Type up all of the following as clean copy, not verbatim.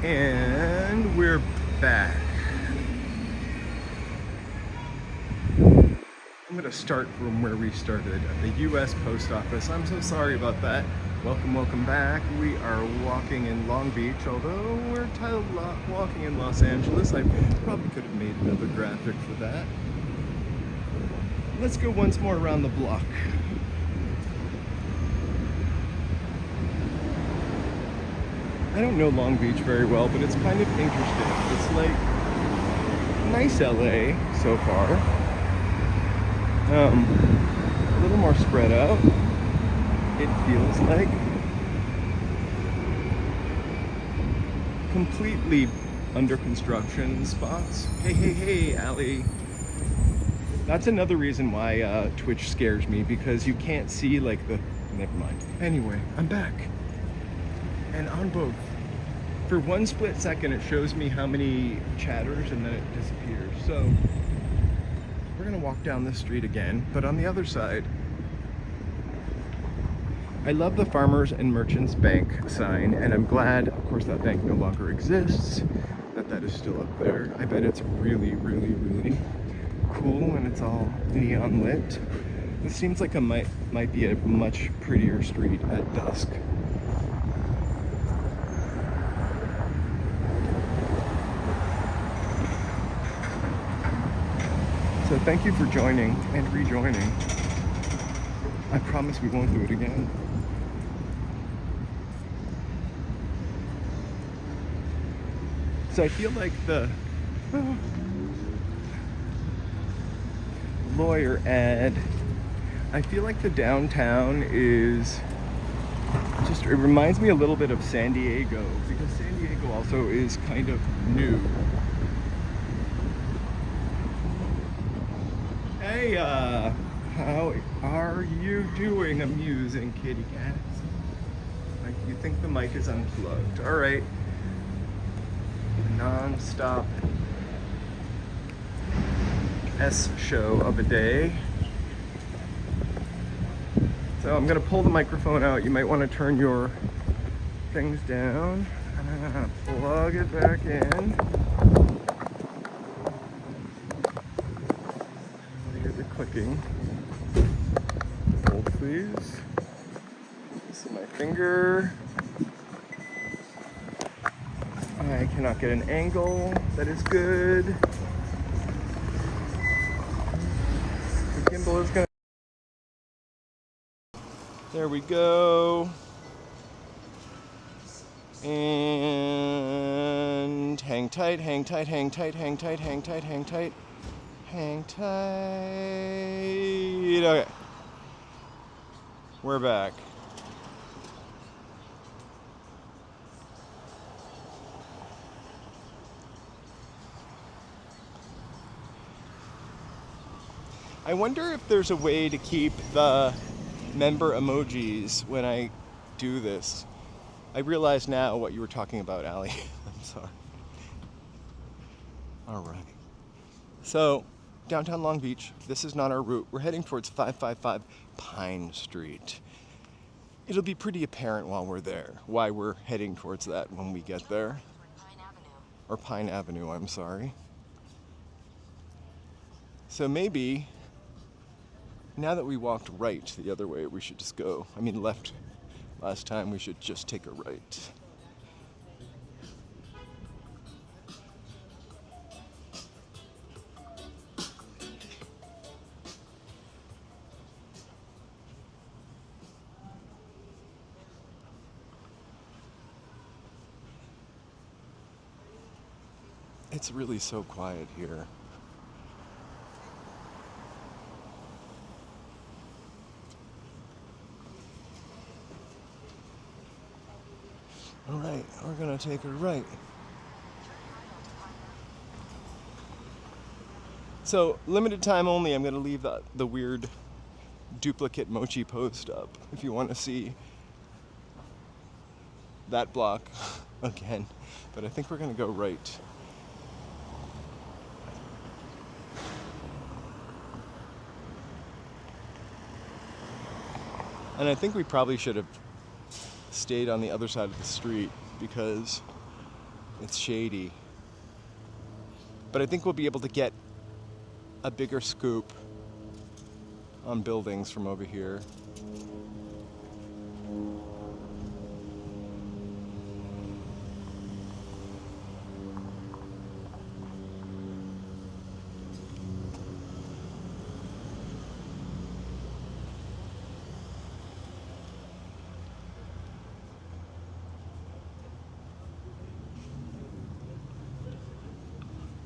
And we're back. I'm gonna start from where we started, at the US Post Office. I'm so sorry about that. Welcome back. We are walking in Long Beach, although we're titled walking in Los Angeles. I probably could have made another graphic for that. Let's go once more around the block. I don't know Long Beach very well, but it's kind of interesting. It's like nice LA so far. A little more spread out, it feels like. Completely under construction spots. Hey, Allie. That's another reason why Twitch scares me, because you can't see like the... Never mind. Anyway, I'm back. And on both. For one split second, it shows me how many chatters and then it disappears. So we're gonna walk down this street again, but on the other side. I love the Farmers and Merchants Bank sign, and I'm glad, of course, that bank no longer exists, that is still up there. I bet it's really cool when it's all neon lit. This seems like might be a much prettier street at dusk. So thank you for joining and rejoining. I promise we won't do it again. So I feel like the lawyer ad, I feel like the downtown is just, it reminds me a little bit of San Diego, because San Diego also is kind of new. Hey, how are you doing, amusing kitty cats? Like, you think the mic is unplugged. All right. Non-stop show of a day. So I'm gonna pull the microphone out. You might want to turn your things down. And I'm gonna plug it back in. Clicking. Hold please. This is my finger. I cannot get an angle that is good. The gimbal is gonna... There we go. And hang tight, hang tight, hang tight, hang tight, hang tight, hang tight. Hang tight. Okay. We're back. I wonder if there's a way to keep the member emojis when I do this. I realize now what you were talking about, Allie. I'm sorry. All right. So, downtown Long Beach, this is not our route. We're heading towards 555 Pine Street. It'll be pretty apparent while we're there why we're heading towards that when we get there. Or Pine Avenue, I'm sorry. So maybe, now that we walked right the other way, we should just go. I mean, left last time, we should just take a right. It's really so quiet here. All right, we're gonna take a right. So, limited time only, I'm gonna leave the weird duplicate mochi post up if you want to see that block again. But I think we're gonna go right. And I think we probably should have stayed on the other side of the street because It's shady. But I think we'll be able to get a bigger scoop on buildings from over here.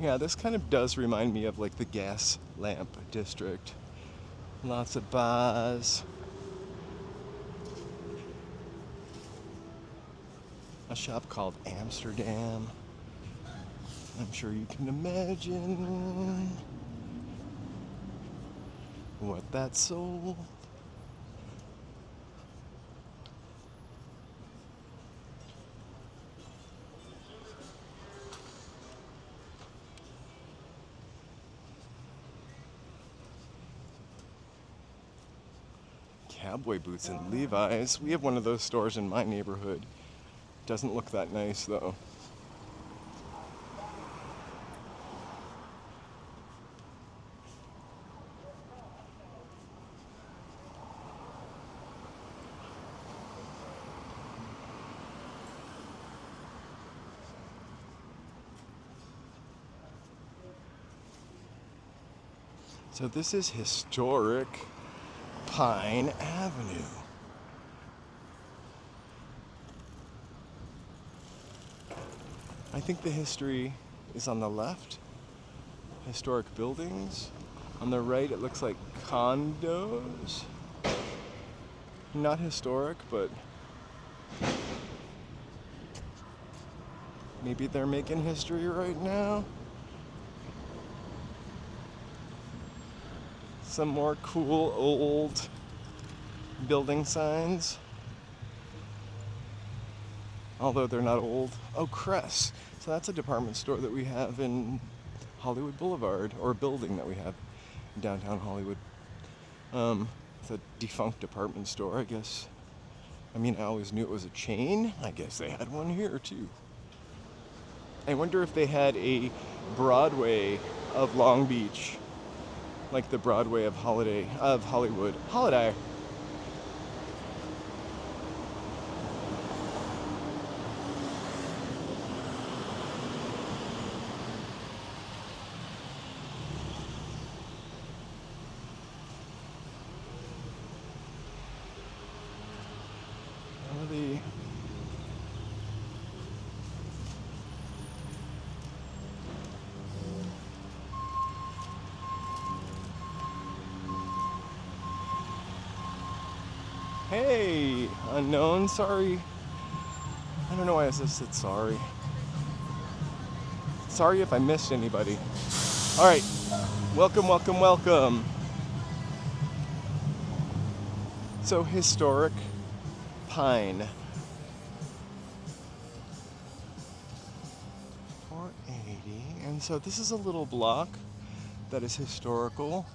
Yeah, this kind of does remind me of like the gas lamp district. Lots of bars. A shop called Amsterdam. I'm sure you can imagine what that sold. Cowboy boots and Levi's. We have one of those stores in my neighborhood. Doesn't look that nice though. So this is historic Pine Avenue. I think the history is on the left. Historic buildings. On the right it looks like condos. Not historic, but maybe they're making history right now. Some more cool old building signs. Although they're not old. Oh, Cress. So that's a department store that we have in Hollywood Boulevard, or a building that we have in downtown Hollywood. It's a defunct department store, I guess. I mean, I always knew it was a chain. I guess they had one here too. I wonder if they had a Broadway of Long Beach. Like the Broadway of Hollywood. Holiday. Hey, unknown, sorry. I don't know why I just said sorry. Sorry if I missed anybody. All right, welcome, welcome, welcome. So historic Pine. 480, and so this is a little block that is historical.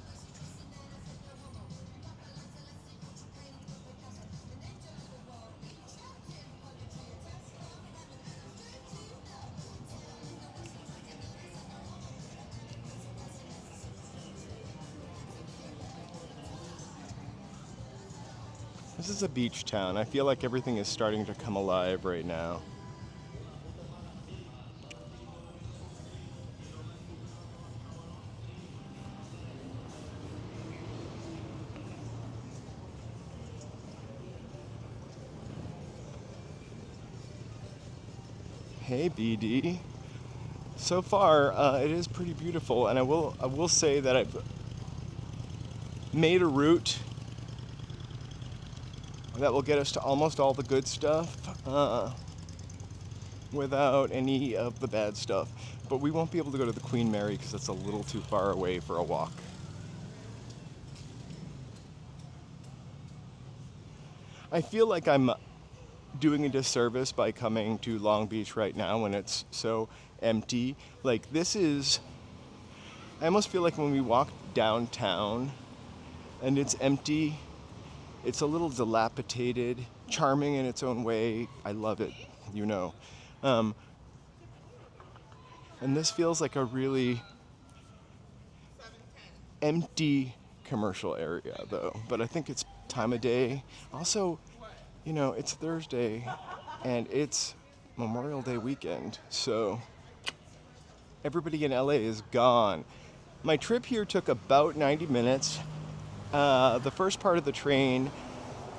This is a beach town. I feel like everything is starting to come alive right now. Hey BD. So far, it is pretty beautiful, and I will say that I've made a route that will get us to almost all the good stuff without any of the bad stuff. But we won't be able to go to the Queen Mary because that's a little too far away for a walk. I feel like I'm doing a disservice by coming to Long Beach right now when it's so empty. Like this is, I almost feel like when we walk downtown and it's empty, it's a little dilapidated, charming in its own way. I love it, you know. And this feels like a really empty commercial area though, but I think it's time of day. Also, you know, it's Thursday and it's Memorial Day weekend, so everybody in LA is gone. My trip here took about 90 minutes. The first part of the train,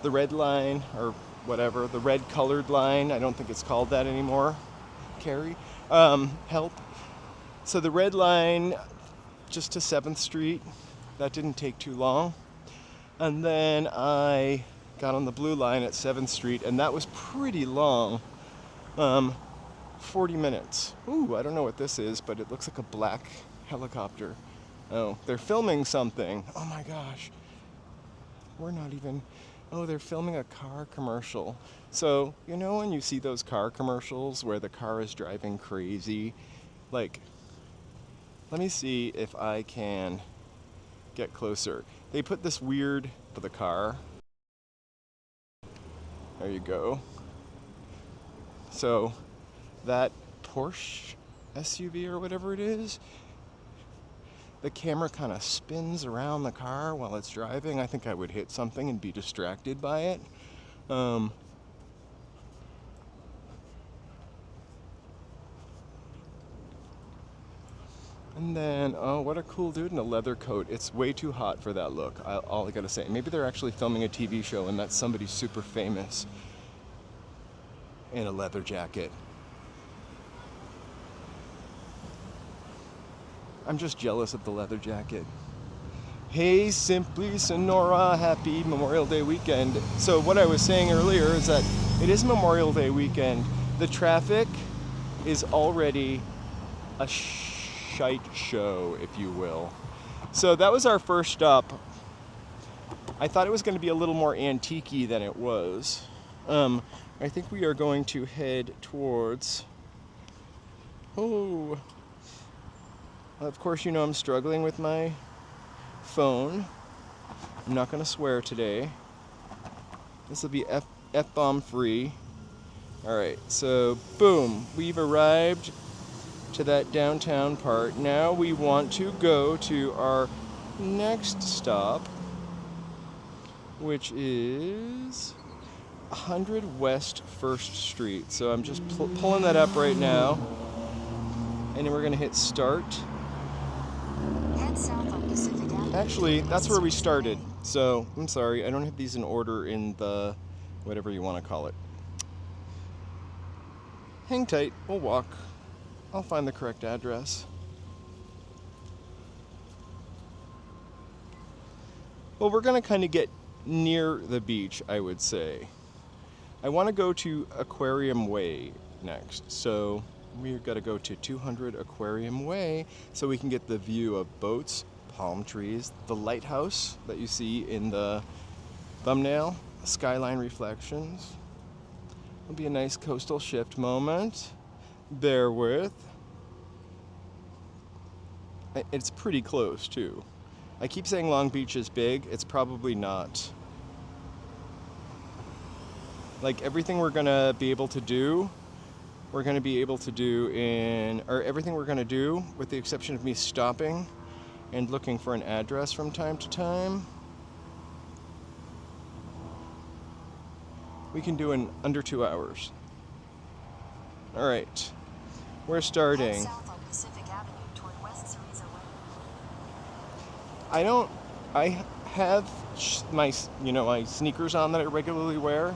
the red line, or whatever, the red colored line, I don't think it's called that anymore, Carrie, help. So the red line just to 7th Street, that didn't take too long. And then I got on the blue line at 7th Street, and that was pretty long, 40 minutes. Ooh, I don't know what this is, but it looks like a black helicopter. Oh, they're filming something. Oh my gosh. We're not even, oh, they're filming a car commercial. So, you know when you see those car commercials where the car is driving crazy? Like, let me see if I can get closer. They put this weird for the car. There you go. So, that Porsche SUV or whatever it is, the camera kind of spins around the car while it's driving. I think I would hit something and be distracted by it. And then, oh, what a cool dude in a leather coat. It's way too hot for that look, all I gotta say. Maybe they're actually filming a TV show and that's somebody super famous in a leather jacket. I'm just jealous of the leather jacket. Hey, Simply Sonora, happy Memorial Day weekend. So what I was saying earlier is that it is Memorial Day weekend. The traffic is already a shite show, if you will. So that was our first stop. I thought it was going to be a little more antique-y than it was. I think we are going to head towards... Oh... Of course, you know I'm struggling with my phone. I'm not going to swear today. This will be F-bomb free. Alright, so boom, we've arrived to that downtown part. Now we want to go to our next stop, which is 100 West 1st Street. So I'm just pulling that up right now. And then we're going to hit start. Actually, that's where we started. So, I'm sorry, I don't have these in order in the whatever you want to call it. Hang tight, we'll walk. I'll find the correct address. Well, we're going to kind of get near the beach, I would say. I want to go to Aquarium Way next. So, we've got to go to 200 Aquarium Way so we can get the view of boats, palm trees, the lighthouse that you see in the thumbnail, skyline reflections. It'll be a nice coastal shift moment. Bear with. It's pretty close too. I keep saying Long Beach is big. It's probably not. Like everything we're gonna be able to do, everything we're gonna do, with the exception of me stopping and looking for an address from time to time, we can do in under 2 hours. All right, we're starting. I have my sneakers on that I regularly wear.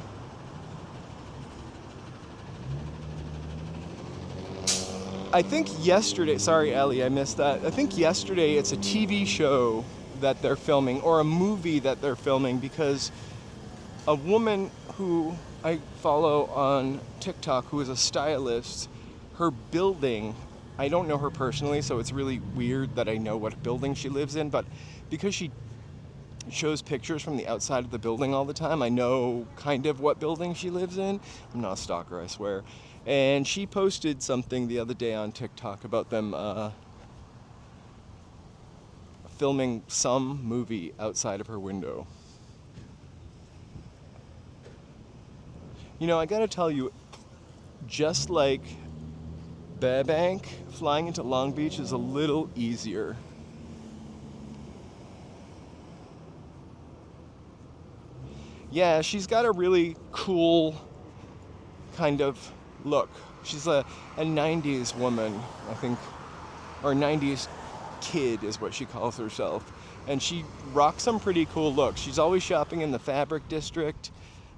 I think yesterday, sorry Ellie, I missed that. I think yesterday it's a TV show that they're filming, or a movie that they're filming, because a woman who I follow on TikTok, who is a stylist, her building, I don't know her personally, so it's really weird that I know what building she lives in, but because she shows pictures from the outside of the building all the time, I know kind of what building she lives in. I'm not a stalker, I swear. And she posted something the other day on TikTok about them filming some movie outside of her window. You know, I gotta tell you, just like Burbank, flying into Long Beach is a little easier. Yeah, she's got a really cool kind of look. She's a 90s woman, I think, or 90s kid is what she calls herself. And she rocks some pretty cool looks. She's always shopping in the fabric district,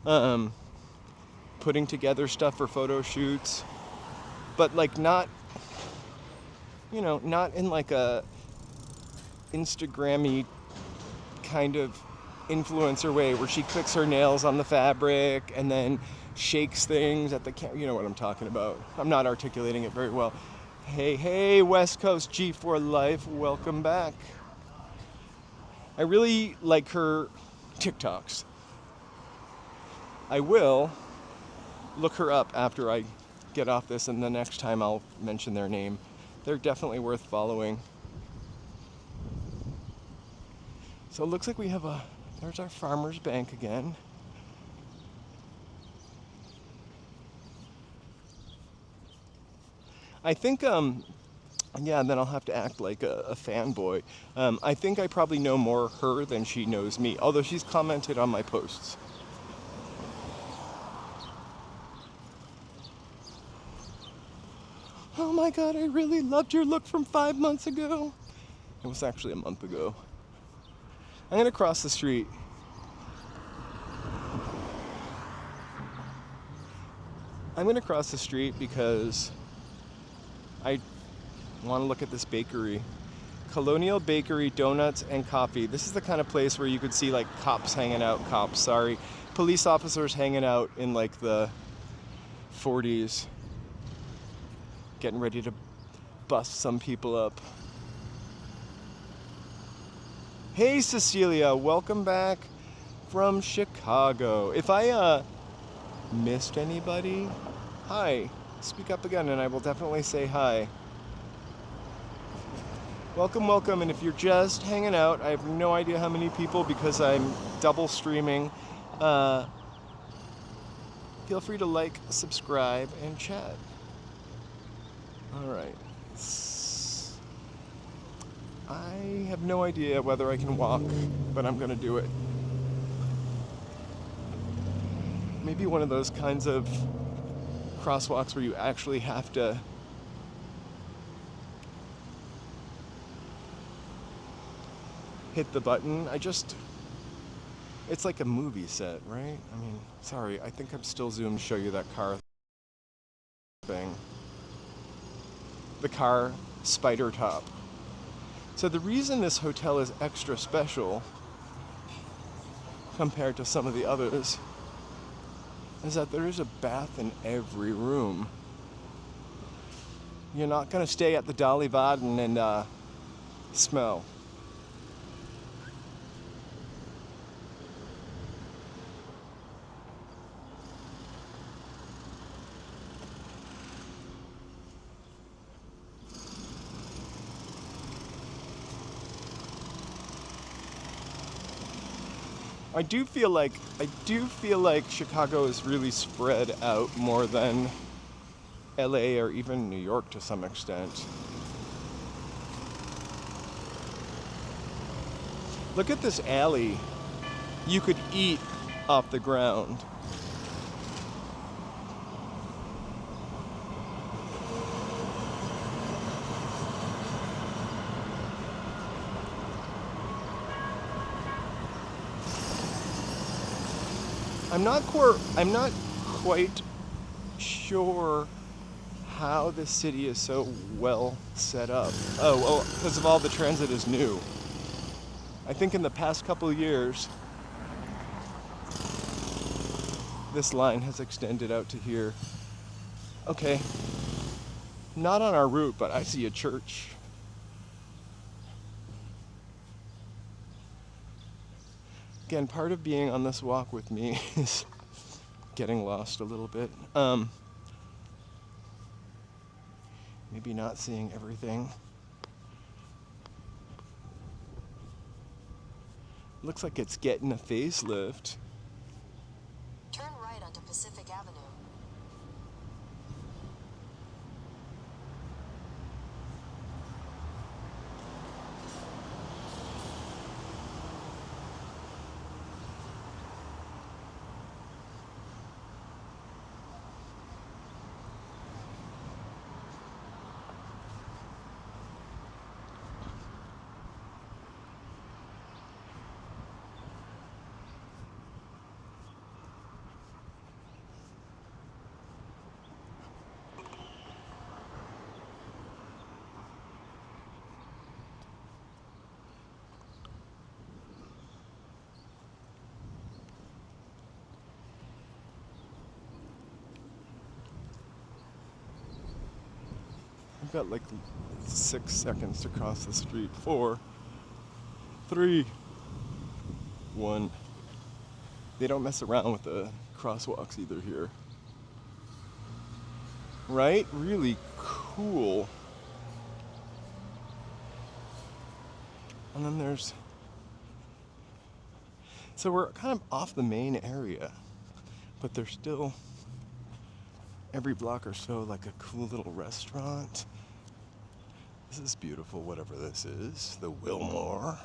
putting together stuff for photo shoots, but like not, you know, not in like a Instagram-y kind of influencer way where she clicks her nails on the fabric and then shakes things at the you know what I'm talking about. I'm not articulating it very well. Hey, West Coast G4 Life, welcome back. I really like her TikToks. I will look her up after I get off this, and the next time I'll mention their name. They're definitely worth following. So it looks like we have there's our Farmers Bank again. I think, yeah, and then I'll have to act like a fanboy. I think I probably know more her than she knows me, although she's commented on my posts. Oh my God, I really loved your look from 5 months ago. It was actually a month ago. I'm gonna cross the street. I'm gonna cross the street because I want to look at this bakery. Colonial Bakery, Donuts and Coffee. This is the kind of place where you could see like police officers hanging out in like the 40s, getting ready to bust some people up. Hey Cecilia, welcome back from Chicago. If I missed anybody, hi. Speak up again and I will definitely say hi. Welcome, and if you're just hanging out, I have no idea how many people because I'm double streaming. Feel free to like, subscribe, and chat. Alright. I have no idea whether I can walk, but I'm gonna do it. Maybe one of those kinds of crosswalks where you actually have to hit the button. It's like a movie set, right? I mean, sorry, I think I'm still zoomed to show you that car thing. The car spider top. So the reason this hotel is extra special compared to some of the others is that there is a bath in every room. You're not gonna stay at the Dolly Varden and smell. I do feel like Chicago is really spread out more than LA or even New York to some extent. Look at this alley. You could eat off the ground. I'm not quite sure how this city is so well set up. Oh, well, because of all the transit is new. I think in the past couple of years, this line has extended out to here. Okay, not on our route, but I see a church. Again, part of being on this walk with me is getting lost a little bit. Maybe not seeing everything. Looks like it's getting a facelift. Turn right onto Pacific Avenue. We've got like 6 seconds to cross the street. 4, 3, 1. They don't mess around with the crosswalks either here. Right? Really cool. And then there's... So we're kind of off the main area, but there's still every block or so like a cool little restaurant. This is beautiful, whatever this is. The Wilmore.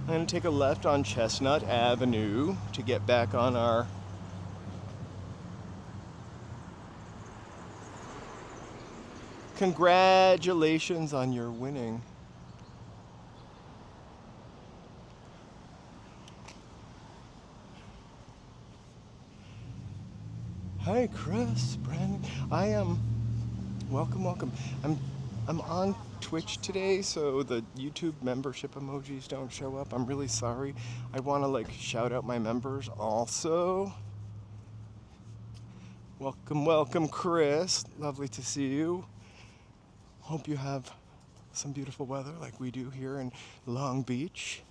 I'm going to take a left on Chestnut Avenue to get back on our congratulations on your winning. Hi Chris, Brandon. I am welcome. I'm on Twitch today, so the YouTube membership emojis don't show up. I'm really sorry. I want to like shout out my members also. Welcome Chris. Lovely to see you. Hope you have some beautiful weather like we do here in Long Beach.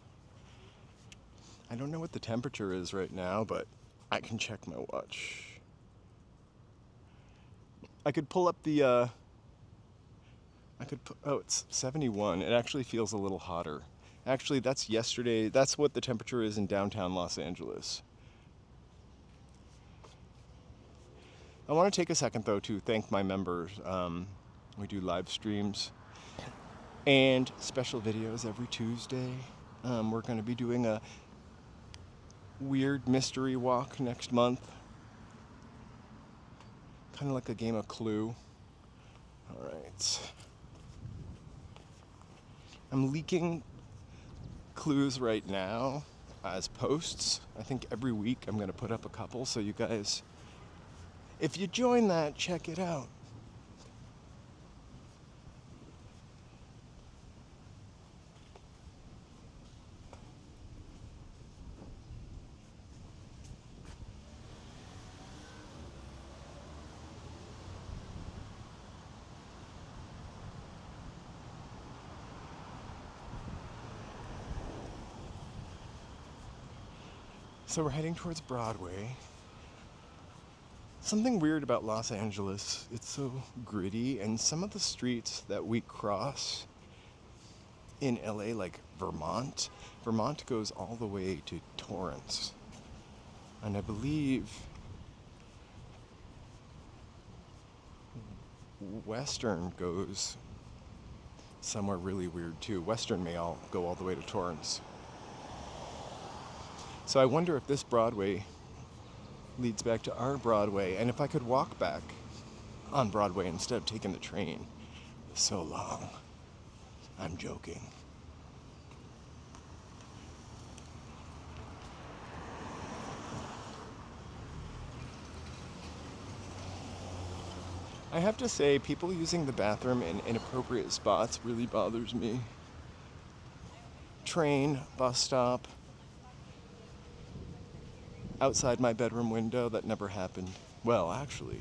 I don't know what the temperature is right now, but I can check my watch. I could pull up the oh, it's 71. It actually feels a little hotter. Actually, that's yesterday. That's what the temperature is in downtown Los Angeles. I want to take a second, though, to thank my members. We do live streams and special videos every Tuesday. We're going to be doing a weird mystery walk next month. Kind of like a game of Clue. All right. I'm leaking clues right now as posts. I think every week I'm going to put up a couple, so you guys, if you join that, check it out. So we're heading towards Broadway. Something weird about Los Angeles, it's so gritty, and some of the streets that we cross in LA, like Vermont goes all the way to Torrance. And I believe Western goes somewhere really weird too. Western may all go all the way to Torrance. So I wonder if this Broadway leads back to our Broadway, and if I could walk back on Broadway instead of taking the train. So long. I'm joking. I have to say, people using the bathroom in inappropriate spots really bothers me. Train, bus stop, outside my bedroom window, that never happened. Well, actually.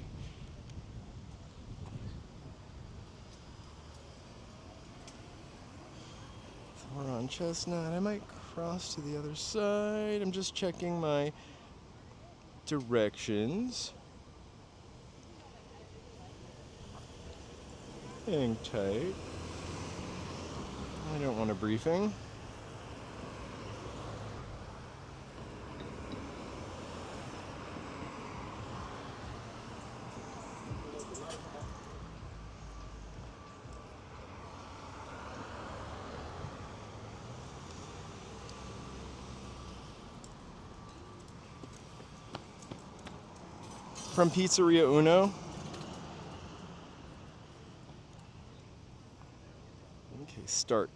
So we're on Chestnut. I might cross to the other side. I'm just checking my directions. Hang tight. I don't want a briefing. From Pizzeria Uno. Okay, start.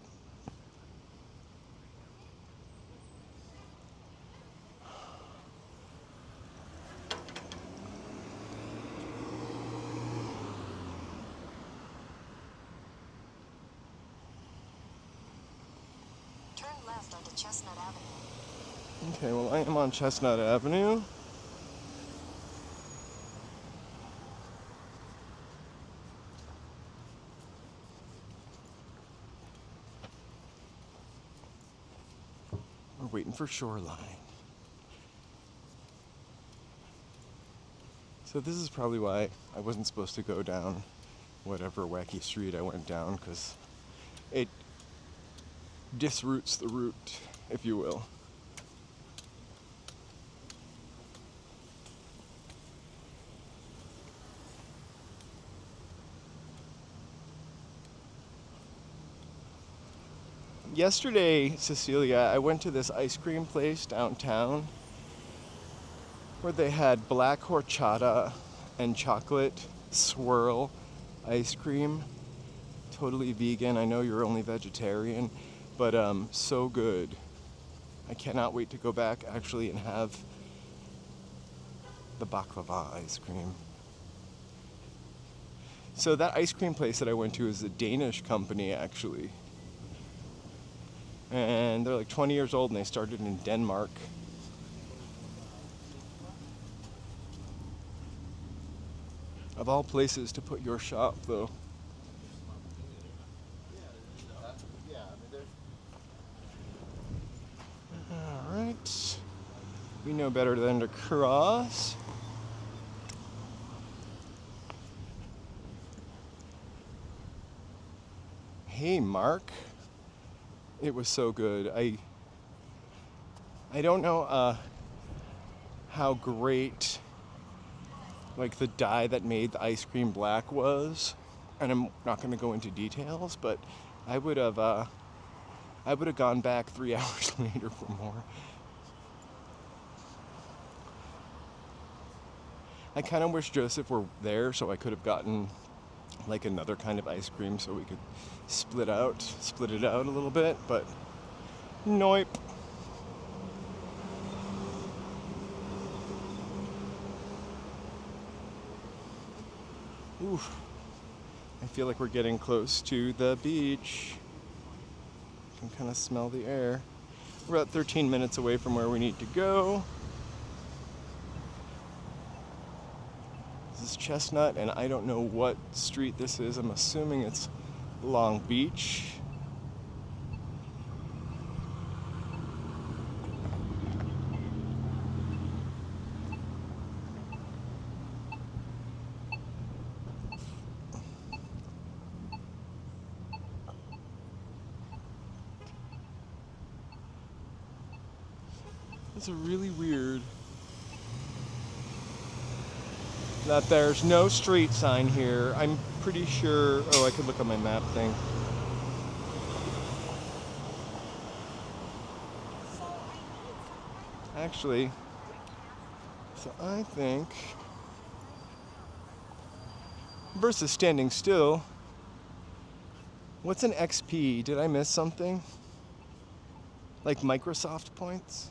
Turn left onto Chestnut Avenue. Okay, well, I am on Chestnut Avenue. We're waiting for Shoreline. So this is probably why I wasn't supposed to go down whatever wacky street I went down, because it disroutes the route, if you will. Yesterday, Cecilia, I went to this ice cream place downtown where they had black horchata and chocolate swirl ice cream. Totally vegan. I know you're only vegetarian, but so good. I cannot wait to go back actually and have the baklava ice cream. So that ice cream place that I went to is a Danish company actually. And they're like 20 years old and they started in Denmark. Of all places to put your shop, though. Alright. We know better than to cross. Hey, Mark. It was so good. I don't know how great like the dye that made the ice cream black was, and I'm not going to go into details, but I would have gone back 3 hours later for more. I kind of wish Joseph were there so I could have gotten like another kind of ice cream so we could split it out a little bit, but nope. Oof. I feel like we're getting close to the beach. I can kind of smell the air. We're about 13 minutes away from where we need to go. This is Chestnut, and I don't know what street this is. I'm assuming it's Long Beach. It's really weird that there's no street sign here. I'm pretty sure, oh, I could look at my map thing. Actually, so I think versus standing still, what's an XP? Did I miss something? Like Microsoft points?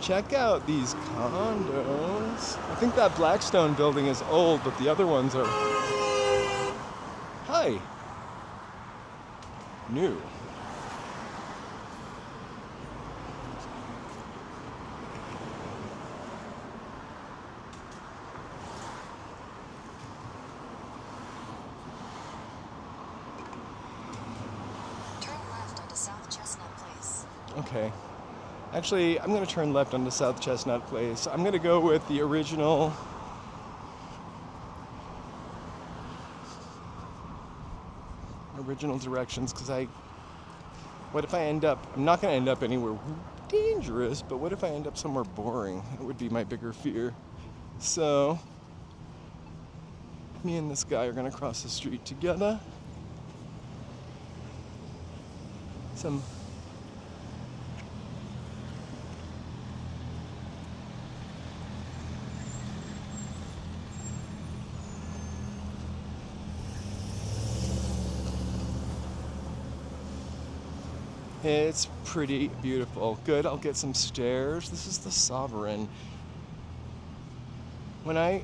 Check out these condos. I think that Blackstone building is old, but the other ones are... Hi. New. Turn left onto South Chestnut Place. Okay. Actually, I'm going to turn left onto South Chestnut Place. I'm going to go with the original directions, because what if I end up, I'm not going to end up anywhere dangerous, but what if I end up somewhere boring? It would be my bigger fear. So, me and this guy are going to cross the street together. It's pretty beautiful. Good, I'll get some stairs. This is the Sovereign. When I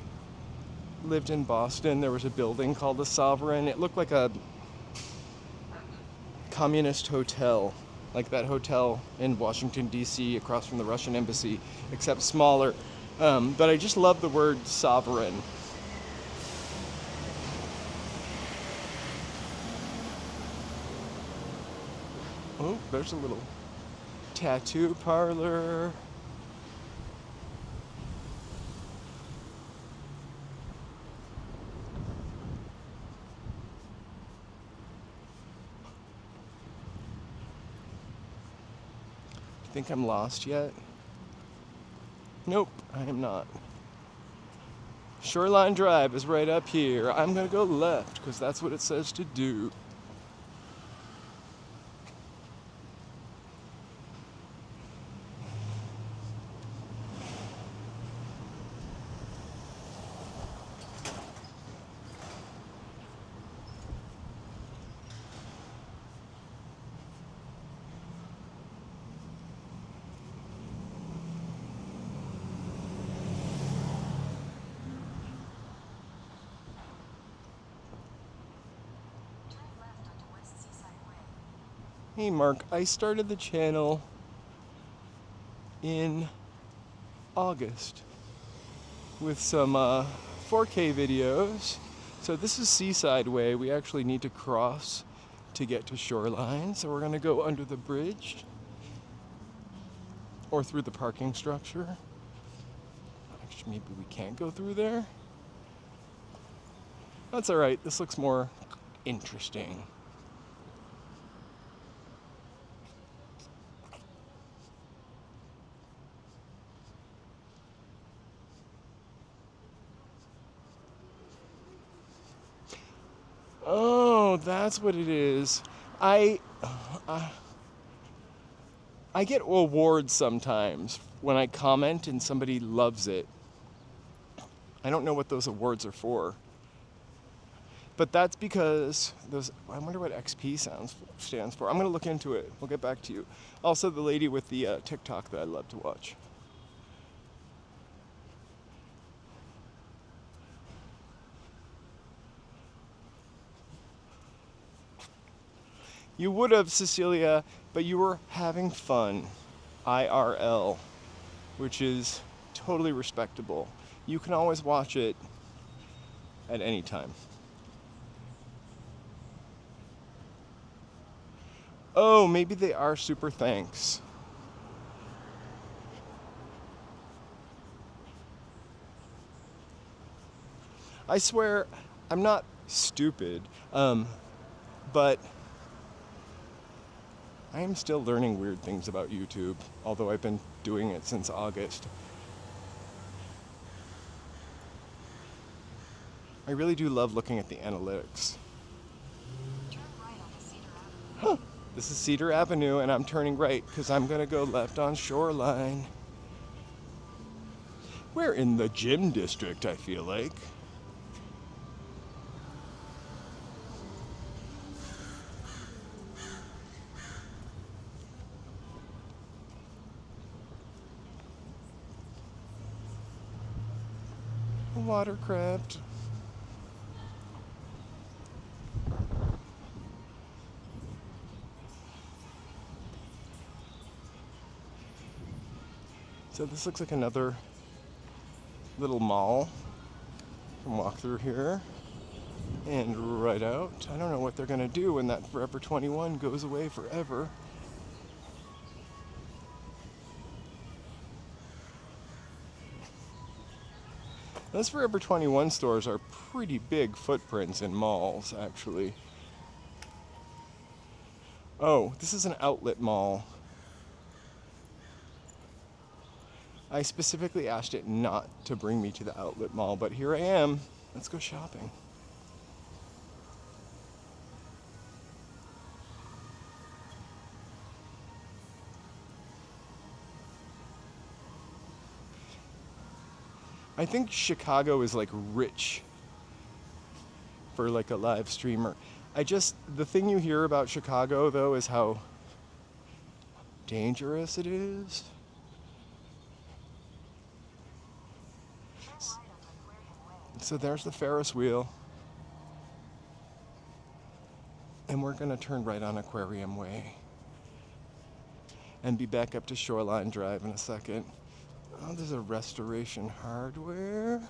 lived in Boston, there was a building called the Sovereign. It looked like a communist hotel, like that hotel in Washington, D.C. across from the Russian embassy, except smaller. But I just love the word sovereign. Oh, there's a little tattoo parlor. Think I'm lost yet? Nope, I am not. Shoreline Drive is right up here. I'm gonna go left because that's what it says to do. Hey Mark, I started the channel in August with some 4K videos. So this is Seaside Way. We actually need to cross to get to Shoreline. So we're gonna go under the bridge or through the parking structure. Actually, maybe we can't go through there. That's all right. This looks more interesting. Oh, that's what it is. I get awards sometimes when I comment and somebody loves it. I don't know what those awards are for. But that's because those, I wonder what XP stands for. I'm going to look into it. We'll get back to you. Also, the lady with the TikTok that I love to watch. You would have, Cecilia, but you were having fun. IRL, which is totally respectable. You can always watch it at any time. Oh, maybe they are super thanks. I swear, I'm not stupid, but I am still learning weird things about YouTube, although I've been doing it since August. I really do love looking at the analytics. Turn right onto Cedar Avenue. Huh. This is Cedar Avenue, and I'm turning right because I'm going to go left on Shoreline. We're in the gym district, I feel like. Watercraft. So this looks like another little mall. You can walk through here and right out. I don't know what they're gonna do when that Forever 21 goes away forever. Those Forever 21 stores are pretty big footprints in malls, actually. Oh, this is an outlet mall. I specifically asked it not to bring me to the outlet mall, but here I am. Let's go shopping. I think Chicago is like rich for like a live streamer. The thing you hear about Chicago though is how dangerous it is. Turn right onto Aquarium Way. So there's the Ferris wheel. And we're gonna turn right on Aquarium Way and be back up to Shoreline Drive in a second. Oh, there's a Restoration Hardware.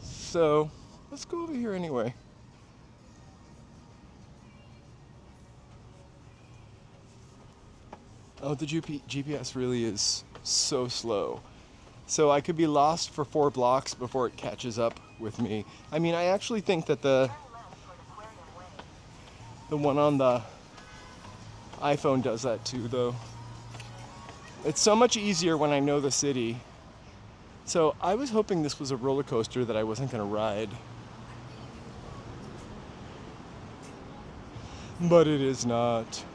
So let's go over here anyway. Oh, the GPS really is so slow. So I could be lost for 4 blocks before it catches up with me. I mean, I actually think that the one on the iPhone does that too, though. It's so much easier when I know the city. So I was hoping this was a roller coaster that I wasn't gonna ride. But it is not.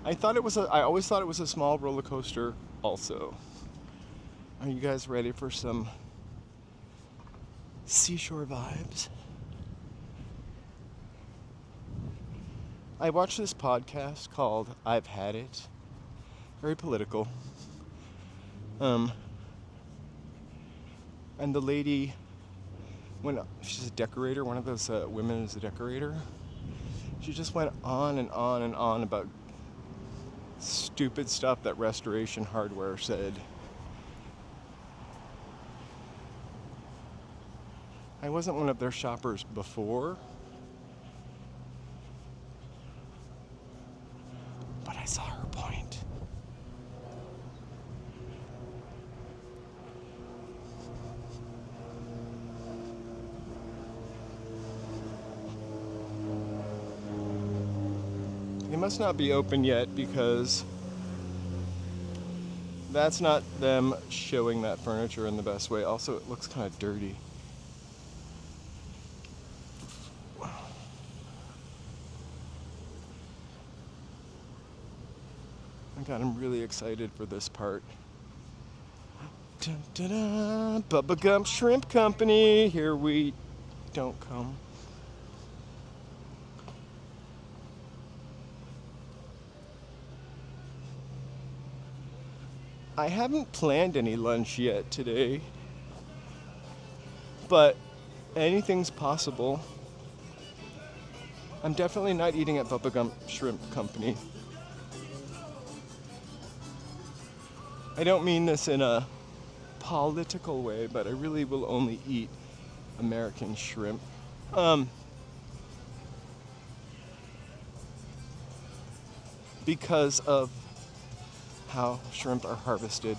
I always thought it was a small roller coaster also. Are you guys ready for some seashore vibes? I watched this podcast called I've Had It. Very political. And the lady, she's a decorator, one of those women is a decorator. She just went on and on and on about stupid stuff that Restoration Hardware said. I wasn't one of their shoppers before, but I saw her point. They must not be open yet because that's not them showing that furniture in the best way. Also, it looks kind of dirty. God, I'm really excited for this part. Dun, dun, dun. Bubba Gump Shrimp Company, here we don't come. I haven't planned any lunch yet today, but anything's possible. I'm definitely not eating at Bubba Gump Shrimp Company. I don't mean this in a political way, but I really will only eat American shrimp. Because of how shrimp are harvested.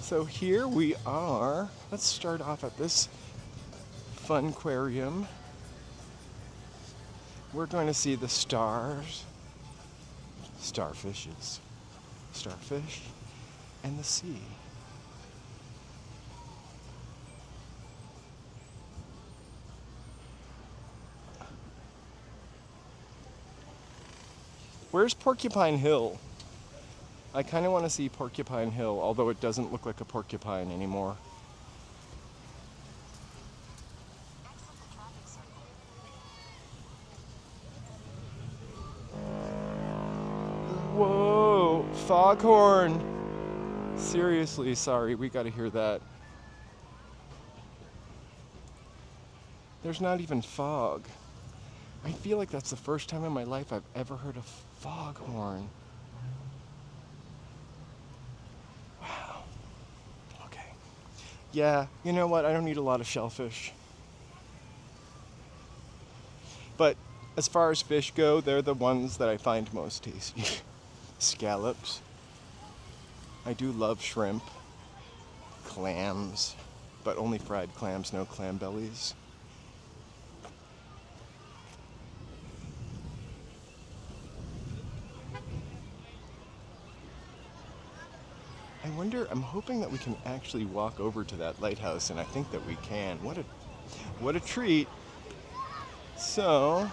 So here we are. Let's start off at this fun aquarium. We're going to see the stars. Starfish, and the sea. Where's Porcupine Hill? I kind of want to see Porcupine Hill, although it doesn't look like a porcupine anymore. Whoa, foghorn. Seriously, sorry, we gotta hear that. There's not even fog. I feel like that's the first time in my life I've ever heard a foghorn. Wow. Okay. Yeah, you know what? I don't eat a lot of shellfish. But as far as fish go, they're the ones that I find most tasty. Scallops. I do love shrimp. Clams. But only fried clams, no clam bellies. I wonder, I'm hoping that we can actually walk over to that lighthouse, and I think that we can. What a treat. So,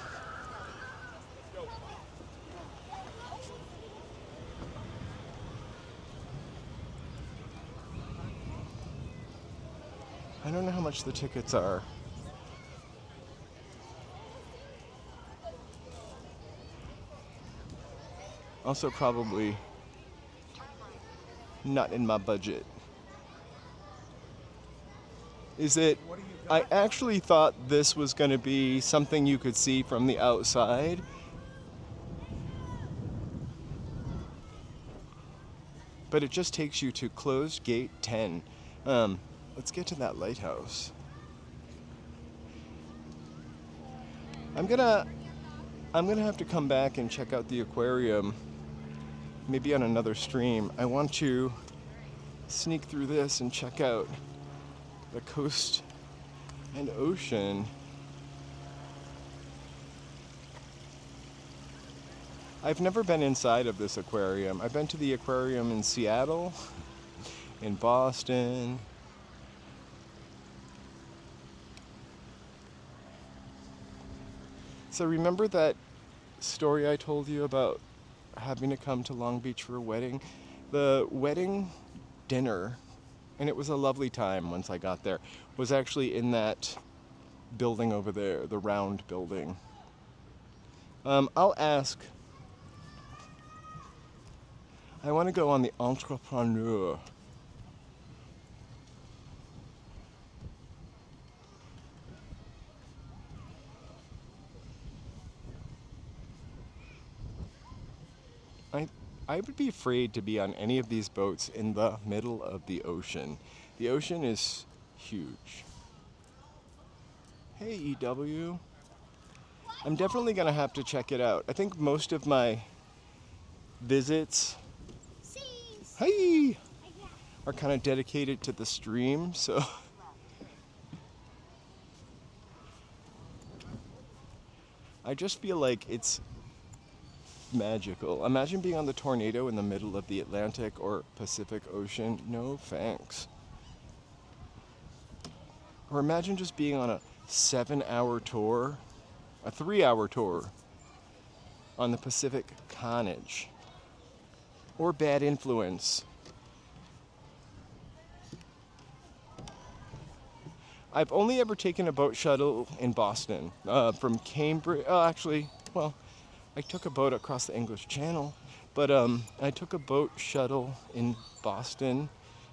I don't know how much the tickets are. Also probably not in my budget. Is it, I actually thought this was going to be something you could see from the outside. But it just takes you to closed gate 10. Let's get to that lighthouse. I'm gonna have to come back and check out the aquarium, maybe on another stream. I want to sneak through this and check out the coast and ocean. I've never been inside of this aquarium. I've been to the aquarium in Seattle, in Boston. So remember that story I told you about having to come to Long Beach for a wedding? The wedding dinner, and it was a lovely time once I got there, was actually in that building over there, the round building. I'll ask. I want to go on the Entrepreneur. I would be afraid to be on any of these boats in the middle of the ocean. The ocean is huge. Hey, EW. I'm definitely going to have to check it out. I think most of my visits, hey, are kind of dedicated to the stream, so I just feel like it's magical. Imagine being on the tornado in the middle of the Atlantic or Pacific Ocean. No thanks. Or imagine just being on a 7-hour tour, a 3-hour tour on the Pacific Carnage. Or Bad Influence. I've only ever taken a boat shuttle in Boston, from Cambridge. I took a boat across the English Channel, but I took a boat shuttle in Boston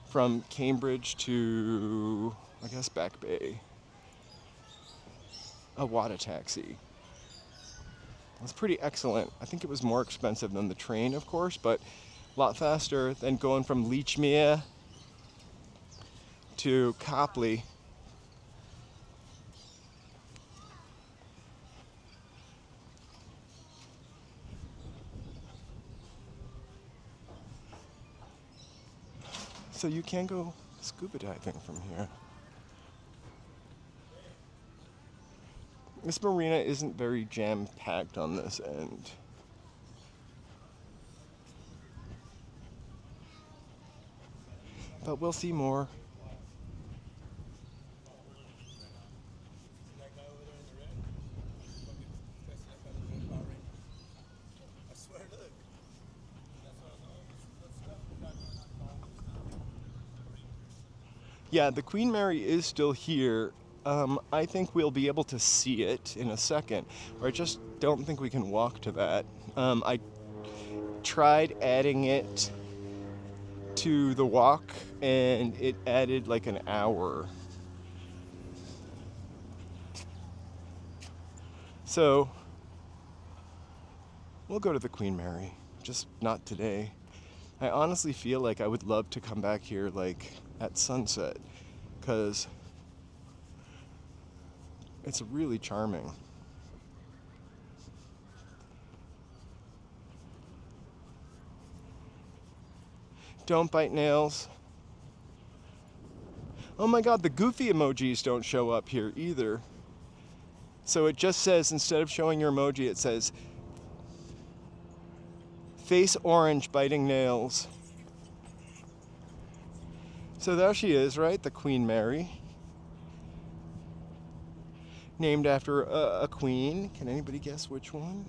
from Cambridge to, I guess, Back Bay. A water taxi. It was pretty excellent. I think it was more expensive than the train, of course, but a lot faster than going from Leechmere to Copley. So you can go scuba diving from here. This marina isn't very jam-packed on this end. But we'll see more. Yeah, the Queen Mary is still here. I think we'll be able to see it in a second, or I just don't think we can walk to that. I tried adding it to the walk, and it added like an hour. So, we'll go to the Queen Mary, just not today. I honestly feel like I would love to come back here like at sunset, because it's really charming. Don't bite nails. Oh my god, the goofy emojis don't show up here either. So it just says, instead of showing your emoji, it says face orange biting nails. So there she is, right? The Queen Mary. Named after a queen. Can anybody guess which one?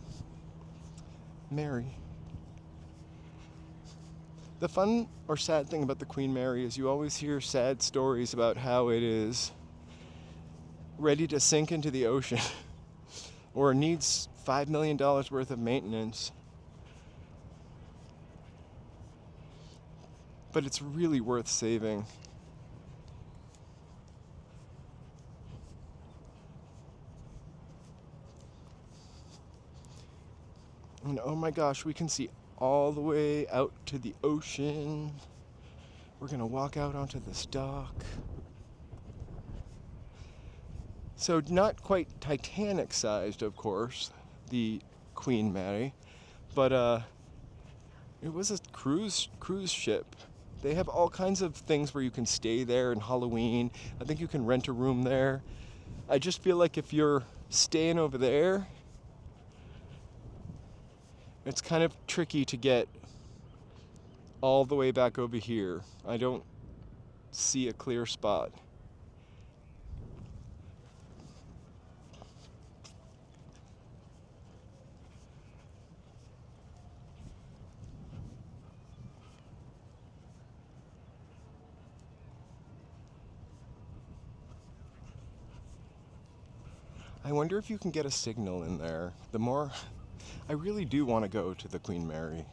Mary. The fun or sad thing about the Queen Mary is you always hear sad stories about how it is ready to sink into the ocean or needs $5 million worth of maintenance. But it's really worth saving. And oh my gosh, we can see all the way out to the ocean. We're gonna walk out onto this dock. So not quite Titanic sized, of course, the Queen Mary, but it was a cruise ship. They have all kinds of things where you can stay there in Halloween. I think you can rent a room there. I just feel like if you're staying over there, it's kind of tricky to get all the way back over here. I don't see a clear spot. I wonder if you can get a signal in there. The more, I really do want to go to the Queen Mary.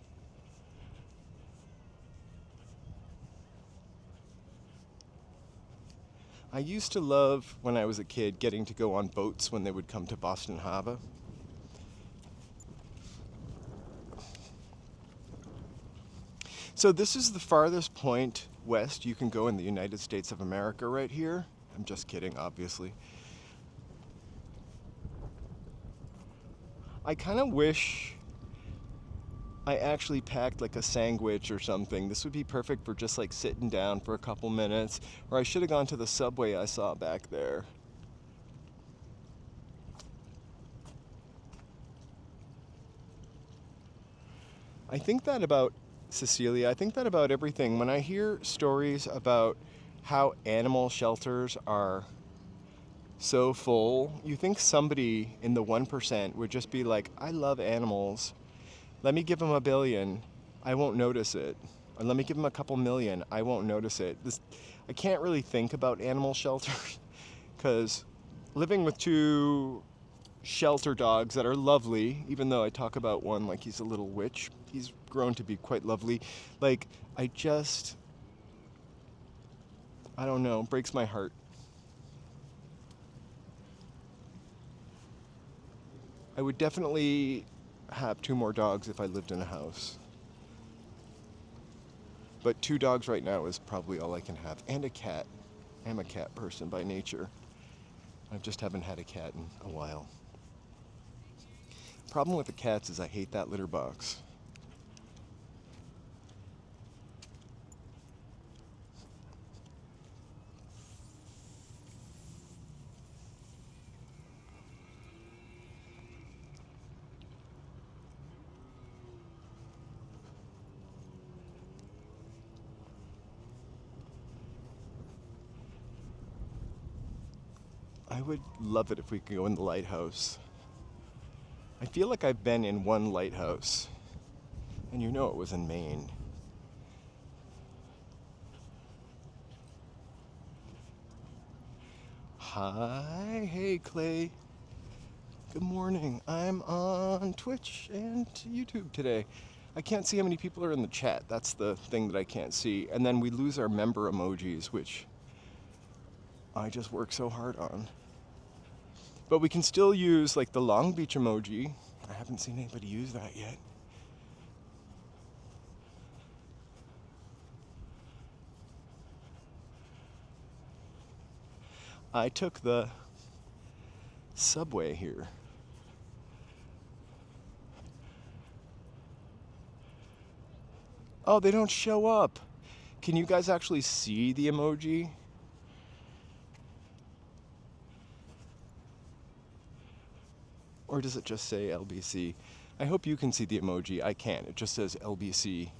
I used to love, when I was a kid, getting to go on boats when they would come to Boston Harbor. So this is the farthest point west you can go in the United States of America right here. I'm just kidding, obviously. I kind of wish I actually packed like a sandwich or something. This would be perfect for just like sitting down for a couple minutes. Or I should have gone to the subway I saw back there. I think that about Cecilia. I think that about everything. When I hear stories about how animal shelters are so full, you think somebody in the 1% would just be like, I love animals. Let me give them $1 billion. I won't notice it. Or let me give them a couple million. I won't notice it. I can't really think about animal shelters because living with 2 shelter dogs that are lovely, even though I talk about one like he's a little witch, he's grown to be quite lovely. Like, I don't know, breaks my heart. I would definitely have 2 more dogs if I lived in a house. But 2 dogs right now is probably all I can have. And a cat. I'm a cat person by nature. I just haven't had a cat in a while. Problem with the cats is I hate that litter box. I would love it if we could go in the lighthouse. I feel like I've been in one lighthouse, and you know it was in Maine. Hi, hey Clay. Good morning. I'm on Twitch and YouTube today. I can't see how many people are in the chat. That's the thing that I can't see. And then we lose our member emojis, which I just work so hard on. But we can still use like the Long Beach emoji. I haven't seen anybody use that yet. I took the subway here. Oh, they don't show up. Can you guys actually see the emoji? Or does it just say LBC? I hope you can see the emoji. I can't. It just says LBC.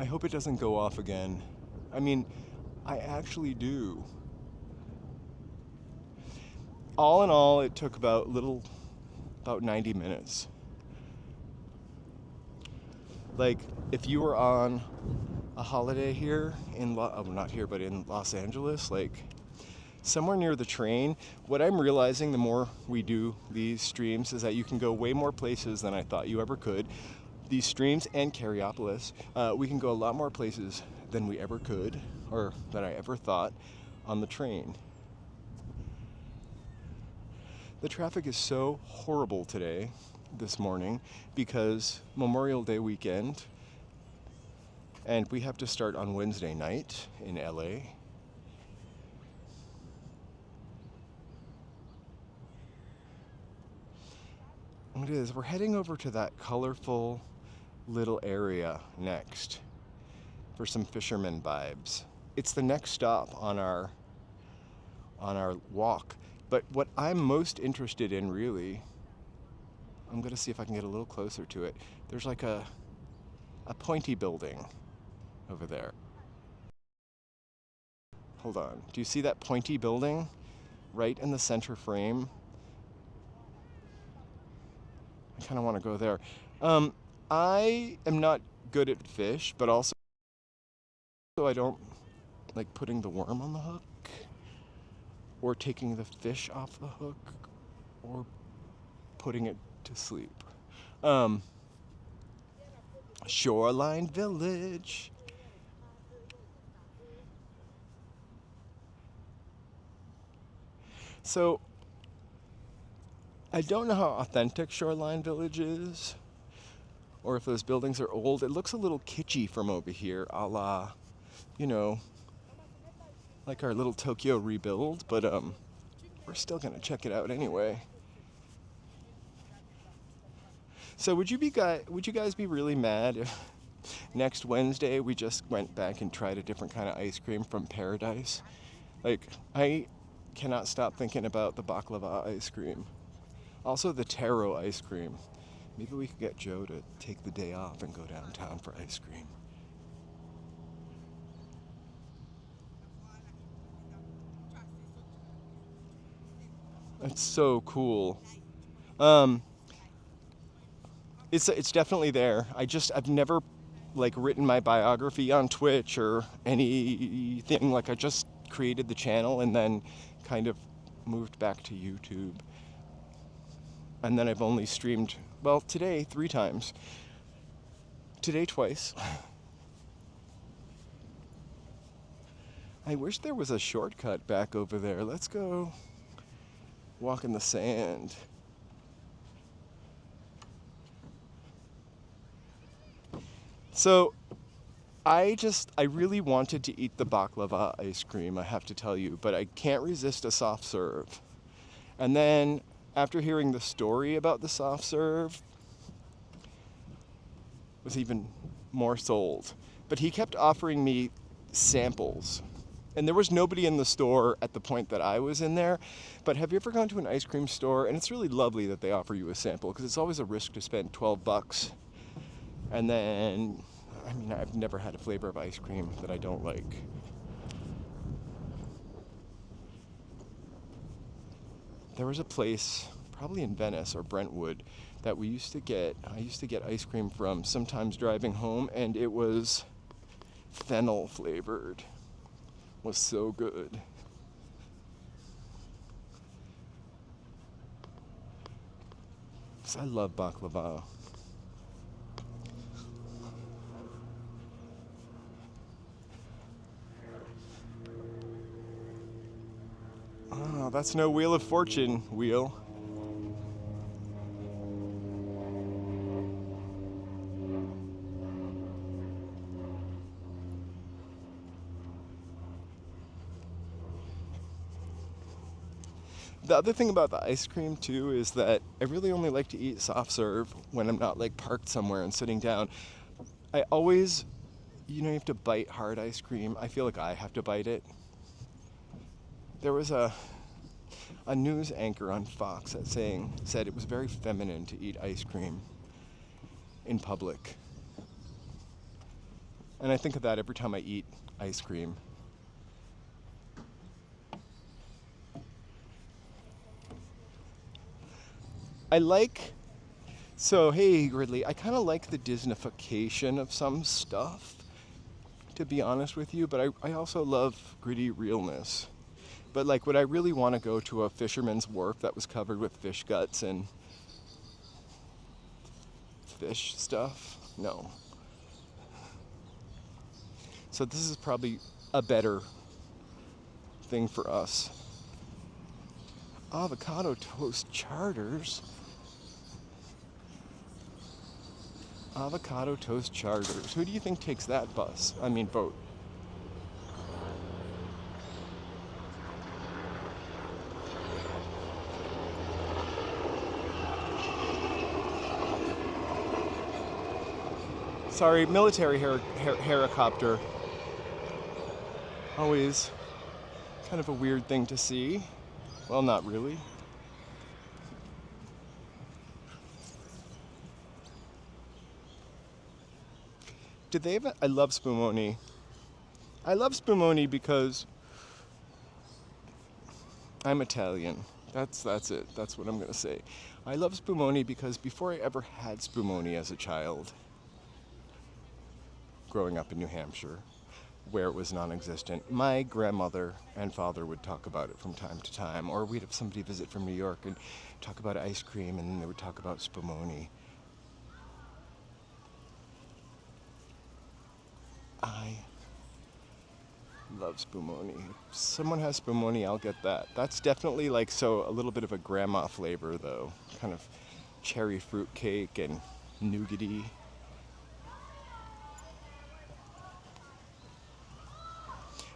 I hope it doesn't go off again. I mean, I actually do. All in all, it took about 90 minutes. Like, if you were on a holiday here in, not here, but in Los Angeles, like somewhere near the train, what I'm realizing the more we do these streams is that you can go way more places than I thought you ever could. These streams and Cariopolis, we can go a lot more places than we ever could, or than I ever thought, on the train. The traffic is so horrible today, this morning, because Memorial Day weekend, and we have to start on Wednesday night in LA. It is. We're heading over to that colorful little area next for some fisherman vibes. It's the next stop on our walk. But what I'm most interested in, really, I'm gonna see if I can get a little closer to it. There's like a pointy building over there. Hold on. Do you see that pointy building right in the center frame? I kind of want to go there. I am not good at fish, but also I don't like putting the worm on the hook, or taking the fish off the hook, or putting it to sleep. Shoreline Village. So, I don't know how authentic Shoreline Village is, or if those buildings are old. It looks a little kitschy from over here, a la, you know, like our little Tokyo rebuild, but we're still gonna check it out anyway. So would you guys be really mad if next Wednesday we just went back and tried a different kind of ice cream from Paradise? Like, I cannot stop thinking about the baklava ice cream. Also the taro ice cream. Maybe we could get Joe to take the day off and go downtown for ice cream. That's so cool. It's definitely there. I've never like written my biography on Twitch or anything. Like, I just created the channel and then kind of moved back to YouTube. And then I've only streamed, well, today 3 times. Today twice. I wish there was a shortcut back over there. Let's go walk in the sand. So, I really wanted to eat the baklava ice cream, I have to tell you, but I can't resist a soft serve. And then, after hearing the story about the soft serve, was even more sold. But he kept offering me samples. And there was nobody in the store at the point that I was in there. But have you ever gone to an ice cream store? And it's really lovely that they offer you a sample, because it's always a risk to spend $12. And then, I mean, I've never had a flavor of ice cream that I don't like. There was a place, probably in Venice or Brentwood, that I used to get ice cream from, sometimes driving home, and it was fennel flavored. It was so good. I love baklava. Oh, that's no Wheel of Fortune wheel. The other thing about the ice cream too is that I really only like to eat soft serve when I'm not like parked somewhere and sitting down. I always, you have to bite hard ice cream. I feel like I have to bite it. There was a news anchor on Fox that said it was very feminine to eat ice cream in public. And I think of that every time I eat ice cream. I like, so hey Ridley, I kind of like the Disneyfication of some stuff, to be honest with you, but I also love gritty realness. But like, would I really want to go to a fisherman's wharf that was covered with fish guts and fish stuff? No. So this is probably a better thing for us. Avocado toast charters. Avocado toast charters. Who do you think takes that bus? I mean, boat. Sorry, military helicopter. Always kind of a weird thing to see. Well, not really. Did they have I love Spumoni. I love Spumoni because I'm Italian. That's it. That's what I'm going to say. I love Spumoni because before I ever had Spumoni as a child, growing up in New Hampshire, where it was non-existent, my grandmother and father would talk about it from time to time, or we'd have somebody visit from New York and talk about ice cream, and then they would talk about Spumoni. I love Spumoni. If someone has Spumoni, I'll get that. That's definitely like, so a little bit of a grandma flavor though, kind of cherry fruit cake and nougaty.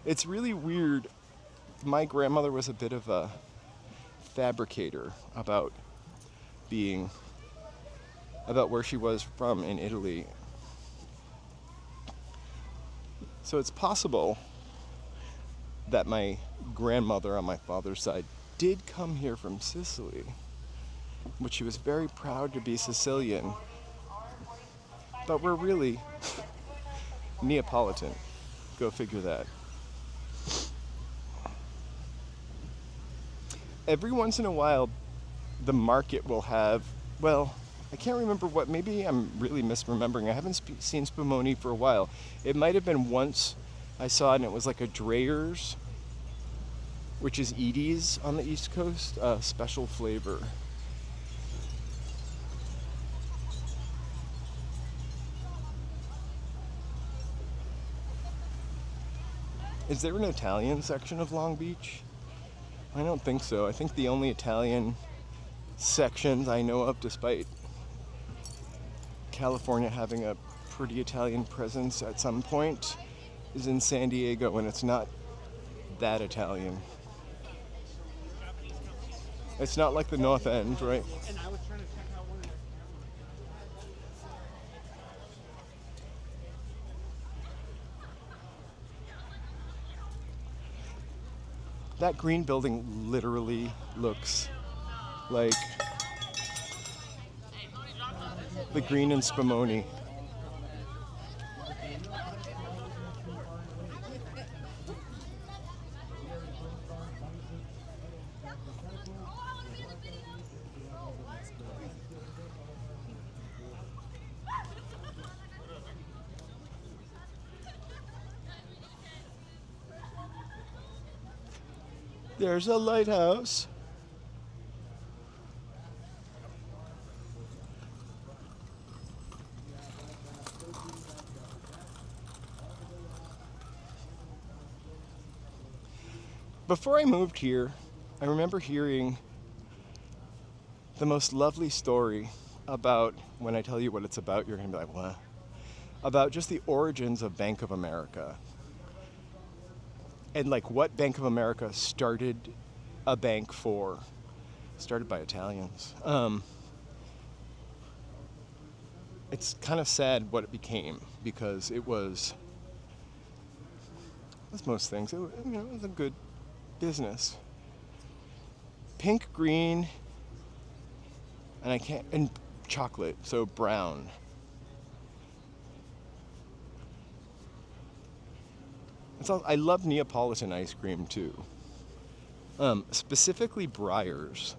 It's really weird. My grandmother was a bit of a fabricator about where she was from in Italy. So it's possible that my grandmother on my father's side did come here from Sicily, but she was very proud to be Sicilian. But we're really Neapolitan. Go figure that. Every once in a while, the market will have, well, I can't remember what, maybe I'm really misremembering. I haven't seen Spumoni for a while. It might have been once I saw it and it was like a Dreyer's, which is Edie's on the East Coast, special flavor. Is there an Italian section of Long Beach? I don't think so. I think the only Italian sections I know of, despite California having a pretty Italian presence at some point, is in San Diego, and it's not that Italian. It's not like the North End, right? That green building literally looks like the green in Spumoni. There's a lighthouse. Before I moved here, I remember hearing the most lovely story about, when I tell you what it's about, you're going to be like, what? About just the origins of Bank of America. And like what Bank of America started a bank for. Started by Italians. It's kind of sad what it became, because it was, as most things, it was a good business. Pink, green, and chocolate, so brown. I love Neapolitan ice cream too. Specifically Breyers,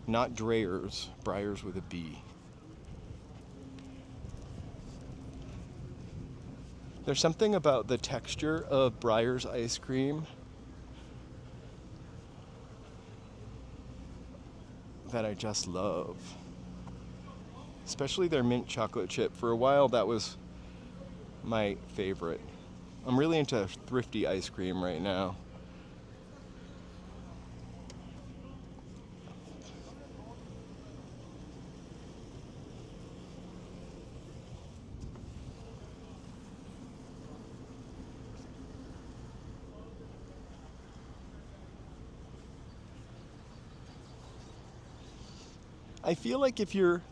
not Dreyer's. Breyers with a B. There's something about the texture of Breyer's ice cream that I just love. Especially their mint chocolate chip. For a while, that was my favorite. I'm really into thrifty ice cream right now. I feel like if you're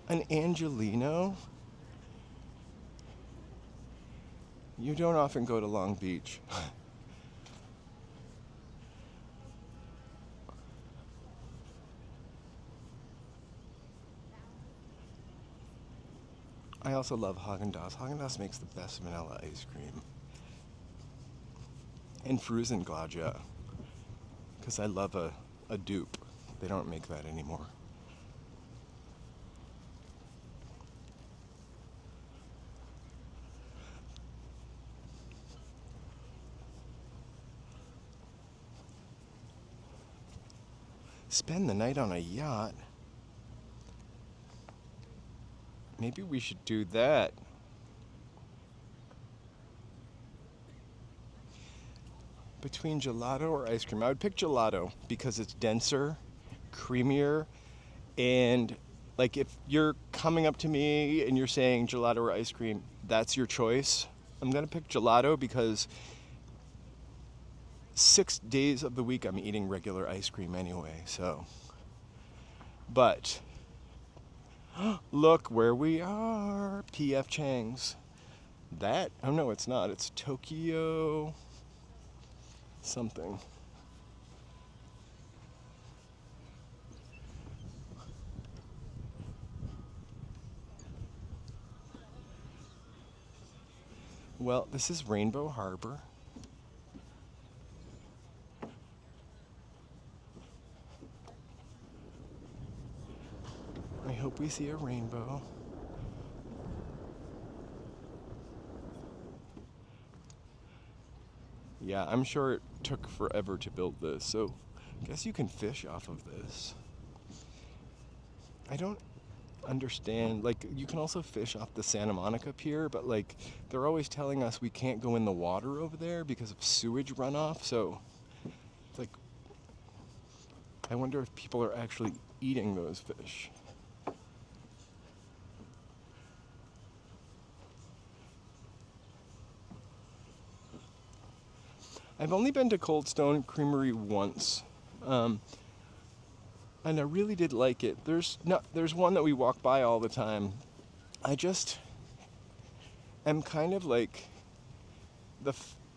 an Angelino, you don't often go to Long Beach. I also love Haagen-Dazs. Haagen-Dazs makes the best vanilla ice cream. And Frusenglaja, because I love a dupe. They don't make that anymore. Spend the night on a yacht? Maybe we should do that. Between gelato or ice cream, I would pick gelato because it's denser, creamier, and like if you're coming up to me and you're saying gelato or ice cream, that's your choice. I'm gonna pick gelato because 6 days of the week I'm eating regular ice cream anyway, so. But look where we are, P.F. Chang's. That, oh no, it's not, it's Tokyo something. Well, this is Rainbow Harbor. I hope we see a rainbow. Yeah, I'm sure it took forever to build this, so I guess you can fish off of this. I don't understand, like, you can also fish off the Santa Monica Pier, but like, they're always telling us we can't go in the water over there because of sewage runoff, so it's like, I wonder if people are actually eating those fish. I've only been to Cold Stone Creamery once, and I really did like it. There's one that we walk by all the time. I just am kind of like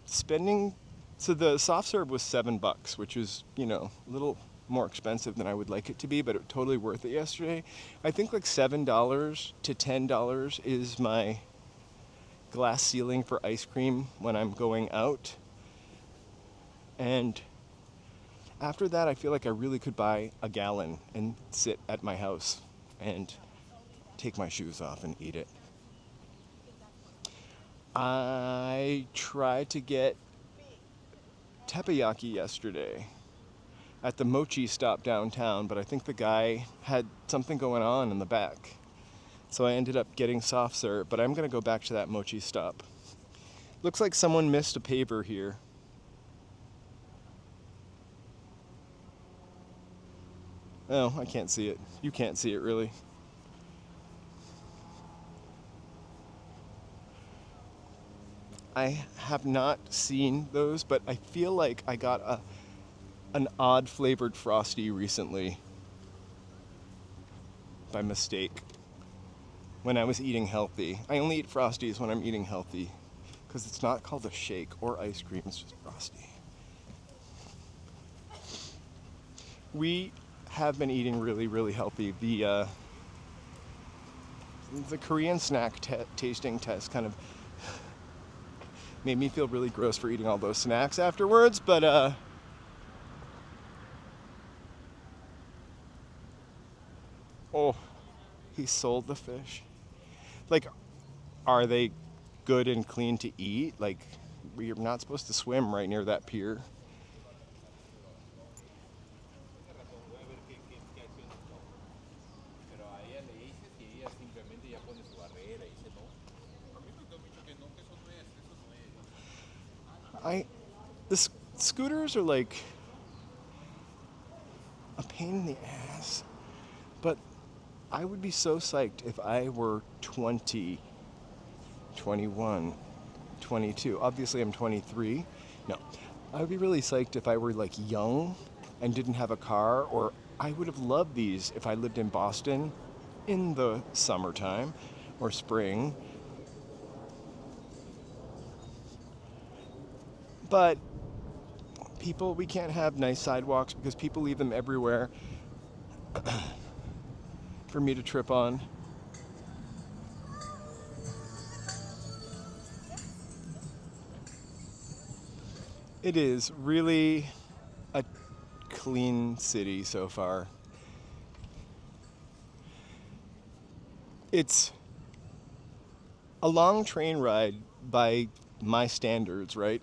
spending. So the soft serve was $7, which is, you know, a little more expensive than I would like it to be, but it totally worth it yesterday. I think like $7 to $10 is my glass ceiling for ice cream when I'm going out. And after that, I feel like I really could buy a gallon and sit at my house and take my shoes off and eat it. I tried to get teppanyaki yesterday at the mochi stop downtown, but I think the guy had something going on in the back. So I ended up getting soft serve, but I'm gonna go back to that mochi stop. Looks like someone missed a paver here. Oh, I can't see it. You can't see it really. I have not seen those, but I feel like I got an odd flavored Frosty recently by mistake when I was eating healthy. I only eat Frosties when I'm eating healthy because it's not called a shake or ice cream, it's just Frosty. We have been eating really healthy. The Korean snack tasting test kind of Made me feel really gross for eating all those snacks afterwards, but oh, he sold the fish. Like, are they good and clean to eat? Like, we're not supposed to swim right near that pier. The scooters are like a pain in the ass, but I would be so psyched if I were 20, 21, 22. Obviously, I'm 23. No, I would be really psyched if I were like young and didn't have a car, or I would have loved these if I lived in Boston in the summertime or spring. But people, we can't have nice sidewalks because people leave them everywhere for me to trip on. It is really a clean city so far. It's a long train ride by my standards, right?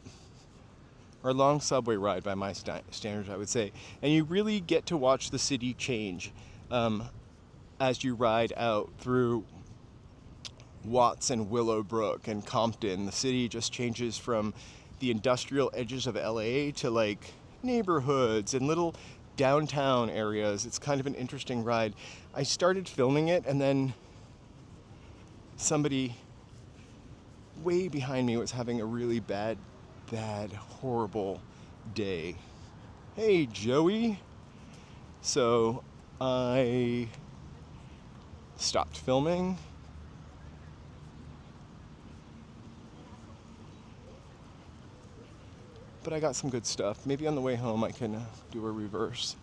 Or a long subway ride by my standards, I would say. And you really get to watch the city change as you ride out through Watts and Willowbrook and Compton. The city just changes from the industrial edges of LA to like neighborhoods and little downtown areas. It's kind of an interesting ride. I started filming it, and then somebody way behind me was having a really bad, horrible day. Hey, Joey. So I stopped filming. But I got some good stuff. Maybe on the way home I can do a reverse.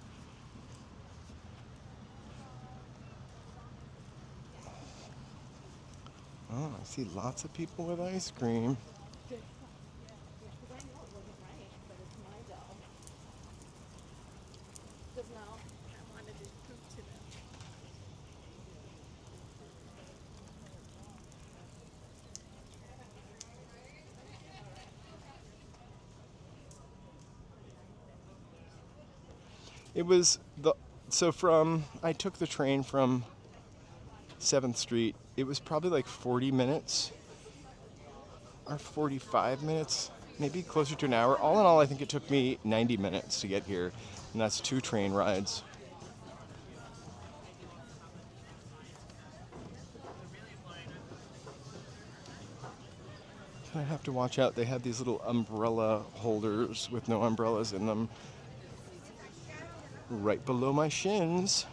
Oh, I see lots of people with ice cream. It was I took the train from 7th Street. It was probably like 40 minutes or 45 minutes, maybe closer to an hour. All in all, I think it took me 90 minutes to get here, and that's 2 train rides. I have to watch out. They have these little umbrella holders with no umbrellas in them right below my shins,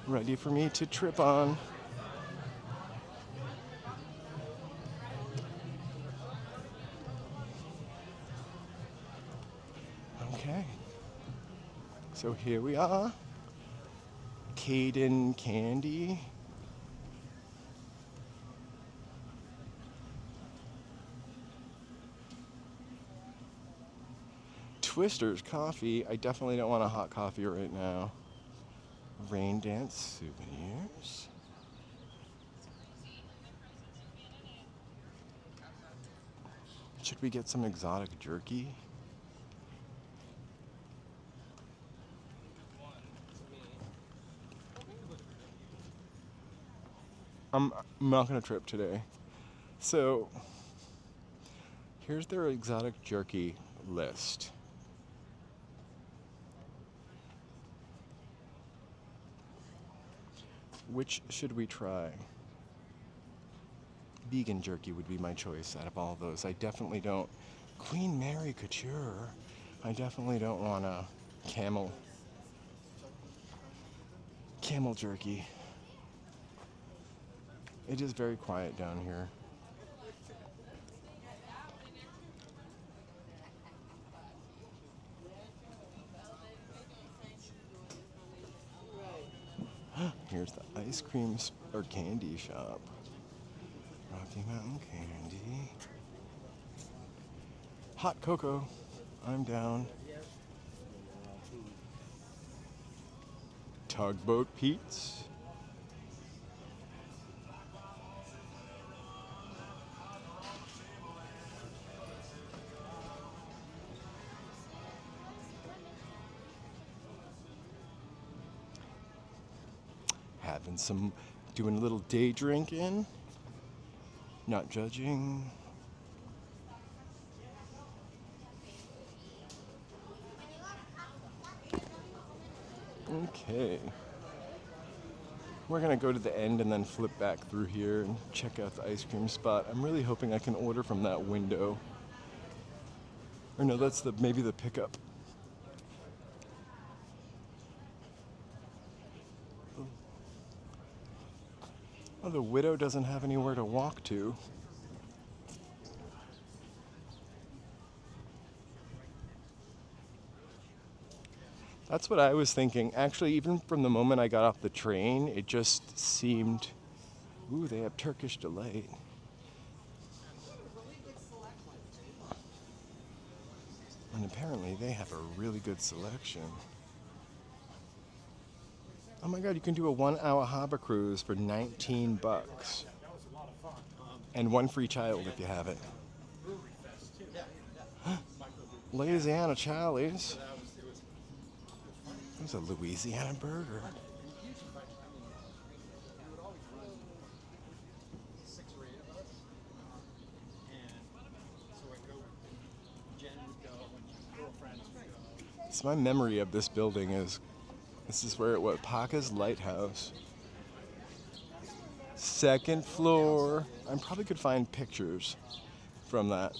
ready for me to trip on. Okay, so here we are, Caden Candy. Twister's Coffee. I definitely don't want a hot coffee right now. Rain Dance Souvenirs. Should we get some exotic jerky? I'm not gonna trip today. So here's their exotic jerky list. Which should we try? Vegan jerky would be my choice out of all of those. I definitely don't. Queen Mary Couture. I definitely don't want a camel jerky. It is very quiet down here. Here's the ice cream or candy shop. Rocky Mountain Candy. Hot cocoa. I'm down. Tugboat Pete's. Having some, doing a little day drinking. Not judging. Okay. We're gonna go to the end and then flip back through here and check out the ice cream spot. I'm really hoping I can order from that window. Or no, that's maybe the pickup. Oh, the widow doesn't have anywhere to walk to. That's what I was thinking. Actually, even from the moment I got off the train, it just seemed, ooh, they have Turkish Delight. And apparently they have a really good selection. Oh my God, you can do a 1 hour harbor cruise for 19 bucks. And one free child if you have it. Louisiana Charlie's. There's a Louisiana burger. So my memory of this building is, this is where it was, Paca's Lighthouse. Second floor. I probably could find pictures from that.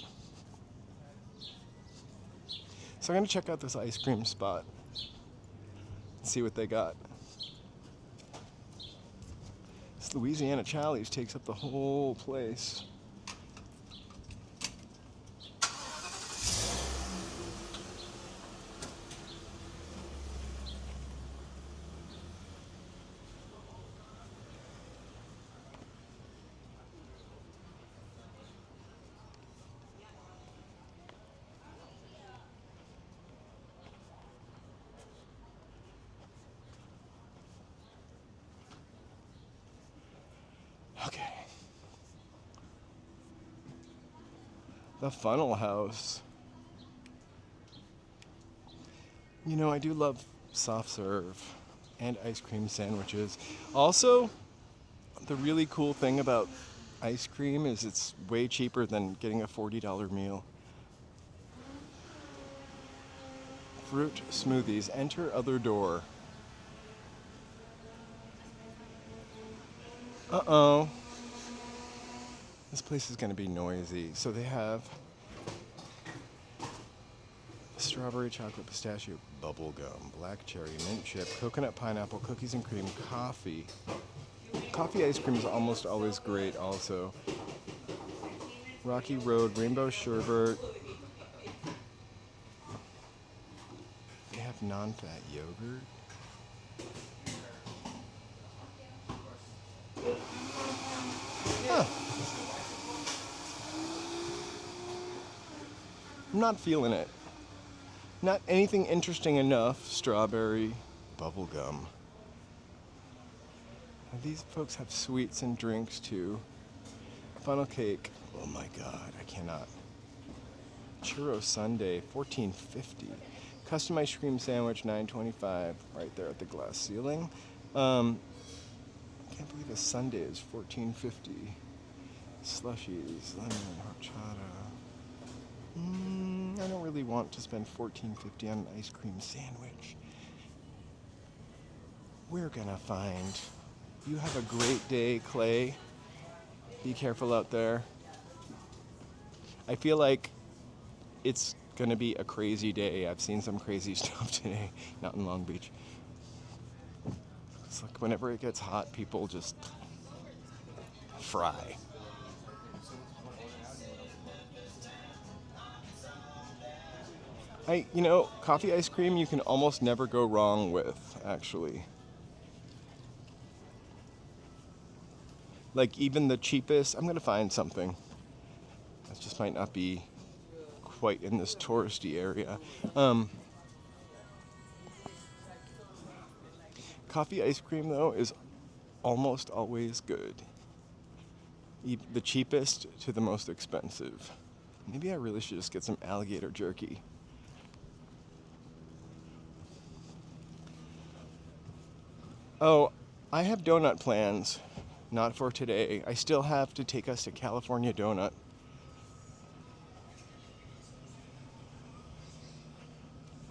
So I'm gonna check out this ice cream spot. See what they got. This Louisiana Charlie's takes up the whole place. Okay. The Funnel House. You know, I do love soft serve and ice cream sandwiches. Also, the really cool thing about ice cream is it's way cheaper than getting a $40 meal. Fruit smoothies. Enter other door. Uh-oh. This place is going to be noisy. So they have strawberry, chocolate, pistachio, bubble gum, black cherry, mint chip, coconut, pineapple, cookies and cream, coffee. Coffee ice cream is almost always great also. Rocky Road, rainbow sherbet. They have non-fat yogurt. Huh. I'm not feeling it. Not anything interesting enough. Strawberry, bubble gum. And these folks have sweets and drinks too. Funnel cake. Oh my God, I cannot. Churro sundae, $14.50. Custom ice cream sandwich, $9.25. Right there at the glass ceiling. I can't believe a sundae is $14.50. Slushies, lemon, horchata. I don't really want to spend $14.50 on an ice cream sandwich. We're gonna find. You have a great day, Clay. Be careful out there. I feel like it's gonna be a crazy day. I've seen some crazy stuff today, not in Long Beach. It's like whenever it gets hot, people just fry. Coffee ice cream you can almost never go wrong with, actually. Like even the cheapest, I'm gonna find something. That just might not be quite in this touristy area. Coffee ice cream, though, is almost always good. The cheapest to the most expensive. Maybe I really should just get some alligator jerky. Oh, I have donut plans. Not for today. I still have to take us to California Donut.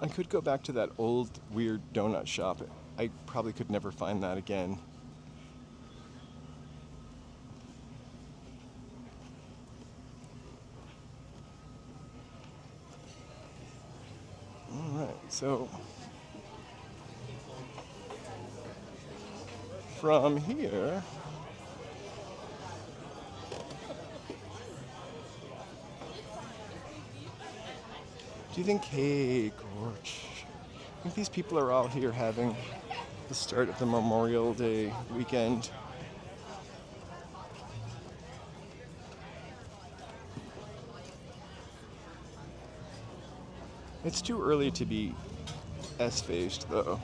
I could go back to that old weird donut shop. I probably could never find that again. All right, so from here, do you think, hey, Gorge, I think these people are all here having the start of the Memorial Day weekend? It's too early to be S-faced, though.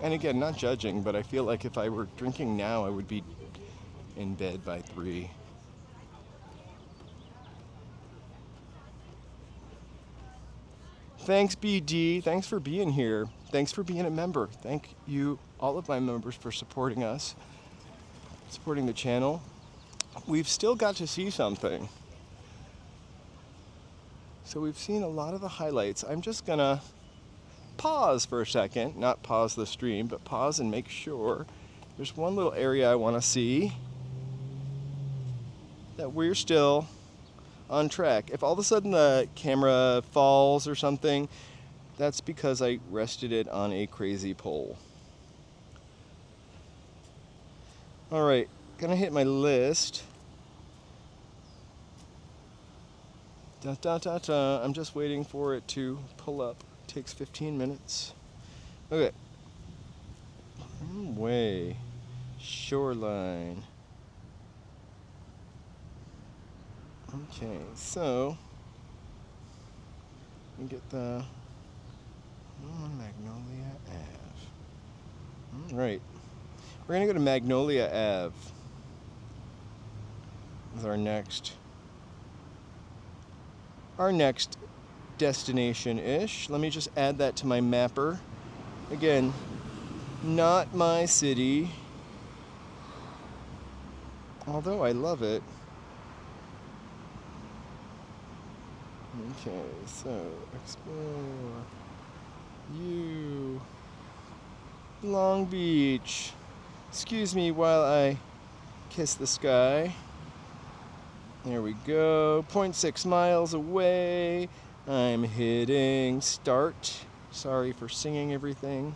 And again, not judging, but I feel like if I were drinking now, I would be in bed by 3. Thanks, BD. Thanks for being here. Thanks for being a member. Thank you, all of my members, for supporting us, supporting the channel. We've still got to see something. So we've seen a lot of the highlights. I'm just gonna pause for a second, not pause the stream, but pause and make sure. There's one little area I want to see that we're still on track. If all of a sudden the camera falls or something, that's because I rested it on a crazy pole. All right, gonna hit my list. Da, da, da, da. I'm just waiting for it to pull up. Takes 15 minutes. Okay. Way. Shoreline. Okay, so we get the Magnolia Ave. All right. We're gonna go to Magnolia Ave as our next destination-ish. Let me just add that to my mapper. Again, not my city, although I love it. Okay, so explore you, Long Beach. Excuse me while I kiss the sky. There we go. 0.6 miles away. I'm hitting start. Sorry for singing everything.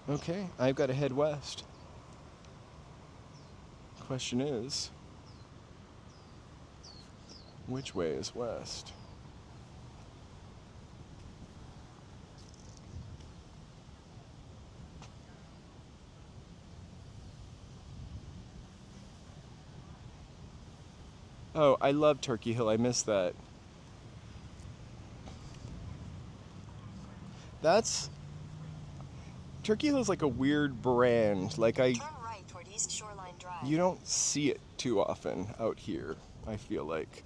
Okay, I've got to head west. Question is, which way is west? Oh, I love Turkey Hill. I missed that. Turkey Hill is like a weird brand. Like Turn right toward East Shoreline Drive. you don't see it too often out here, I feel like.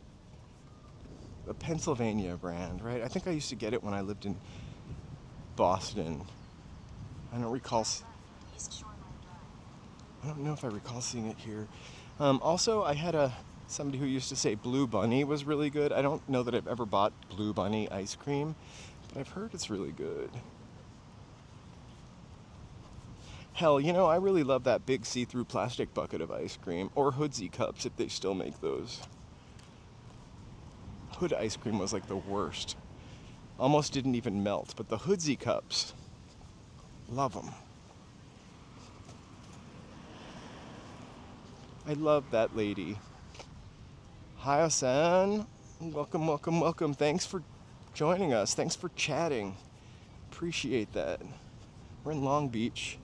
The Pennsylvania brand, right? I think I used to get it when I lived in Boston. I don't recall. East Shoreline Drive. I don't know if I recall seeing it here. Also, I had somebody who used to say Blue Bunny was really good. I don't know that I've ever bought Blue Bunny ice cream, but I've heard it's really good. Hell, you know, I really love that big see-through plastic bucket of ice cream, or Hoodsy cups if they still make those. Hood ice cream was like the worst. Almost didn't even melt, but the Hoodsy cups, love them. I love that lady. Hayo-san, welcome, welcome, welcome. Thanks for joining us. Thanks for chatting. Appreciate that. We're in Long Beach.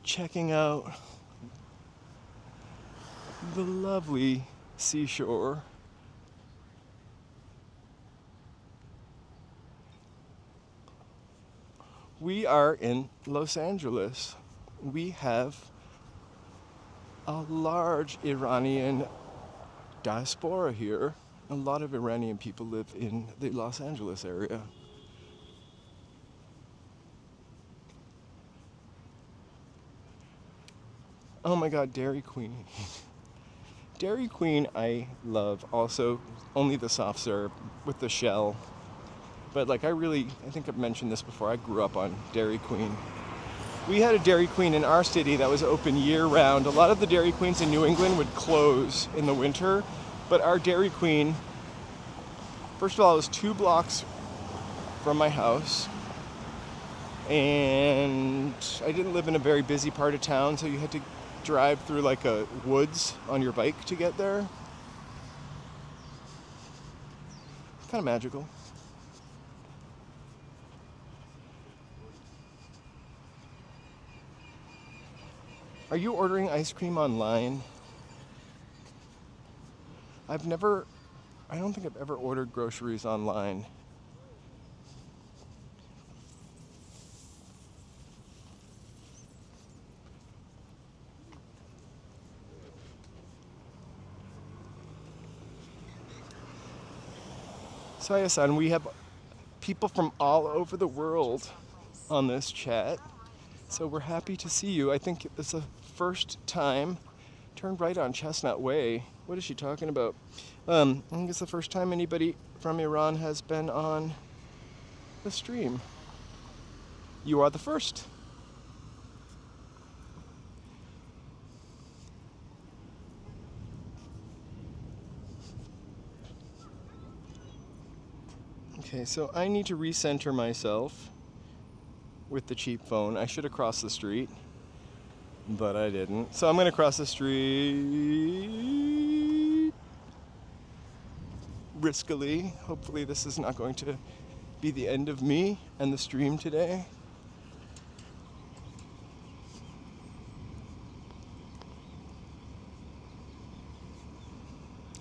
checking out the lovely seashore. We are in Los Angeles. We have a large Iranian diaspora here. A lot of Iranian people live in the Los Angeles area. Oh my god, Dairy Queen. Dairy Queen I love. Also, only the soft serve with the shell. But like I think I've mentioned this before, I grew up on Dairy Queen. We had a Dairy Queen in our city that was open year-round. A lot of the Dairy Queens in New England would close in the winter, but our Dairy Queen, first of all, it was 2 blocks from my house, and I didn't live in a very busy part of town, so you had to drive through like a woods on your bike to get there. Kind of magical. Are you ordering ice cream online? I don't think I've ever ordered groceries online. So Ayasan, we have people from all over the world on this chat. So we're happy to see you. I think it's the first time. Turn right on Chestnut Way. What is she talking about? I think it's the first time anybody from Iran has been on the stream. You are the first. Okay, so I need to recenter myself with the cheap phone. I should have crossed the street, but I didn't. So I'm going to cross the street briskly. Hopefully this is not going to be the end of me and the stream today.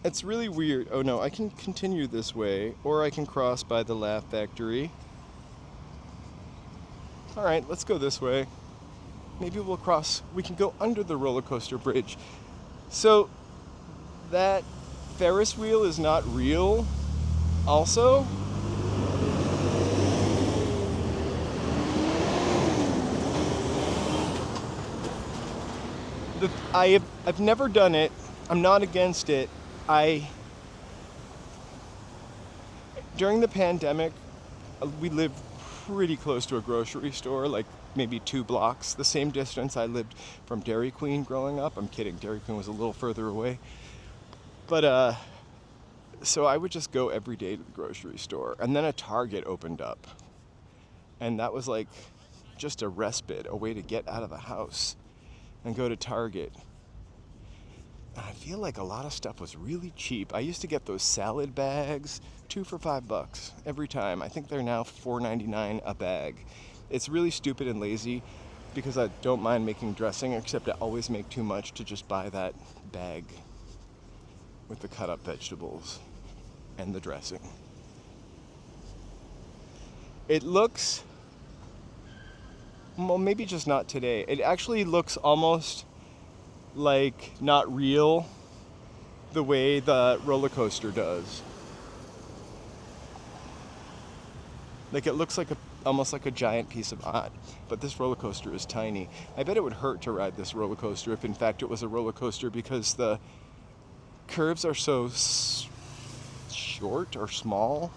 It's really weird. Oh no, I can continue this way, or I can cross by the Laugh Factory. All right, let's go this way. Maybe we'll cross, we can go under the roller coaster bridge. So that Ferris wheel is not real also. I've never done it. I'm not against it. During the pandemic, we lived pretty close to a grocery store, like maybe 2 blocks, the same distance I lived from Dairy Queen growing up. I'm kidding, Dairy Queen was a little further away. But, so I would just go every day to the grocery store, and then a Target opened up. And that was like just a respite, a way to get out of the house and go to Target. And I feel like a lot of stuff was really cheap. I used to get those salad bags, 2 for $5 every time. I think they're now $4.99 a bag. It's really stupid and lazy because I don't mind making dressing, except I always make too much to just buy that bag with the cut up vegetables and the dressing. It looks, well, maybe just not today. It actually looks almost like not real the way the roller coaster does. Like it looks like almost like a giant piece of art, but this roller coaster is tiny. I bet it would hurt to ride this roller coaster if in fact it was a roller coaster, because the curves are so short or small.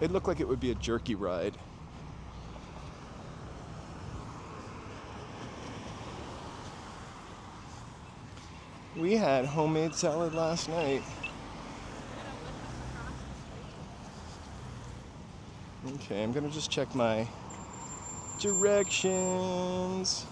It looked like it would be a jerky ride. We had homemade salad last night. Okay, I'm gonna just check my directions.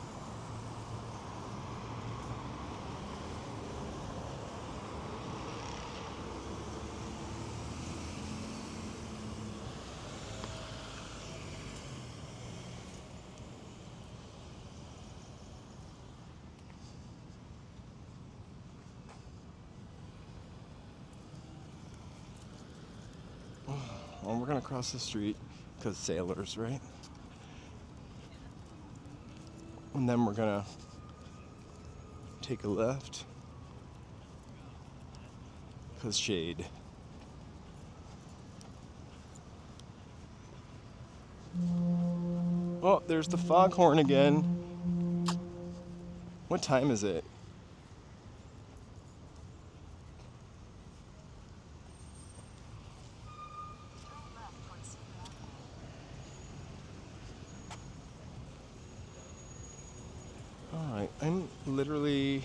Well, we're gonna cross the street because sailors, right? And then we're gonna take a left because shade. Oh, there's the foghorn again. What time is it? Turn left towards Cedar Avenue. Alright, I'm literally...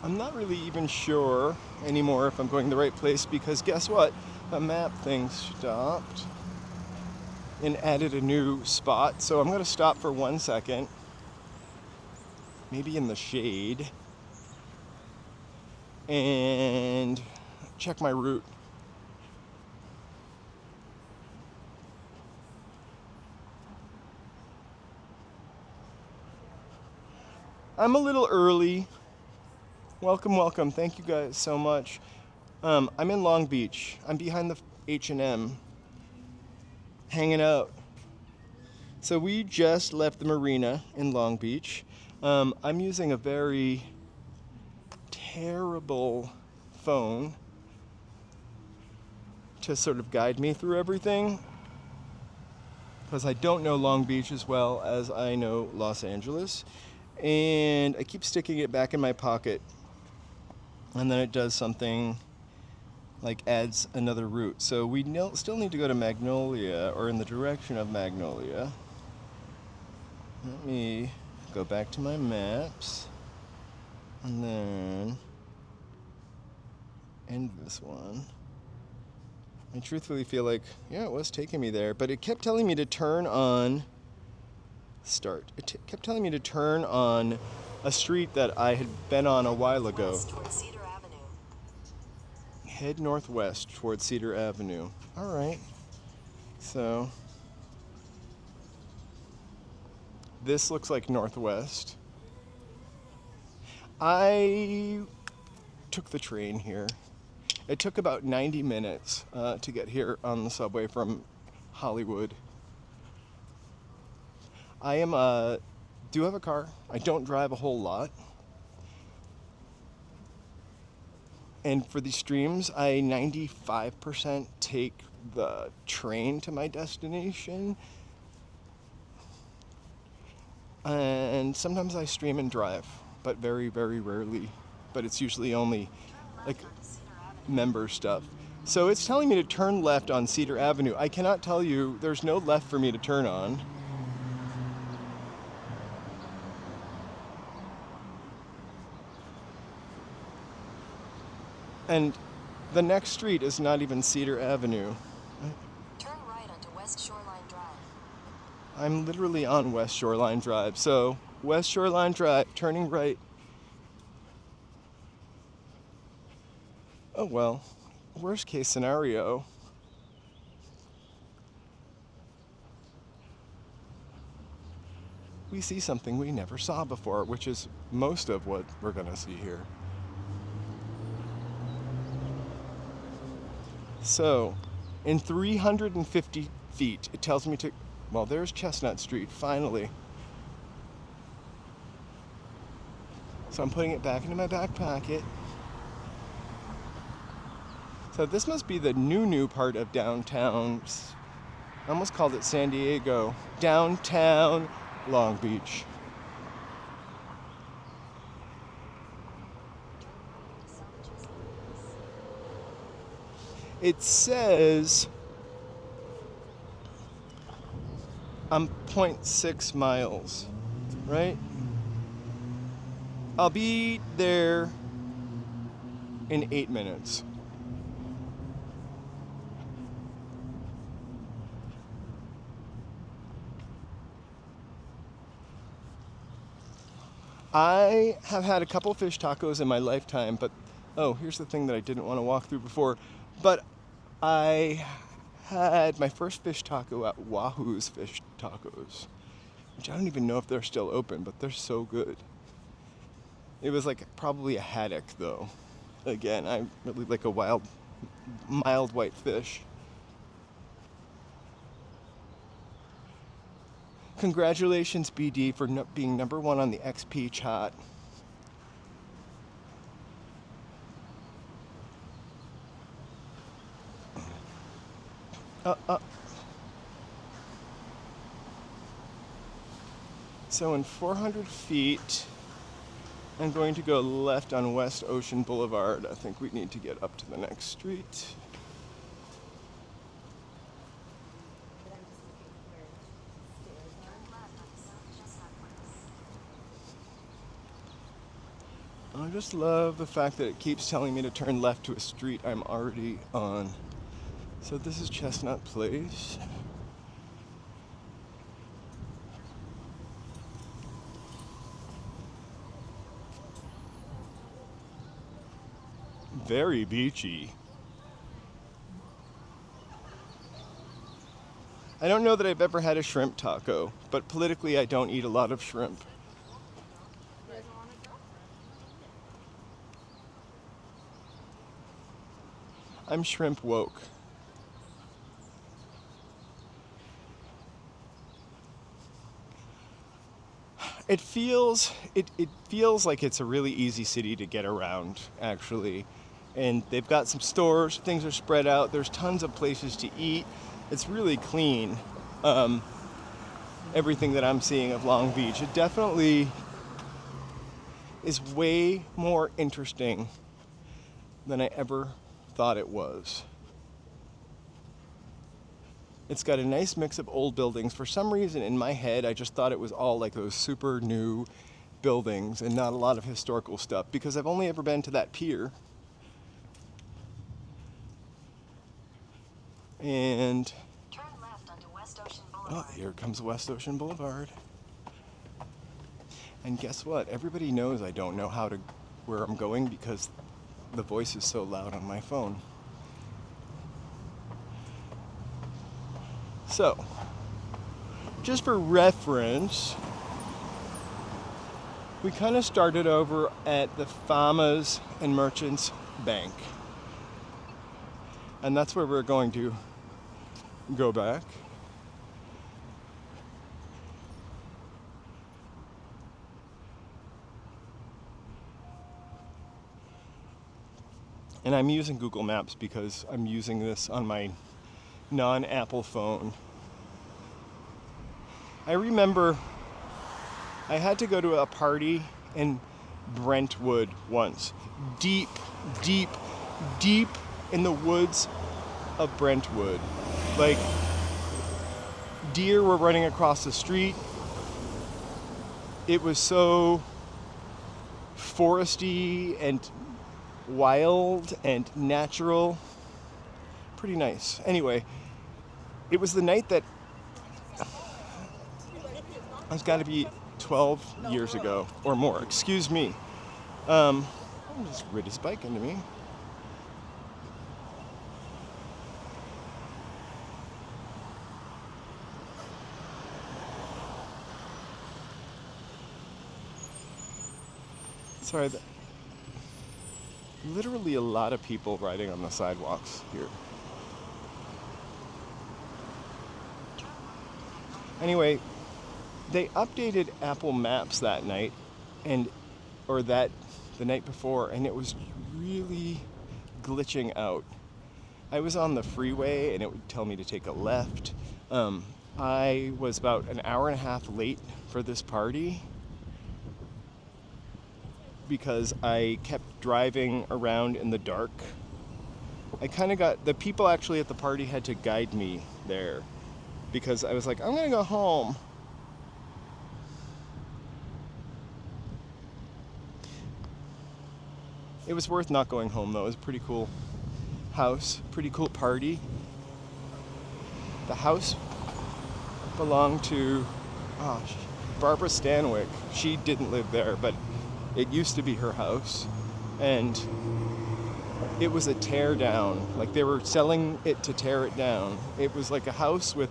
I'm not really even sure anymore if I'm going the right place because guess what? The map thing stopped and added a new spot. So I'm going to stop for 1 second, maybe in the shade, and check my route. I'm a little early. Welcome, welcome. Thank you guys so much. I'm in Long Beach. I'm behind the H&M, hanging out. So we just left the marina in Long Beach. I'm using a very terrible phone to sort of guide me through everything because I don't know Long Beach as well as I know Los Angeles. And I keep sticking it back in my pocket. And then it does something like adds another route. So we still need to go to Magnolia, or in the direction of Magnolia. Let me go back to my maps and then end this one. I truthfully feel like, yeah, it was taking me there, but it kept telling me to turn on start. It kept telling me to turn on a street that I had been on a while ago. West towards Cedar Avenue. Head northwest towards Cedar Avenue. All right. So this looks like northwest. I took the train here. It took about 90 minutes to get here on the subway from Hollywood. I do have a car. I don't drive a whole lot. And for these streams, I 95% take the train to my destination. And sometimes I stream and drive, but very, very rarely. But it's usually only like member stuff. So it's telling me to turn left on Cedar Avenue. I cannot tell you, there's no left for me to turn on. And the next street is not even Cedar Avenue. Turn right onto West Shoreline Drive. I'm literally on West Shoreline Drive. So West Shoreline Drive, turning right. Oh well, worst case scenario. We see something we never saw before, which is most of what we're gonna see here. So, in 350 feet, it tells me to, well, there's Chestnut Street, finally. So I'm putting it back into my back pocket. So this must be the new part of downtown. I almost called it San Diego. Downtown Long Beach. It says I'm 0.6 miles, right? I'll be there in 8 minutes. I have had a couple fish tacos in my lifetime, but oh, here's the thing that I didn't want to walk through before. But I had my first fish taco at Wahoo's Fish Tacos, which I don't even know if they're still open, but they're so good. It was like probably a haddock though. Again, I really like a mild white fish. Congratulations, BD, for being number 1 on the XP chart. So in 400 feet, I'm going to go left on West Ocean Boulevard. I think we need to get up to the next street. I just love the fact that it keeps telling me to turn left to a street I'm already on. So this is Chestnut Place. Very beachy. I don't know that I've ever had a shrimp taco, but politically I don't eat a lot of shrimp. I'm shrimp woke. It feels like it's a really easy city to get around, actually. And they've got some stores, things are spread out, there's tons of places to eat. It's really clean. Everything that I'm seeing of Long Beach, it definitely is way more interesting than I ever thought it was. It's got a nice mix of old buildings. For some reason in my head, I just thought it was all like those super new buildings and not a lot of historical stuff, because I've only ever been to that pier. And Turn left onto West Ocean Boulevard. oh, here comes West Ocean Boulevard. And guess what? Everybody knows I don't know where I'm going because the voice is so loud on my phone. So, just for reference, we kind of started over at the Farmers and Merchants Bank. And that's where we're going to go back. And I'm using Google Maps because I'm using this on my non-Apple phone. I remember I had to go to a party in Brentwood once. Deep in the woods of Brentwood. Like, deer were running across the street. It was so foresty and wild and natural. Pretty nice. Anyway, it was the night that it's got to be 12 years ago or more. Excuse me. Just rid his bike into me. Sorry, literally a lot of people riding on the sidewalks here. Anyway, they updated Apple Maps that night, the night before, and it was really glitching out. I was on the freeway and it would tell me to take a left. I was about an hour and a half late for this party because I kept driving around in the dark. The people actually at the party had to guide me there because I was like, I'm gonna go home. It was worth not going home though. It was a pretty cool house, pretty cool party. The house belonged to Barbara Stanwyck. She didn't live there, but it used to be her house. And it was a tear down. Like they were selling it to tear it down. It was like a house with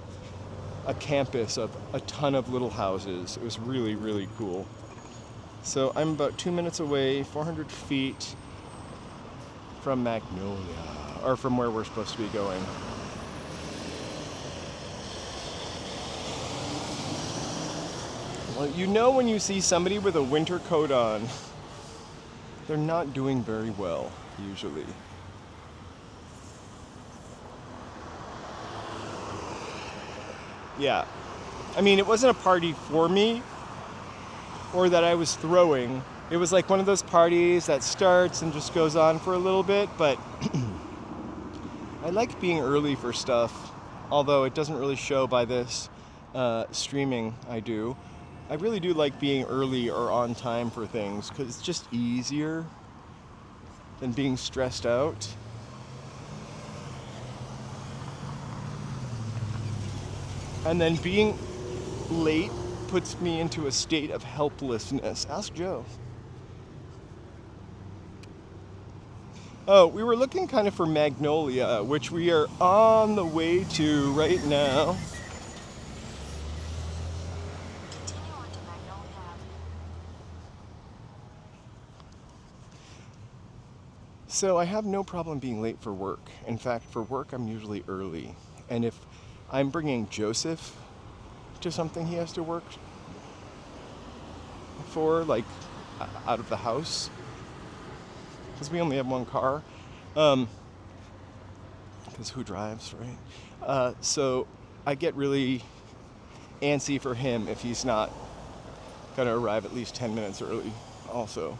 a campus of a ton of little houses. It was really, really cool. So I'm about 2 minutes away, 400 feet from Magnolia, or from where we're supposed to be going. Well, you know when you see somebody with a winter coat on, they're not doing very well, usually. Yeah. I mean, it wasn't a party for me or that I was throwing. It was like one of those parties that starts and just goes on for a little bit, but I like being early for stuff, although it doesn't really show by this streaming I do. I really do like being early or on time for things because it's just easier than being stressed out. And then being late puts me into a state of helplessness. Ask Joe. Oh, we were looking kind of for Magnolia, which we are on the way to right now. Continue on to Magnolia Avenue. So I have no problem being late for work. In fact, for work, I'm usually early. And if I'm bringing Joseph to something he has to work for, like out of the house, because we only have one car, because who drives, right? So I get really antsy for him if he's not going to arrive at least 10 minutes early also.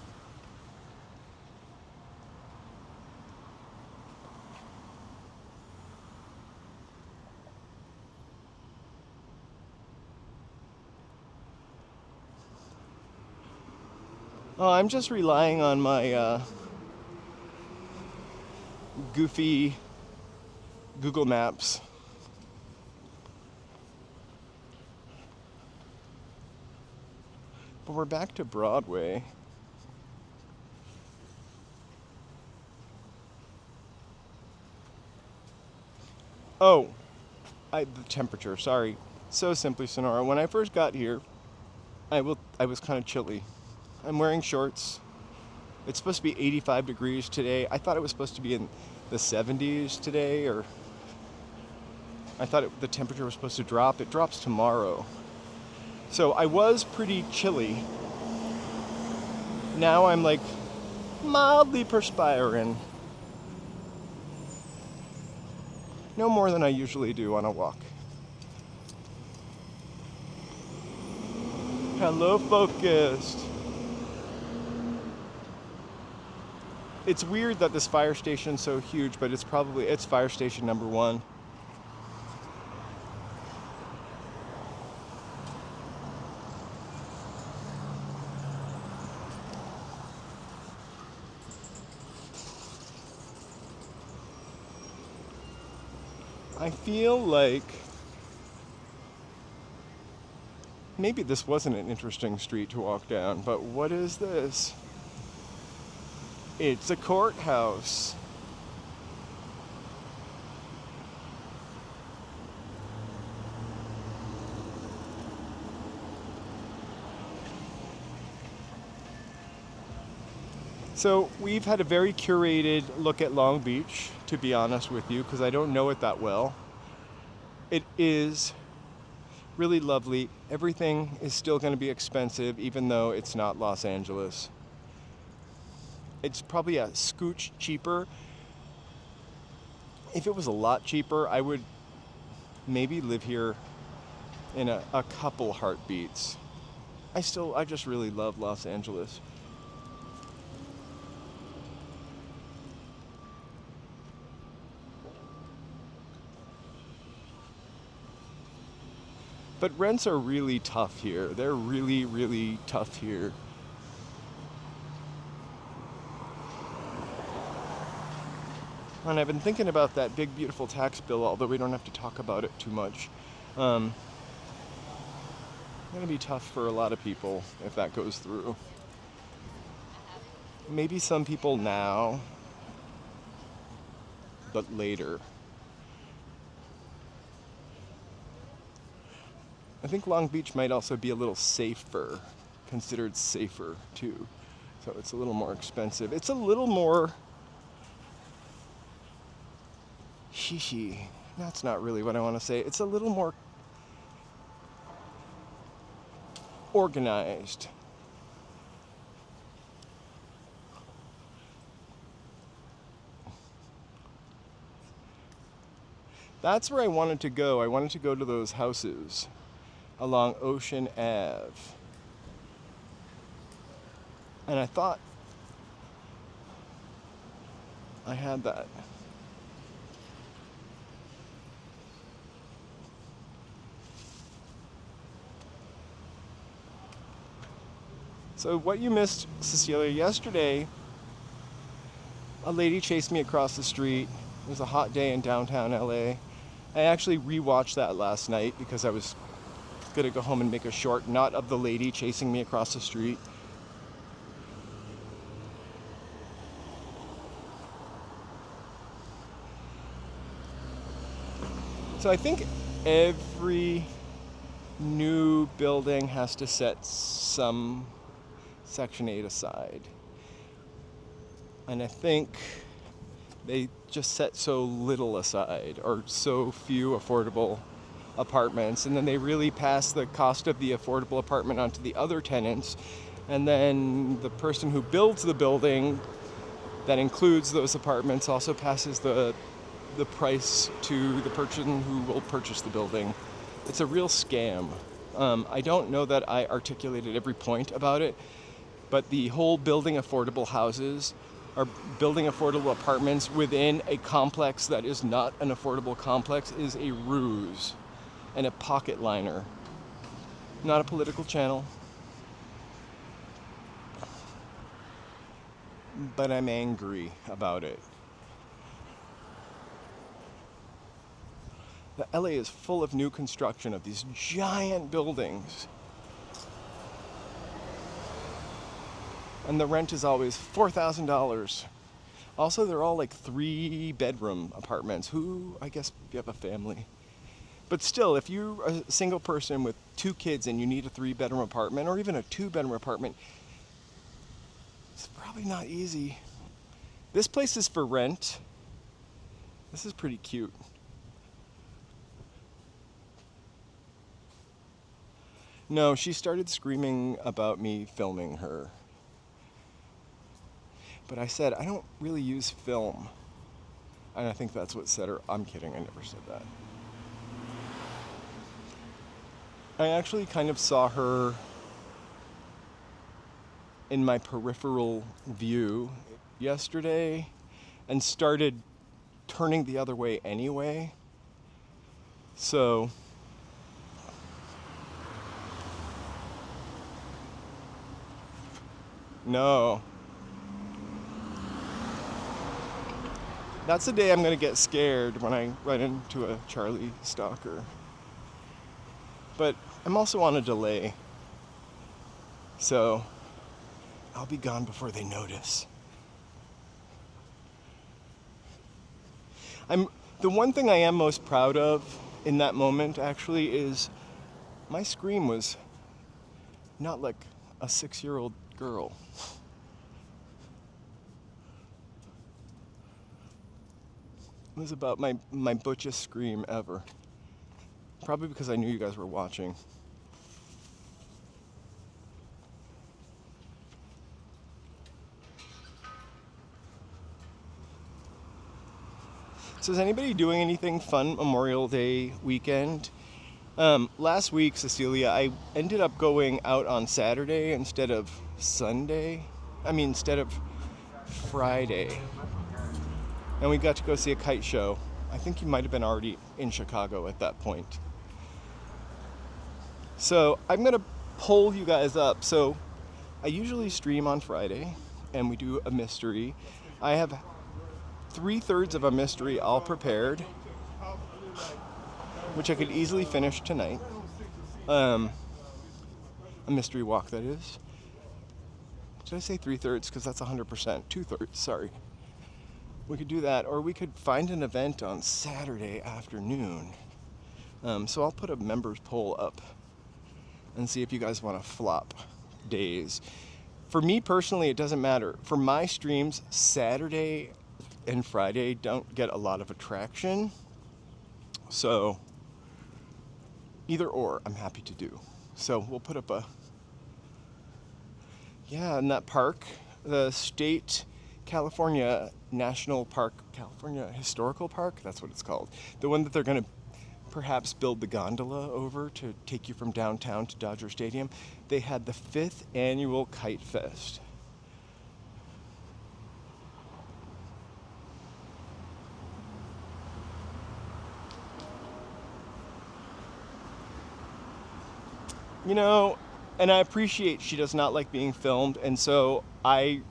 Oh, I'm just relying on my goofy Google Maps. But we're back to Broadway. Oh, the temperature, sorry. So simply, Sonora, when I first got here, I was kind of chilly. I'm wearing shorts. It's supposed to be 85 degrees today. I thought it was supposed to be in the 70s today, or I thought the temperature was supposed to drop. It drops tomorrow. So I was pretty chilly. Now I'm like mildly perspiring. No more than I usually do on a walk. Hello, Focused. It's weird that this fire station's so huge, but it's fire station number 1. I feel like maybe this wasn't an interesting street to walk down, but what is this? It's a courthouse. So we've had a very curated look at Long Beach, to be honest with you, because I don't know it that well. It is really lovely. Everything is still going to be expensive, even though it's not Los Angeles. It's probably a scooch cheaper. If it was a lot cheaper, I would maybe live here in a couple heartbeats. I just really love Los Angeles. But rents are really tough here. They're really, really tough here. And I've been thinking about that big, beautiful tax bill, although we don't have to talk about it too much. It's going to be tough for a lot of people if that goes through. Maybe some people now. but later. I think Long Beach might also be a little safer, considered safer too. So it's a little more expensive. It's a little more that's not really what I want to say. It's a little more organized. That's where I wanted to go. I wanted to go to those houses along Ocean Ave. And I thought I had that. So what you missed, Cecilia, yesterday, a lady chased me across the street. It was a hot day in downtown LA. I actually rewatched that last night because I was gonna go home and make a short, not of the lady chasing me across the street. So I think every new building has to set some Section 8 aside. And I think they just set so little aside, or so few affordable apartments, and then they really pass the cost of the affordable apartment onto the other tenants, and then the person who builds the building that includes those apartments also passes the price to the person who will purchase the building. It's a real scam. I don't know that I articulated every point about it, but the whole building affordable houses or building affordable apartments within a complex that is not an affordable complex is a ruse and a pocket liner. Not a political channel, but I'm angry about it. The LA is full of new construction of these giant buildings. And the rent is always $4,000. Also, they're all like 3-bedroom apartments. I guess if you have a family. But still, if you're a single person with 2 kids and you need a 3-bedroom apartment or even a 2-bedroom apartment, it's probably not easy. This place is for rent. This is pretty cute. No, she started screaming about me filming her. But I said, I don't really use film. And I think that's what set her. I'm kidding, I never said that. I actually kind of saw her in my peripheral view yesterday and started turning the other way anyway. So no. That's the day I'm gonna get scared when I run into a Charlie stalker. But I'm also on a delay, so I'll be gone before they notice. The one thing I am most proud of in that moment actually is my scream was not like a 6-year-old girl. It was about my butchest scream ever. Probably because I knew you guys were watching. So is anybody doing anything fun Memorial Day weekend? Last week, Cecilia, I ended up going out on Saturday instead of Friday. And we got to go see a kite show. I think you might have been already in Chicago at that point. So I'm gonna poll you guys up. So I usually stream on Friday and we do a mystery. I have 3/3 of a mystery all prepared, which I could easily finish tonight. A mystery walk, that is. Did I say 3/3? Because that's 100%. 2/3, sorry. We could do that, or we could find an event on Saturday afternoon. So I'll put a members poll up and see if you guys want to flop days. For me personally, it doesn't matter. For my streams, Saturday and Friday don't get a lot of attraction. So either or, I'm happy to do. So we'll put up a, yeah, in that park, the State California National Park, California Historical Park, that's what it's called. The one that they're going to perhaps build the gondola over to take you from downtown to Dodger Stadium. They had the 5th annual Kite Fest. You know, and I appreciate she does not like being filmed, and so I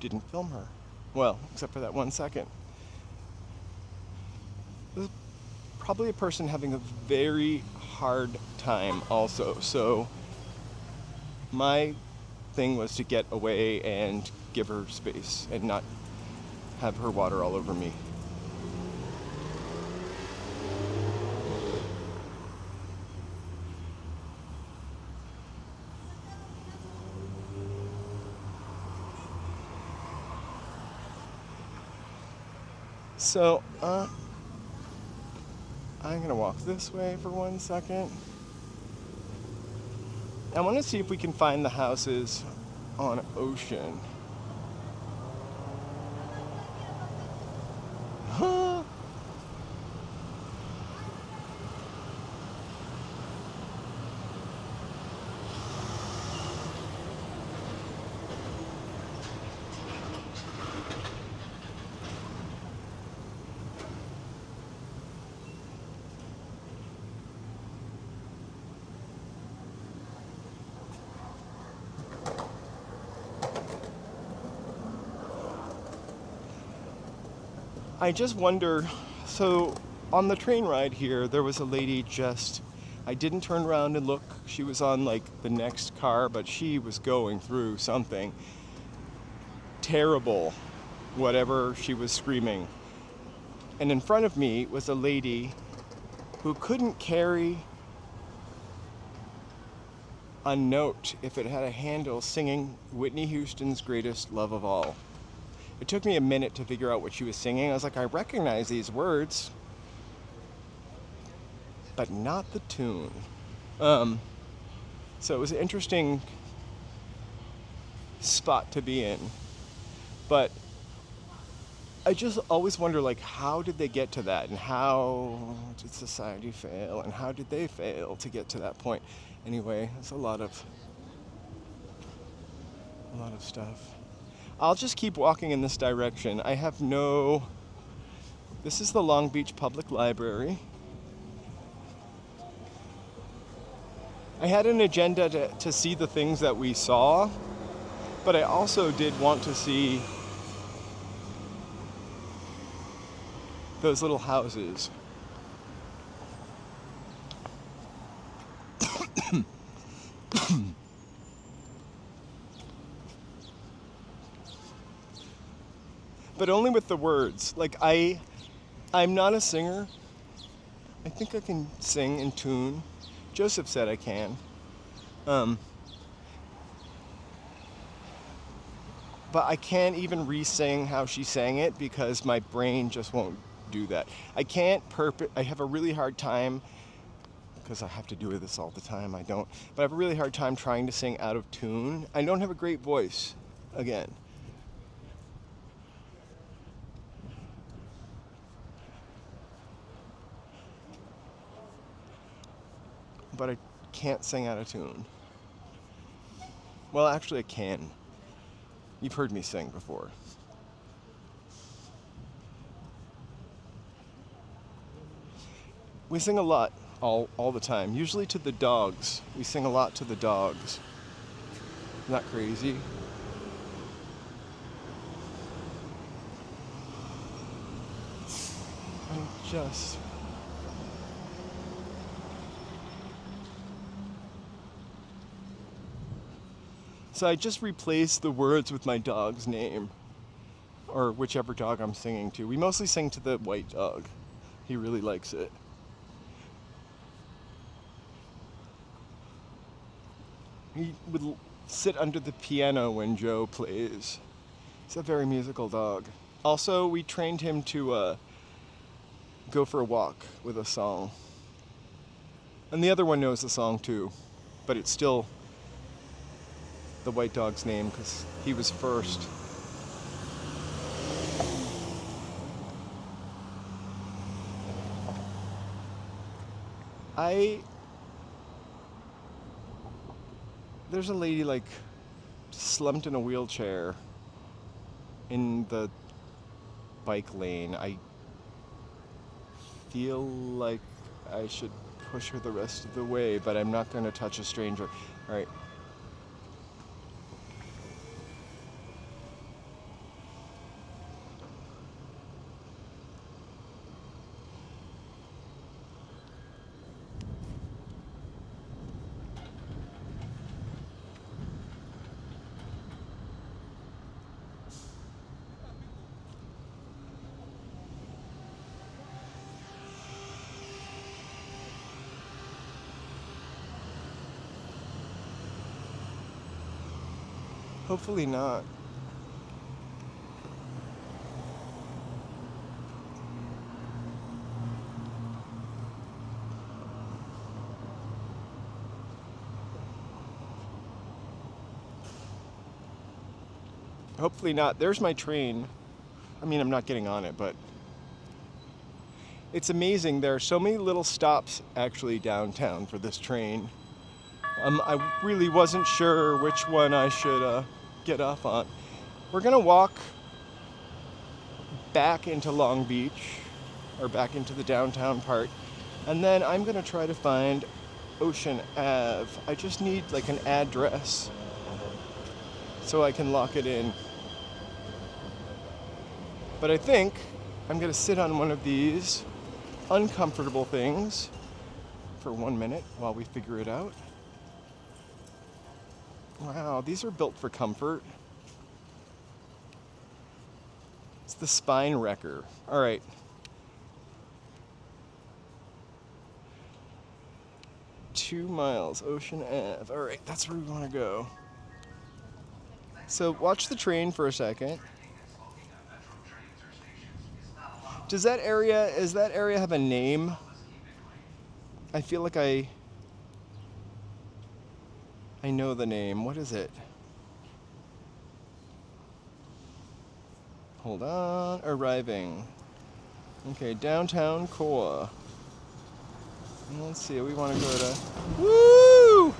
didn't film her. Well, except for that 1 second. This is probably a person having a very hard time also, so my thing was to get away and give her space and not have her water all over me. So, I'm gonna walk this way for 1 second. I want to see if we can find the houses on Ocean. Huh? I just wonder, so on the train ride here, there was a lady I didn't turn around and look. She was on like the next car, but she was going through something terrible, whatever she was screaming. And in front of me was a lady who couldn't carry a note if it had a handle singing Whitney Houston's Greatest Love of All. It took me a minute to figure out what she was singing. I was like, I recognize these words, but not the tune. So it was an interesting spot to be in. But I just always wonder, like, how did they get to that? And how did society fail? And how did they fail to get to that point? Anyway, it's a lot of stuff. I'll just keep walking in this direction. This is the Long Beach Public Library. I had an agenda to see the things that we saw, but I also did want to see those little houses. But only with the words. Like, I'm not a singer. I think I can sing in tune. Joseph said I can. But I can't even re-sing how she sang it because my brain just won't do that. I have a really hard time, because I have to do this all the time, but I have a really hard time trying to sing out of tune. I don't have a great voice, again. But I can't sing out of tune. Well, actually I can. You've heard me sing before. We sing a lot, all the time. Usually to the dogs. We sing a lot to the dogs. Isn't that crazy? So I just replaced the words with my dog's name. or whichever dog I'm singing to. We mostly sing to the white dog. He really likes it. He would sit under the piano when Joe plays. He's a very musical dog. Also, we trained him to go for a walk with a song. And the other one knows the song too, but it's still the white dog's name because he was first. There's a lady like slumped in a wheelchair in the bike lane. I feel like I should push her the rest of the way, but I'm not going to touch a stranger. All right. Hopefully not. Hopefully not. There's my train. I mean, I'm not getting on it, but it's amazing. There are so many little stops actually downtown for this train. I really wasn't sure which one I should get off on. We're gonna walk back into Long Beach, or back into the downtown part, and then I'm gonna try to find Ocean Ave. I just need like an address so I can lock it in. But I think I'm gonna sit on one of these uncomfortable things for 1 minute while we figure it out. Wow, these are built for comfort. It's the spine wrecker. All right. Two miles, Ocean Ave. All right, that's where we want to go. So watch the train for a second. Does that area have a name? I feel like I know the name. What is it? Hold on. Arriving. Okay, downtown core. Let's see, we want to go to... Woo!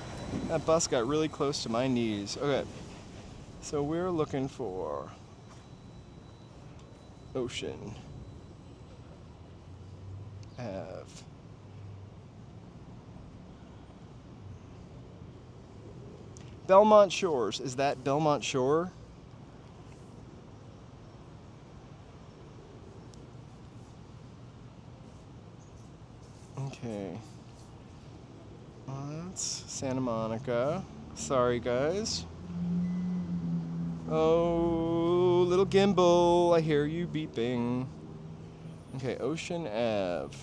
That bus got really close to my knees. Okay. So we're looking for Ocean Ave. Belmont Shores. Is that Belmont Shore? Okay. That's Santa Monica. Sorry, guys. Oh, little gimbal. I hear you beeping. Okay, Ocean Ave.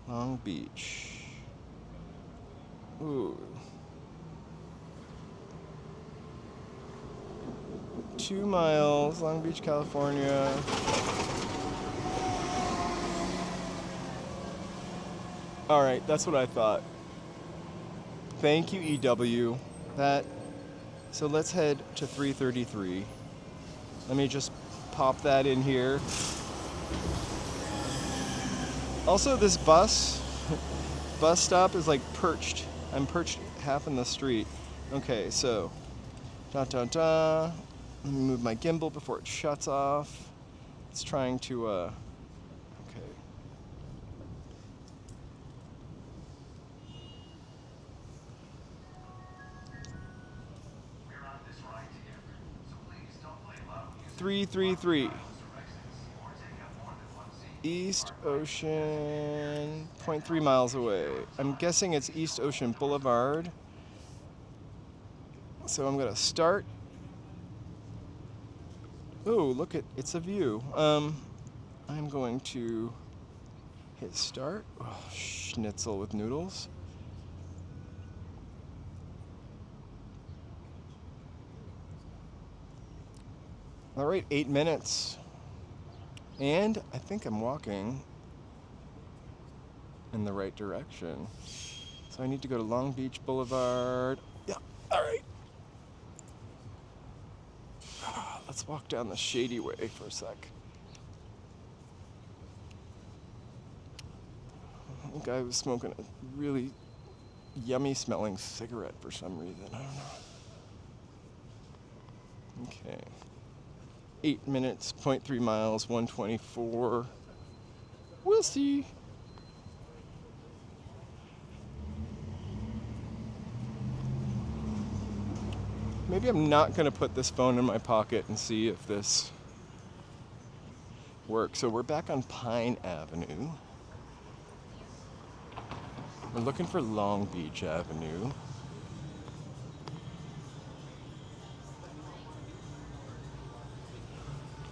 Long Beach. Ooh. 2 miles, Long Beach, California. All right, that's what I thought. Thank you, EW. So let's head to 333. Let me just pop that in here. Also, this bus stop is like perched. I'm perched half in the street. Okay, so, Let me move my gimbal before it shuts off. It's trying to, okay. We're on this ride together, so please don't play loud. 333. East Ocean, 0.3 miles away. I'm guessing it's East Ocean Boulevard. So I'm gonna start Oh, look at, it's a view. I'm going to hit start. Oh, schnitzel with noodles. All right, 8 minutes. And I think I'm walking in the right direction. So I need to go to Long Beach Boulevard. Yeah, all right. Let's walk down the shady way for a sec. The guy was smoking a really yummy smelling cigarette for some reason. I don't know. Okay. 8 minutes, 0.3 miles, 124. We'll see. Maybe I'm not going to put this phone in my pocket and see if this works. So we're back on Pine Avenue. We're looking for Long Beach Avenue.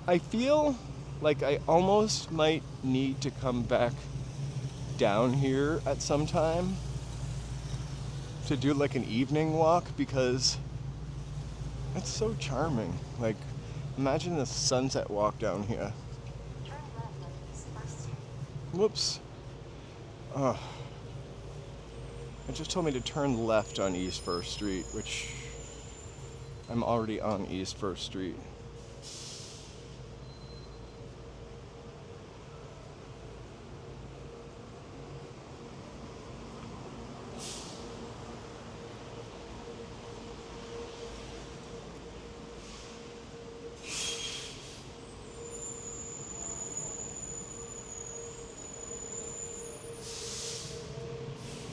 I feel like I almost might need to come back down here at some time to do like an evening walk because it's so charming. Like, imagine the sunset walk down here. Turn left on East First Street. Whoops. Oh. It just told me to turn left on East First Street, which I'm already on East First Street.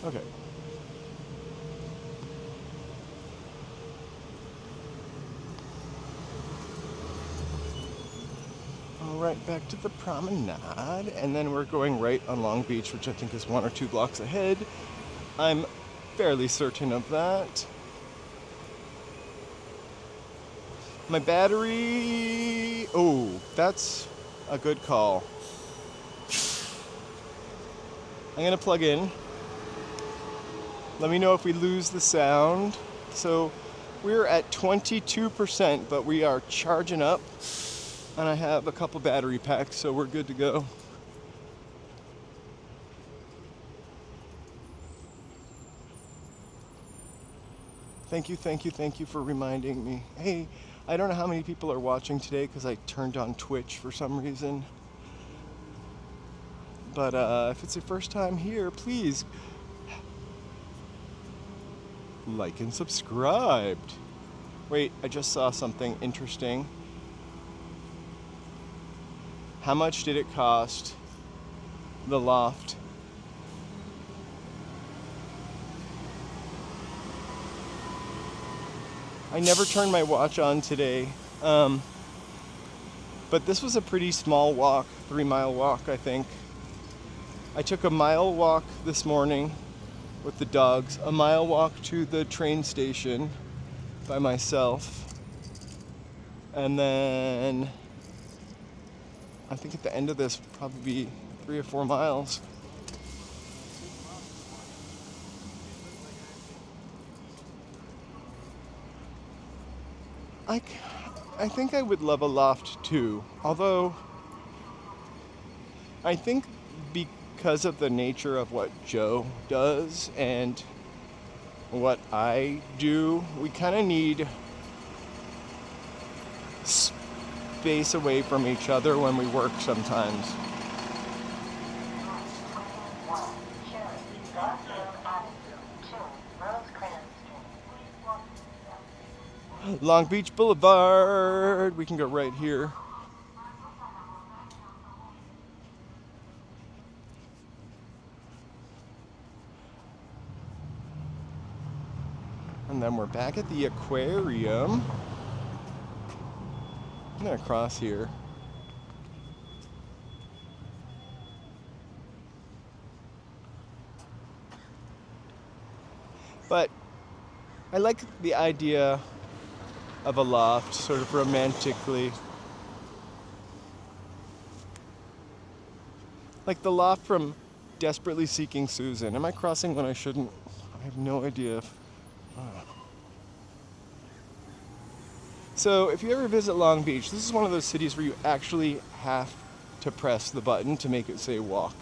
Okay. All right, back to the promenade, and then we're going right on Long Beach, which I think is 1 or 2 blocks ahead. I'm fairly certain of that. My battery... Oh, that's a good call. I'm gonna plug in. Let me know if we lose the sound. So we're at 22%, but we are charging up. And I have a couple battery packs, so we're good to go. Thank you for reminding me. Hey, I don't know how many people are watching today because I turned on Twitch for some reason. But if it's your first time here, please like and subscribe. Wait, I just saw something interesting. How much did it cost, the loft? I never turned my watch on today, but this was a pretty small walk, 3-mile walk, I think. I took a mile walk this morning with the dogs, a mile walk to the train station by myself, and then I think at the end of this probably be 3 or 4 miles. I think I would love a loft too, although I think because of the nature of what Joe does and what I do, we kind of need space away from each other when we work sometimes. Long Beach Boulevard. We can go right here. And then we're back at the aquarium. I'm gonna cross here. But I like the idea of a loft, sort of romantically. Like the loft from Desperately Seeking Susan. Am I crossing when I shouldn't? I have no idea. So if you ever visit Long Beach, this is one of those cities where you actually have to press the button to make it say walk.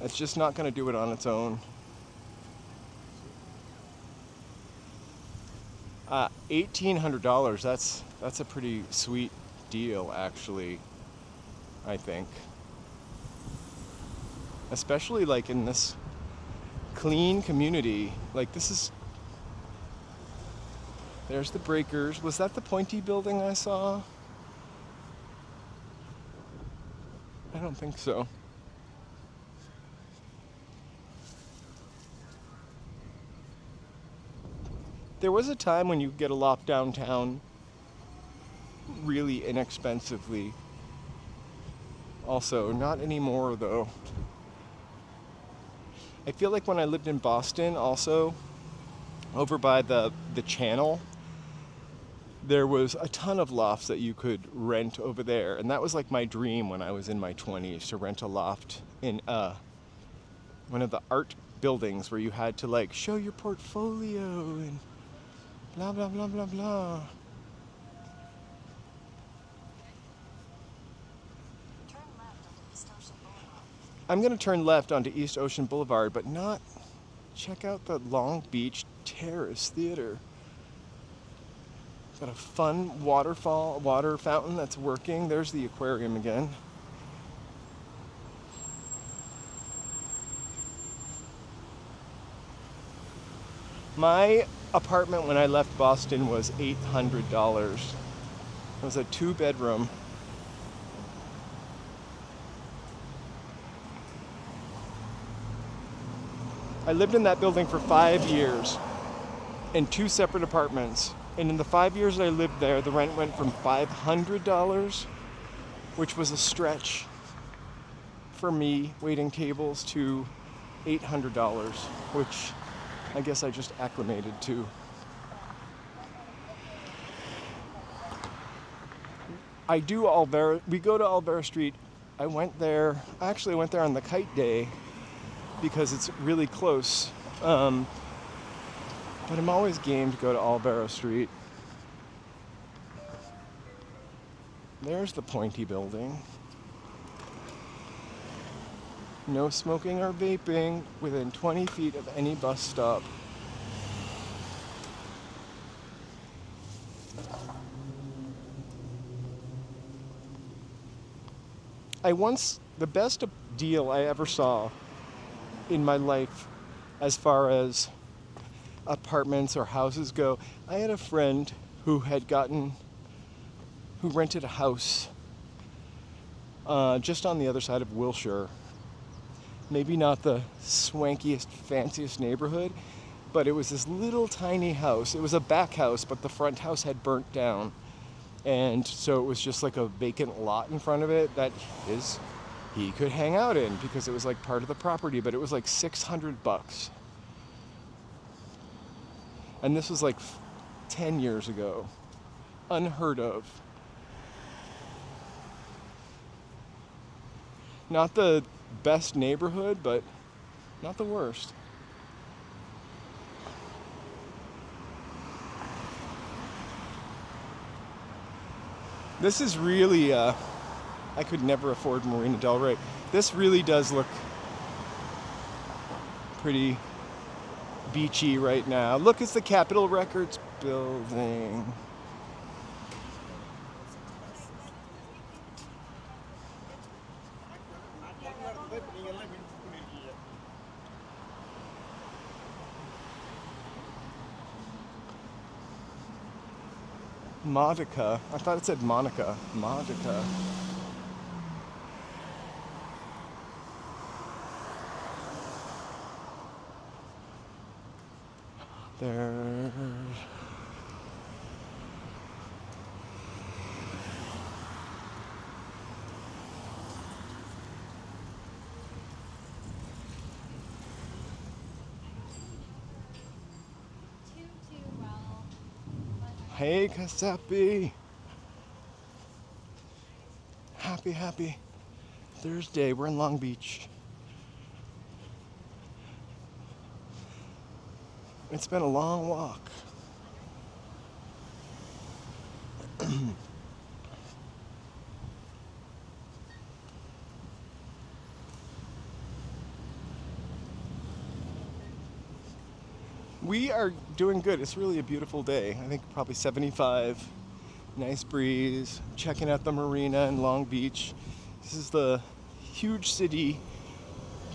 It's just not going to do it on its own. $1,800. That's a pretty sweet deal, actually. I think, especially like in this clean community. Like this is. There's the breakers. Was that the pointy building I saw? I don't think so. There was a time when you could get a loft downtown really inexpensively. Also, not anymore though. I feel like when I lived in Boston also, over by the channel, there was a ton of lofts that you could rent over there. And that was like my dream when I was in my 20s, to rent a loft in one of the art buildings where you had to like show your portfolio and blah, blah, blah, blah, blah. I'm going to turn left onto East Ocean Boulevard, but not check out the Long Beach Terrace Theater. Got a fun water fountain that's working. There's the aquarium again. My apartment when I left Boston was $800. It was a 2-bedroom. I lived in that building for 5 years in 2 separate apartments. And in the 5 years that I lived there, the rent went from $500, which was a stretch for me, waiting tables, to $800, which I guess I just acclimated to. We go to Alvera Street. I actually went there on the kite day because it's really close. But I'm always game to go to Alvera Street. There's the pointy building. No smoking or vaping within 20 feet of any bus stop. The best deal I ever saw in my life as far as apartments or houses go, I had a friend who rented a house just on the other side of Wilshire. Maybe not the swankiest, fanciest neighborhood, but it was this little tiny house. It was a back house, but the front house had burnt down. And so it was just like a vacant lot in front of it that he could hang out in because it was like part of the property, but it was like $600. And this was like 10 years ago. Unheard of. Not the best neighborhood, but not the worst. This is really, I could never afford Marina Del Rey. This really does look pretty beachy right now. Look, it's the Capitol Records building. Modica. I thought it said Monica. Modica. There's... Hey, Kasapi. Happy Thursday, we're in Long Beach. It's been a long walk. We are doing good. It's really a beautiful day. I think probably 75. Nice breeze. Checking out the marina in Long Beach. This is the huge city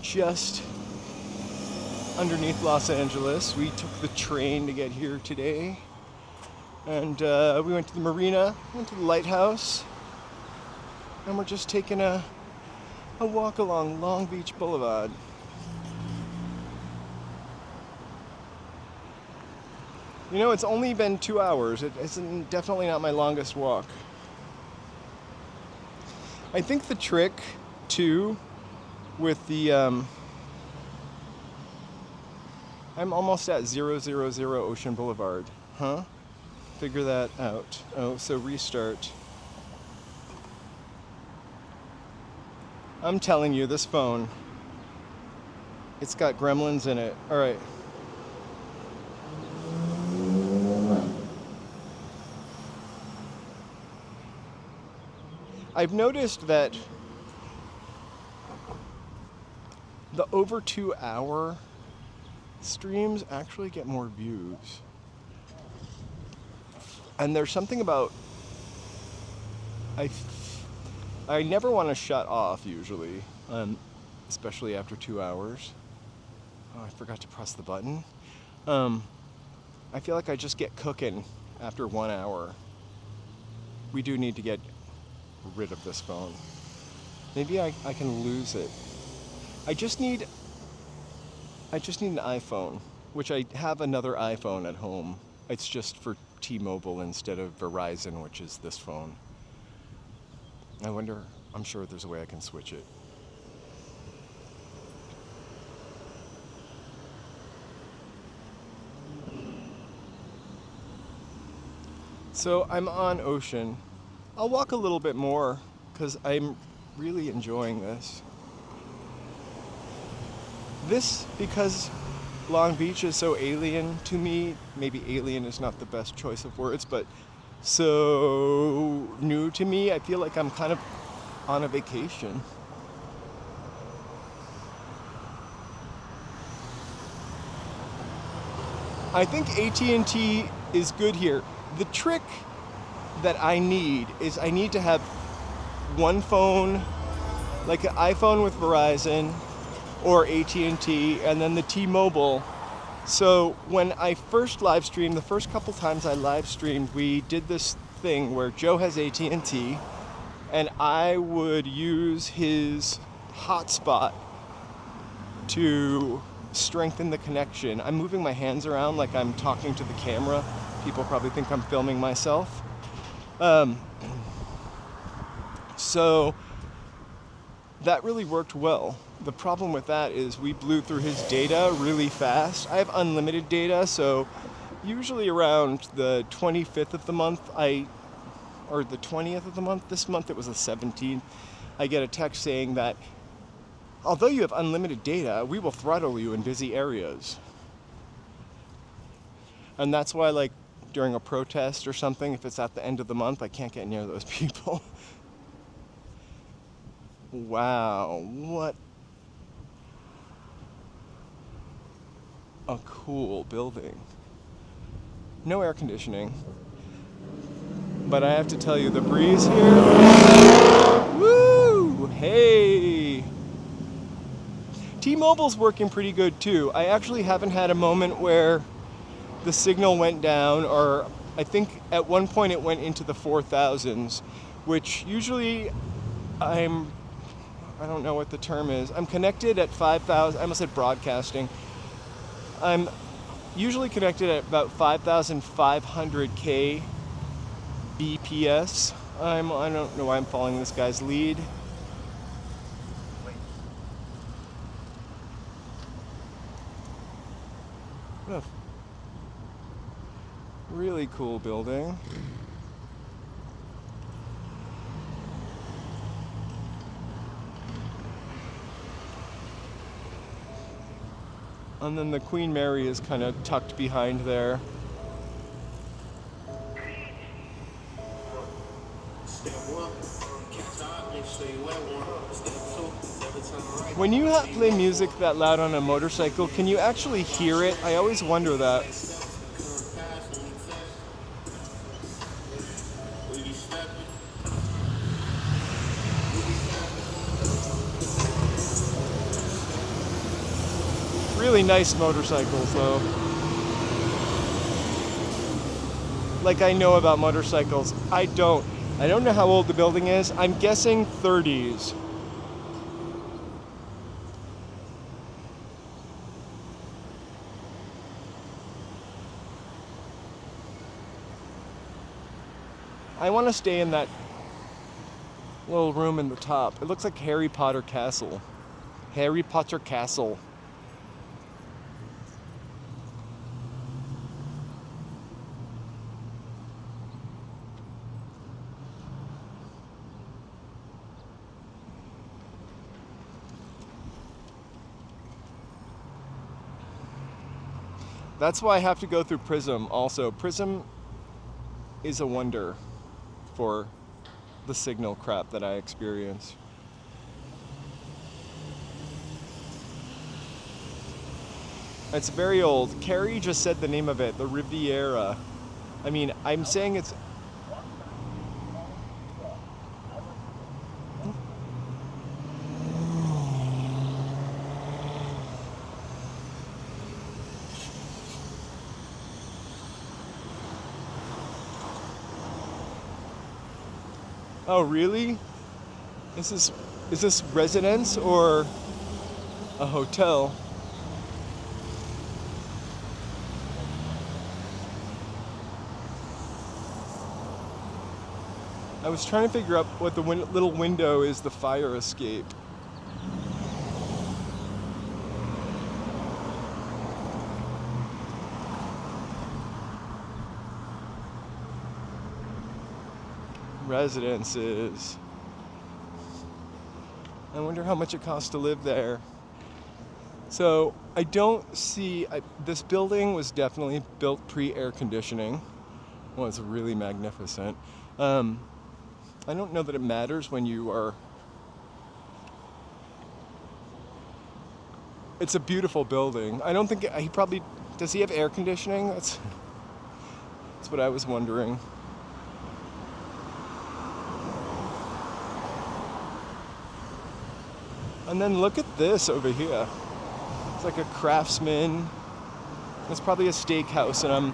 just underneath Los Angeles. We took the train to get here today. And we went to the marina, went to the lighthouse. And we're just taking a walk along Long Beach Boulevard. You know, it's only been 2 hours. It's definitely not my longest walk. I think the trick, too, with the... I'm almost at 000 Ocean Boulevard. Huh? Figure that out. Oh, so restart. I'm telling you, this phone, it's got gremlins in it. All right. I've noticed that the over 2 hour streams actually get more views. And there's something about, I never want to shut off usually, especially after 2 hours. Oh, I forgot to press the button. I feel like I just get cooking after 1 hour. We do need to get rid of this phone. Maybe I can lose it. I just need an iPhone, which I have another iPhone at home. It's just for T-Mobile instead of Verizon, which is this phone. I'm sure there's a way I can switch it. So I'm on Ocean. I'll walk a little bit more because I'm really enjoying this. Because Long Beach is so alien to me, maybe alien is not the best choice of words, but so new to me, I feel like I'm kind of on a vacation. I think AT&T is good here. The trick that I need is I need to have one phone, like an iPhone with Verizon or AT&T, and then the T-Mobile. So when I first live streamed, the first couple times I live streamed, we did this thing where Joe has AT&T and I would use his hotspot to strengthen the connection. I'm moving my hands around like I'm talking to the camera. People probably think I'm filming myself. So that really worked well. The problem with that is we blew through his data really fast. I have unlimited data, so usually around the 25th of the month, or the 20th of the month, this month it was the 17th, I get a text saying that although you have unlimited data, we will throttle you in busy areas. And that's why, like, during a protest or something, if it's at the end of the month, I can't get near those people. Wow, what a cool building. No air conditioning. But I have to tell you, the breeze here, woo, hey. T-Mobile's working pretty good too. I actually haven't had a moment where the signal went down, or I think at one point it went into the 4,000s, which usually I don't know what the term is. I'm connected at 5,000, I almost said broadcasting. I'm usually connected at about 5,500 kbps. I don't know why I'm following this guy's lead. What a really cool building. And then the Queen Mary is kind of tucked behind there. When you play music that loud on a motorcycle, can you actually hear it? I always wonder that. Really nice motorcycles though. Like I know about motorcycles. I don't know how old the building is. I'm guessing 30s. I want to stay in that little room in the top. It looks like Harry Potter Castle. Harry Potter Castle. That's why I have to go through Prism also. Prism is a wonder for the signal crap that I experience. It's very old. Carrie just said the name of it, the Riviera. I mean, I'm saying it's... Oh, really? Is this residence or a hotel? I was trying to figure out what the little window is, the fire escape. Residences. I wonder how much it costs to live there. So I don't see, this building was definitely built pre-air conditioning. Well, it's really magnificent. I don't know that it matters when you are... It's a beautiful building. I don't think, he probably, does he have air conditioning? That's what I was wondering. And then look at this over here. It's like a Craftsman. It's probably a steakhouse, and I'm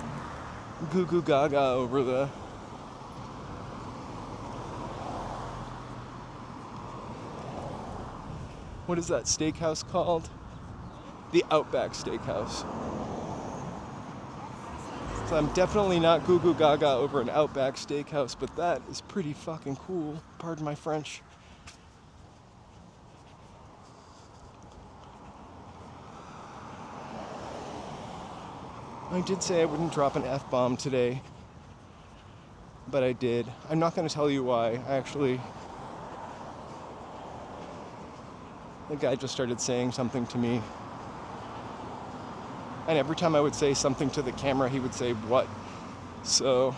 goo goo gaga over the... What is that steakhouse called? The Outback Steakhouse. So I'm definitely not goo goo gaga over an Outback Steakhouse, but that is pretty fucking cool. Pardon my French. I did say I wouldn't drop an F-bomb today, but I did. I'm not going to tell you why. The guy just started saying something to me. And every time I would say something to the camera, he would say, "What?" So,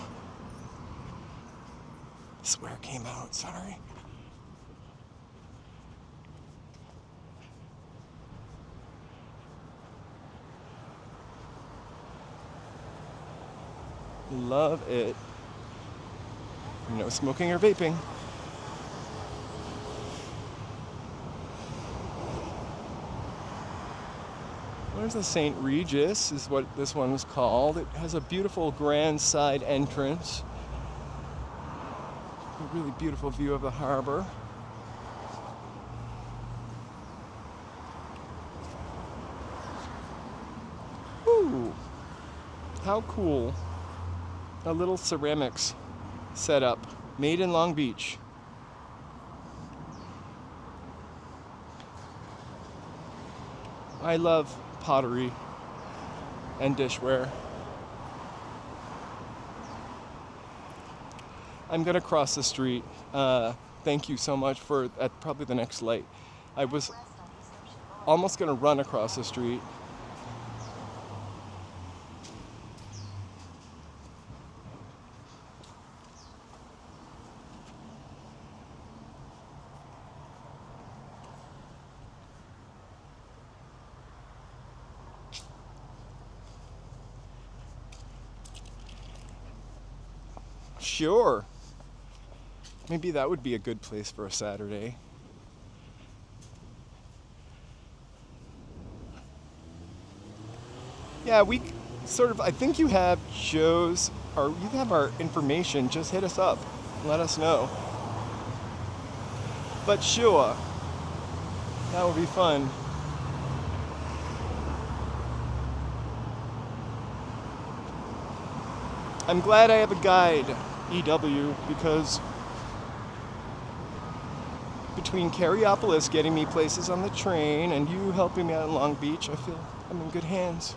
I swear it came out, sorry. Love it. No smoking or vaping. There's the St. Regis, is what this one is called. It has a beautiful grand side entrance. A really beautiful view of the harbor. Ooh, how cool. A little ceramics setup, made in Long Beach. I love pottery and dishware. I'm gonna cross the street. Thank you so much for at probably the next light. I was almost gonna run across the street. Sure. Maybe that would be a good place for a Saturday. Yeah, we sort of, I think you have Joe's, or you have our information. Just hit us up. Let us know. But sure, that would be fun. I'm glad I have a guide, EW, because between Carriopolis getting me places on the train and you helping me out in Long Beach, I feel I'm in good hands.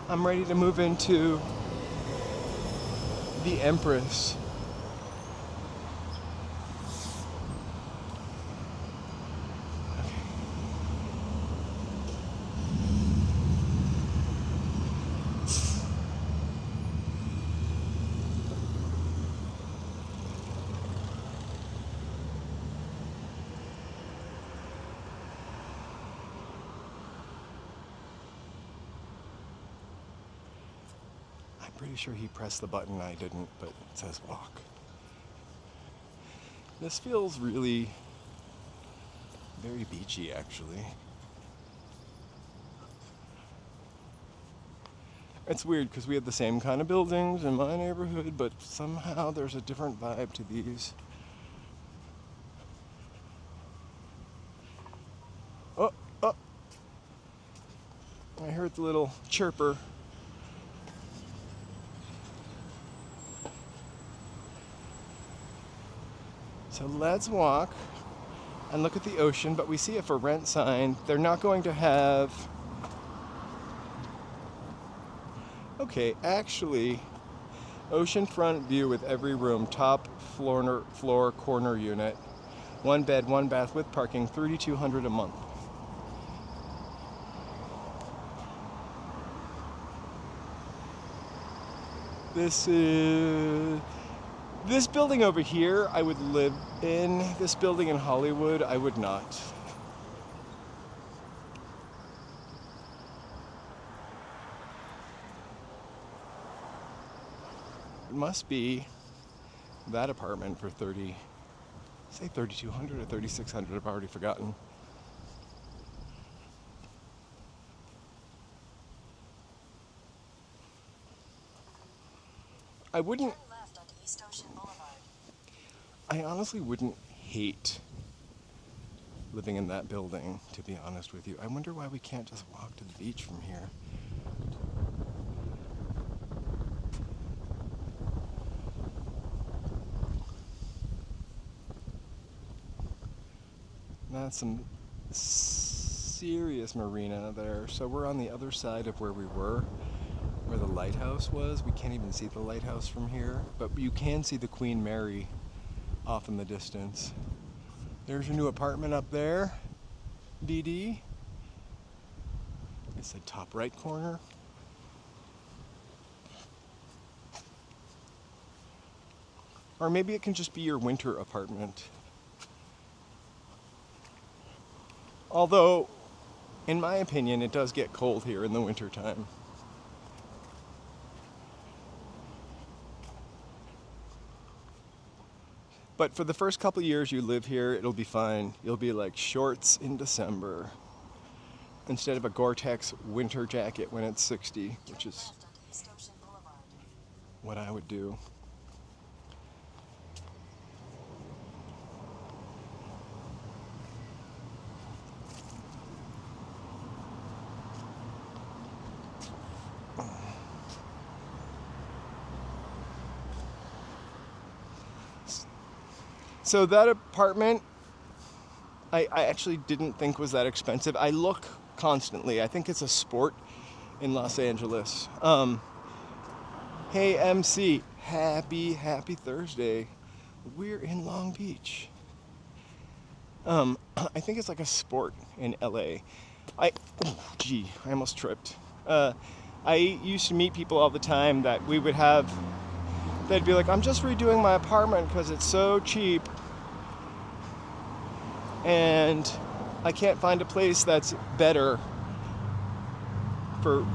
I'm ready to move into the Empress. I'm pretty sure he pressed the button, I didn't, but it says walk. This feels really very beachy, actually. It's weird because we have the same kind of buildings in my neighborhood, but somehow there's a different vibe to these. Oh, oh! I heard the little chirper. So let's walk and look at the ocean, but we see a for rent sign. They're not going to have... Okay, actually, oceanfront view with every room, top floor corner unit, 1 bed, 1 bath with parking, $3,200 a month. This building over here, I would live in. This building in Hollywood, I would not. It must be that apartment for say $3,200 or $3,600, I've already forgotten. I wouldn't... Turn left onto East Ocean Boulevard. I honestly wouldn't hate living in that building, to be honest with you. I wonder why we can't just walk to the beach from here. That's some serious marina there. So we're on the other side of where we were, where the lighthouse was. We can't even see the lighthouse from here, but you can see the Queen Mary off in the distance. There's your new apartment up there, BD. It's the top right corner. Or maybe it can just be your winter apartment. Although, in my opinion, it does get cold here in the wintertime. But for the first couple years you live here, it'll be fine. You'll be like shorts in December instead of a Gore-Tex winter jacket when it's 60, which is what I would do. So that apartment, I actually didn't think was that expensive. I look constantly. I think it's a sport in Los Angeles. Hey MC, happy Thursday. We're in Long Beach. I think it's like a sport in LA. I almost tripped. I used to meet people all the time that we would have, they'd be like, I'm just redoing my apartment because it's so cheap and I can't find a place that's better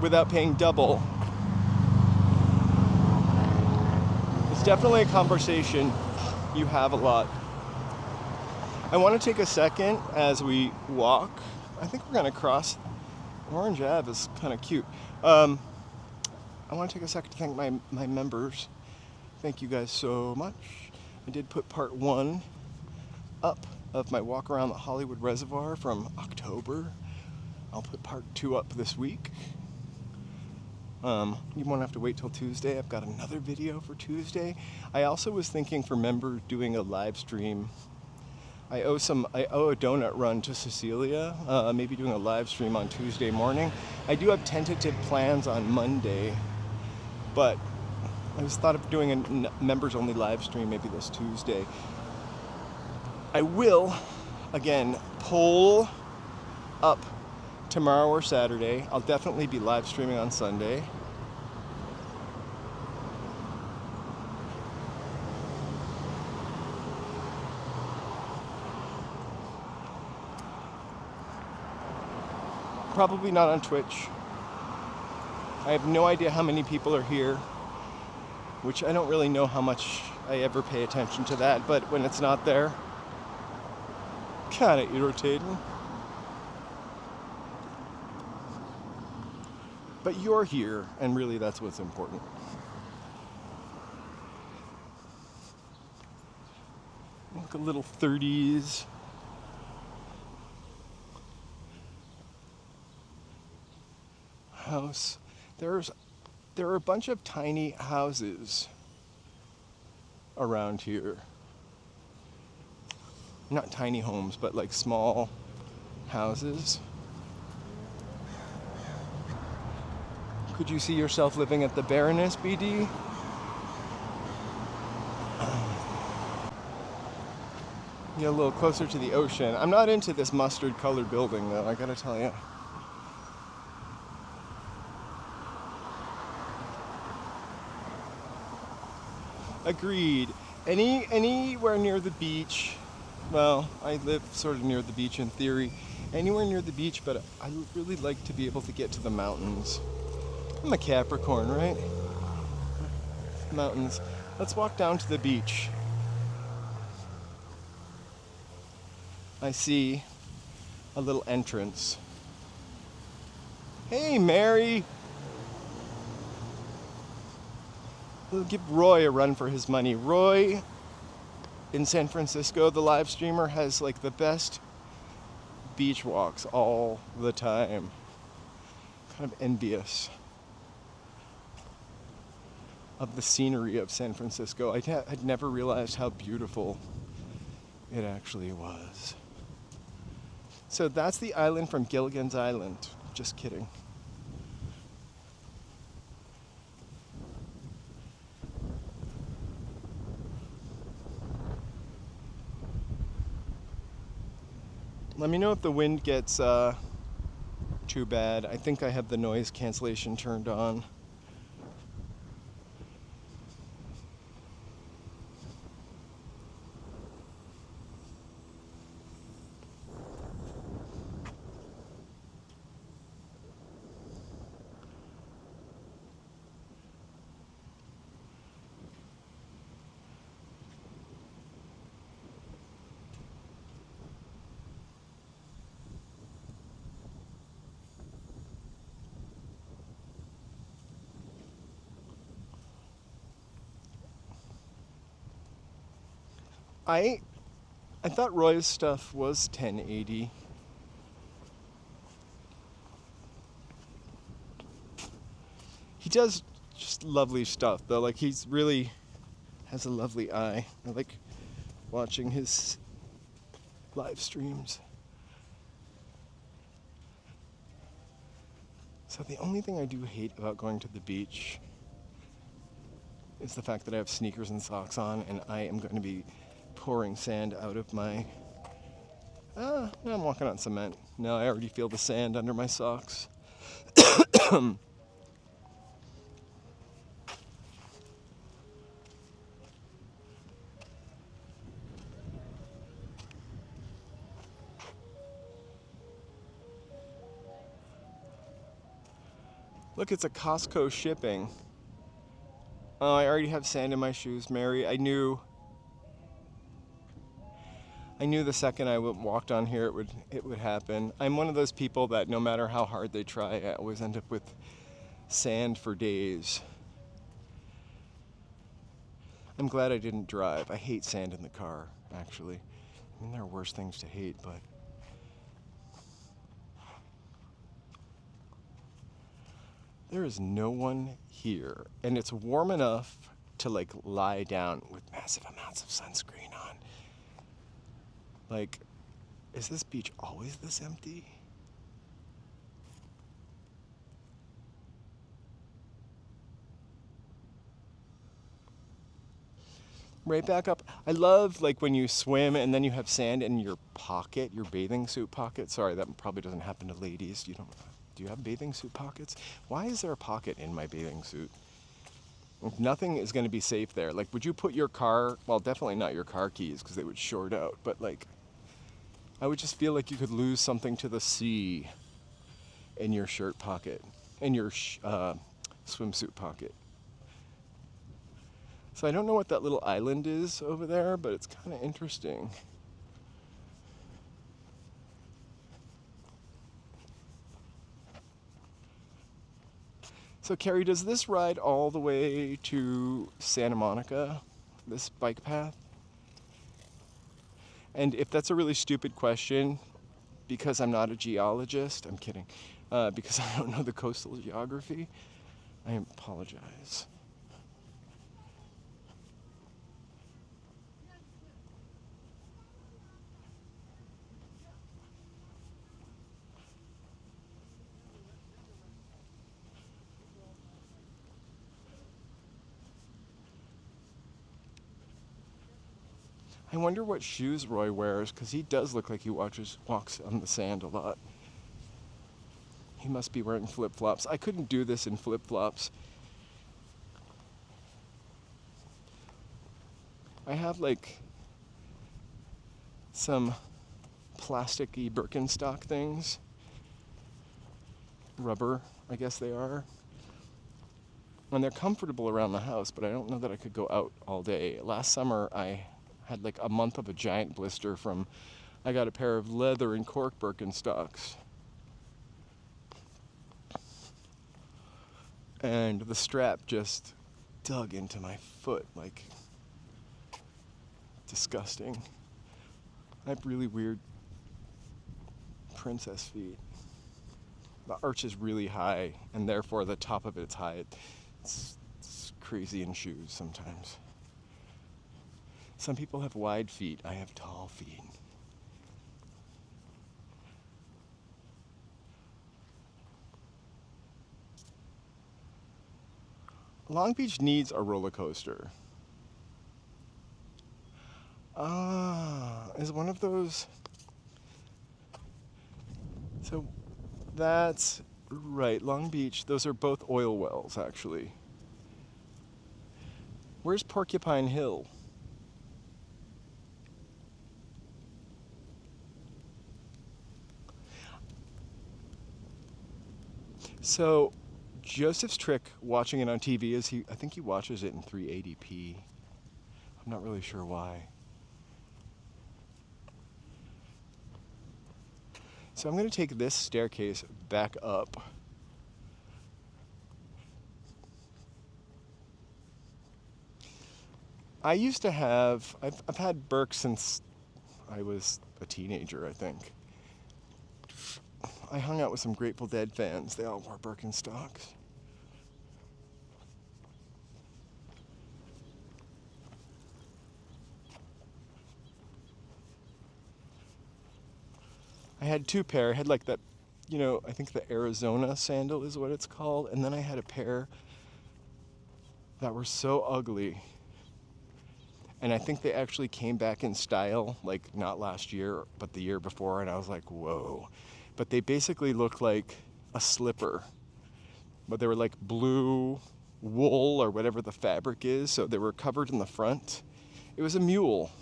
without paying double. It's definitely a conversation you have a lot. I want to take a second as we walk. I think we're going to cross Orange Ave. Is kind of cute. I want to take a second to thank my members. Thank you guys so much. I did put part 1 up of my walk around the Hollywood Reservoir from October. I'll put part 2 up this week. You won't have to wait till Tuesday. I've got another video for Tuesday. I also was thinking for members doing a live stream. I owe a donut run to Cecilia, maybe doing a live stream on Tuesday morning. I do have tentative plans on Monday, but I just thought of doing a members only live stream maybe this Tuesday. I will, again, poll up tomorrow or Saturday. I'll definitely be live streaming on Sunday. Probably not on Twitch. I have no idea how many people are here, which I don't really know how much I ever pay attention to that, but when it's not there, kind of irritating. But you're here, and really that's what's important. Look, a little 30s. House. There are a bunch of tiny houses around here. Not tiny homes, but like small houses. Could you see yourself living at the Baroness, BD? Get a little closer to the ocean. I'm not into this mustard colored building though, I gotta tell you. Agreed. Anywhere near the beach. Well, I live sort of near the beach in theory. Anywhere near the beach, but I really like to be able to get to the mountains. I'm a Capricorn, right? Mountains. Let's walk down to the beach. I see a little entrance. Hey, Mary! We'll give Roy a run for his money. Roy in San Francisco, the live streamer, has like the best beach walks all the time. Kind of envious of the scenery of San Francisco. I'd never realized how beautiful it actually was. So that's the island from Gilligan's Island. Just kidding. Let me know if the wind gets too bad. I think I have the noise cancellation turned on. I thought Roy's stuff was 1080. He does just lovely stuff though. Like he's really has a lovely eye. I like watching his live streams. So the only thing I do hate about going to the beach is the fact that I have sneakers and socks on and I am going to be pouring sand out of my... no, I'm walking on cement. No, I already feel the sand under my socks. Look, it's a Costco shipping. Oh, I already have sand in my shoes, Mary. I knew the second I walked on here it would happen. I'm one of those people that no matter how hard they try, I always end up with sand for days. I'm glad I didn't drive. I hate sand in the car, actually. I mean, there are worse things to hate, but there is no one here, and it's warm enough to like lie down with massive amounts of sunscreen on. Like, is this beach always this empty? Right back up. I love like when you swim and then you have sand in your pocket, your bathing suit pocket. Sorry, that probably doesn't happen to ladies. Do you have bathing suit pockets? Why is there a pocket in my bathing suit? Nothing is going to be safe there. Like, would you put your car, well, definitely not your car keys because they would short out, but like, I would just feel like you could lose something to the sea in your shirt pocket, in your swimsuit pocket. So I don't know what that little island is over there, but it's kind of interesting. So Carrie, does this ride all the way to Santa Monica, this bike path? And if that's a really stupid question, because I'm not a geologist, I'm kidding, because I don't know the coastal geography, I apologize. I wonder what shoes Roy wears, because he does look like he walks on the sand a lot. He must be wearing flip-flops. I couldn't do this in flip-flops. I have like some plasticky Birkenstock things. Rubber, I guess they are. And they're comfortable around the house, but I don't know that I could go out all day. Last summer, I had like a month of a giant blister from, I got a pair of leather and cork Birkenstocks. And the strap just dug into my foot, like, disgusting. I have really weird princess feet. The arch is really high, and therefore the top of it's high. It's crazy in shoes sometimes. Some people have wide feet. I have tall feet. Long Beach needs a roller coaster. Is one of those. So that's right, Long Beach. Those are both oil wells, actually. Where's Porcupine Hill? So Joseph's trick watching it on TV is I think he watches it in 380p. I'm not really sure why. So I'm going to take this staircase back up. I used to have, I've had Birks since I was a teenager, I think. I hung out with some Grateful Dead fans. They all wore Birkenstocks. I had two pair. I had like that, I think the Arizona sandal is what it's called. And then I had a pair that were so ugly. And I think they actually came back in style, like not last year, but the year before. And I was like, whoa. But they basically looked like a slipper. But they were like blue wool or whatever the fabric is. So they were covered in the front. It was a mule.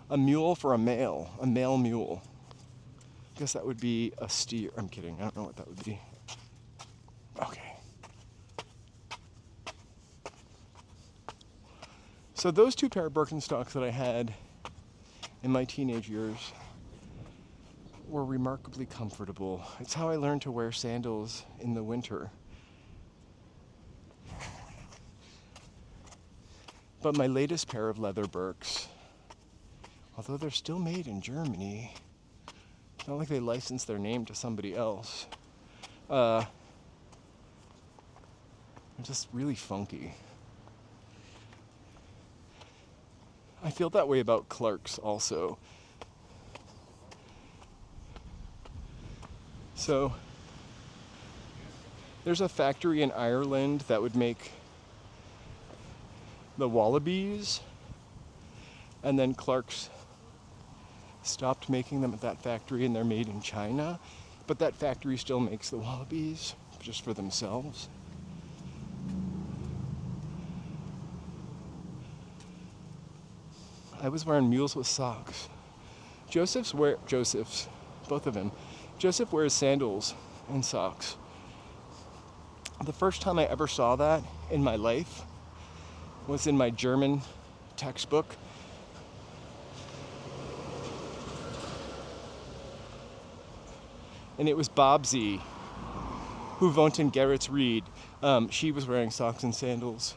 A mule for a male mule. I guess that would be a steer. I'm kidding. I don't know what that would be. Okay. So those two pair of Birkenstocks that I had in my teenage years were remarkably comfortable. It's how I learned to wear sandals in the winter. But my latest pair of leather Birks, although they're still made in Germany, it's not like they licensed their name to somebody else. They're just really funky. I feel that way about Clarks also. So there's a factory in Ireland that would make the Wallabies, and then Clarks stopped making them at that factory and they're made in China, but that factory still makes the Wallabies just for themselves. I was wearing mules with socks. Joseph's, both of them. Joseph wears sandals and socks. The first time I ever saw that in my life was in my German textbook. And it was Bobsy, who wohnt in Gerrits Ried. She was wearing socks and sandals.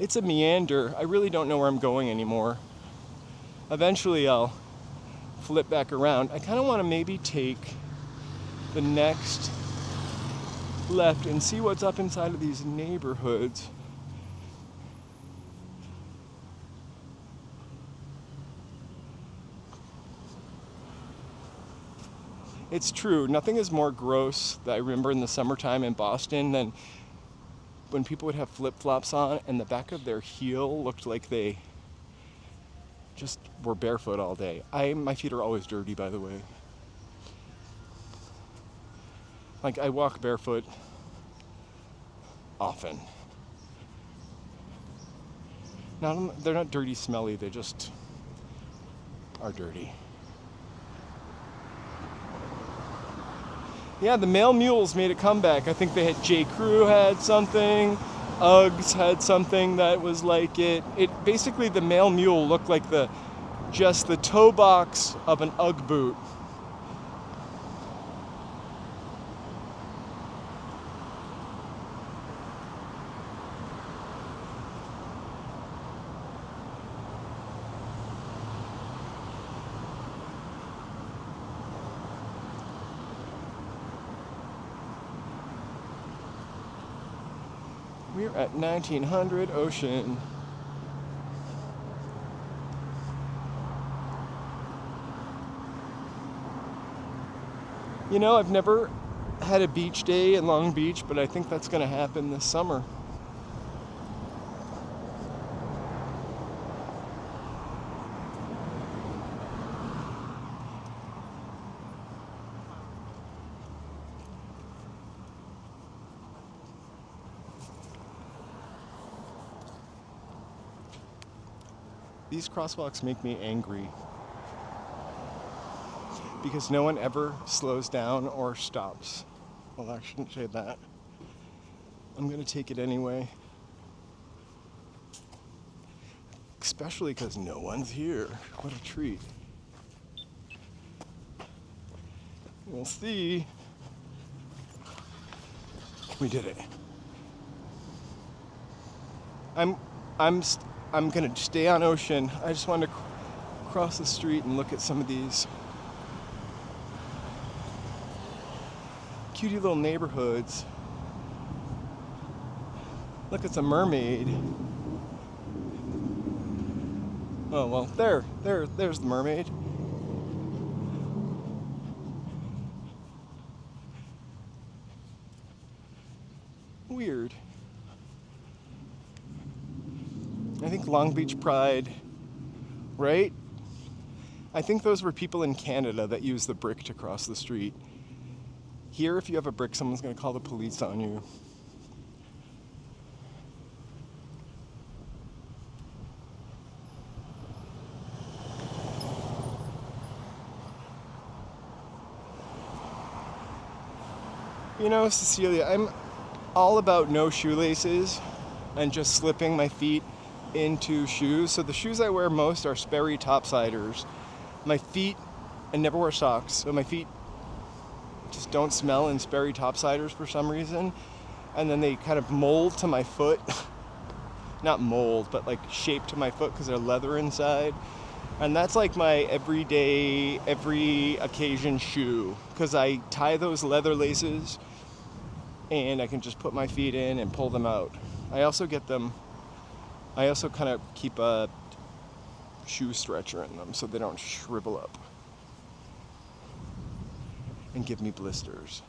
It's a meander. I really don't know where I'm going anymore. Eventually I'll flip back around. I kind of want to maybe take the next left and see what's up inside of these neighborhoods. It's true, nothing is more gross that I remember in the summertime in Boston than when people would have flip-flops on and the back of their heel looked like they just were barefoot all day. My feet are always dirty, by the way. Like, I walk barefoot often. They're not dirty, smelly, they just are dirty. Yeah, the male mules made a comeback. I think they had J. Crew had something, Uggs had something that was like it. It basically, the male mule looked like just the toe box of an Ugg boot. We're at 1900 Ocean. You know, I've never had a beach day in Long Beach, but I think that's going to happen this summer. These crosswalks make me angry because no one ever slows down or stops. Well, I shouldn't say that. I'm gonna take it anyway. Especially because no one's here. What a treat. We'll see. We did it. I'm gonna stay on Ocean. I just wanted to cross the street and look at some of these cutie little neighborhoods. Look, it's a mermaid. Oh, well, there's the mermaid. Weird. I think Long Beach Pride, right? I think those were people in Canada that used the brick to cross the street. Here, if you have a brick, someone's gonna call the police on you. You know, Cecilia, I'm all about no shoelaces and just slipping my feet into shoes. So the shoes I wear most are Sperry topsiders. My feet, I never wear socks, so my feet just don't smell in Sperry topsiders for some reason. And then they kind of mold to my foot. Not mold, but like shape to my foot because they're leather inside. And that's like my everyday, every occasion shoe because I tie those leather laces and I can just put my feet in and pull them out. I also kind of keep a shoe stretcher in them so they don't shrivel up and give me blisters.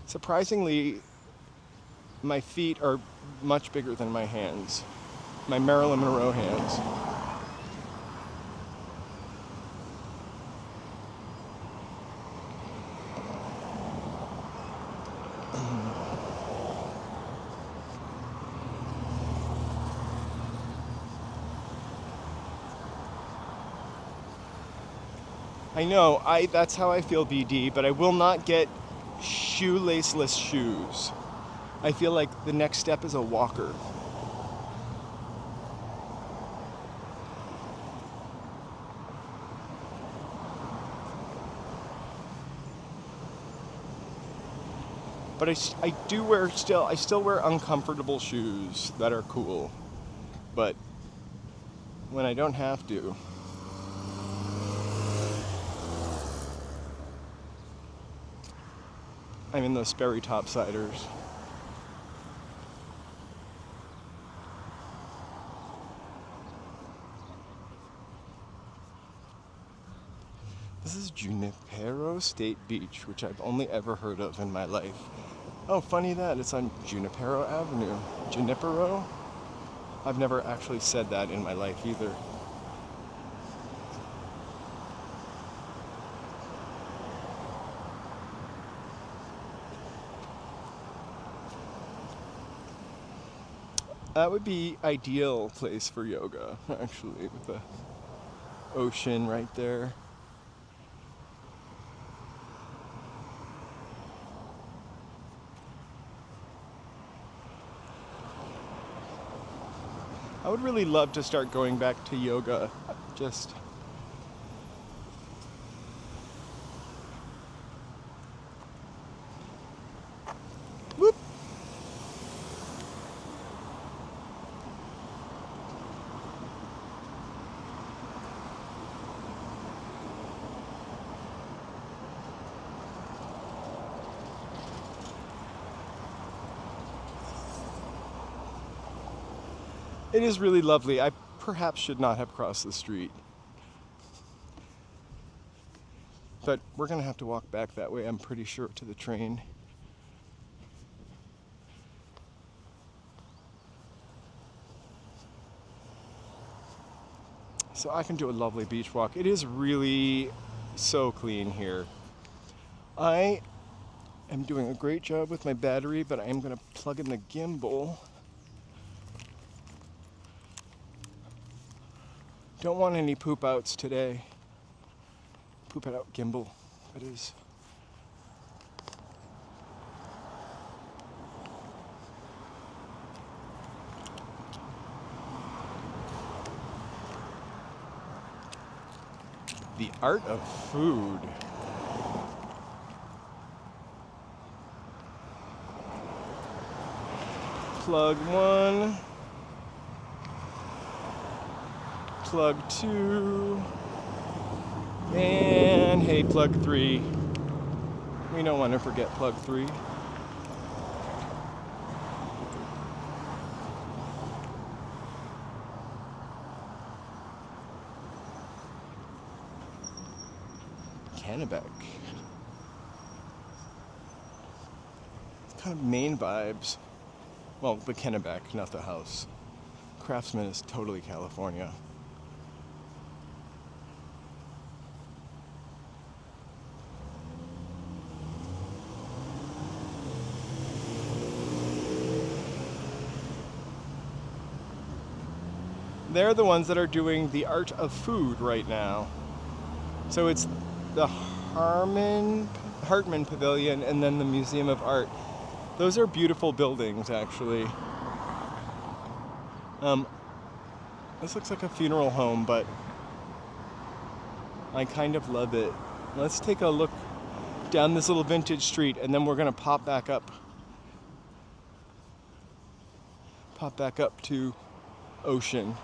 Surprisingly, my feet are much bigger than my hands, my Marilyn Monroe hands. I know, that's how I feel, BD, but I will not get shoelaceless shoes. I feel like the next step is a walker. But I still wear uncomfortable shoes that are cool. But when I don't have to, I'm in those Sperry topsiders. This is Junipero State Beach, which I've only ever heard of in my life. Oh, funny that, it's on Junipero Avenue. Junipero? I've never actually said that in my life either. That would be ideal place for yoga, actually, with the ocean right there. I would really love to start going back to yoga, just whoop. It is really lovely. I perhaps should not have crossed the street. But we're gonna have to walk back that way, I'm pretty sure, to the train. So I can do a lovely beach walk. It is really so clean here. I am doing a great job with my battery, but I am gonna plug in the gimbal. Don't want any poop outs today. Poop it out gimbal, that is. The art of food. Plug 1. Plug 2, and hey, plug 3. We don't want to forget plug 3. Kennebec. It's kind of Maine vibes. Well, the Kennebec, not the house. Craftsman is totally California. They're the ones that are doing the art of food right now. So it's the Harmon Hartman Pavilion, and then the Museum of Art. Those are beautiful buildings, actually. This looks like a funeral home, but I kind of love it. Let's take a look down this little vintage street, and then we're gonna pop back up to Ocean.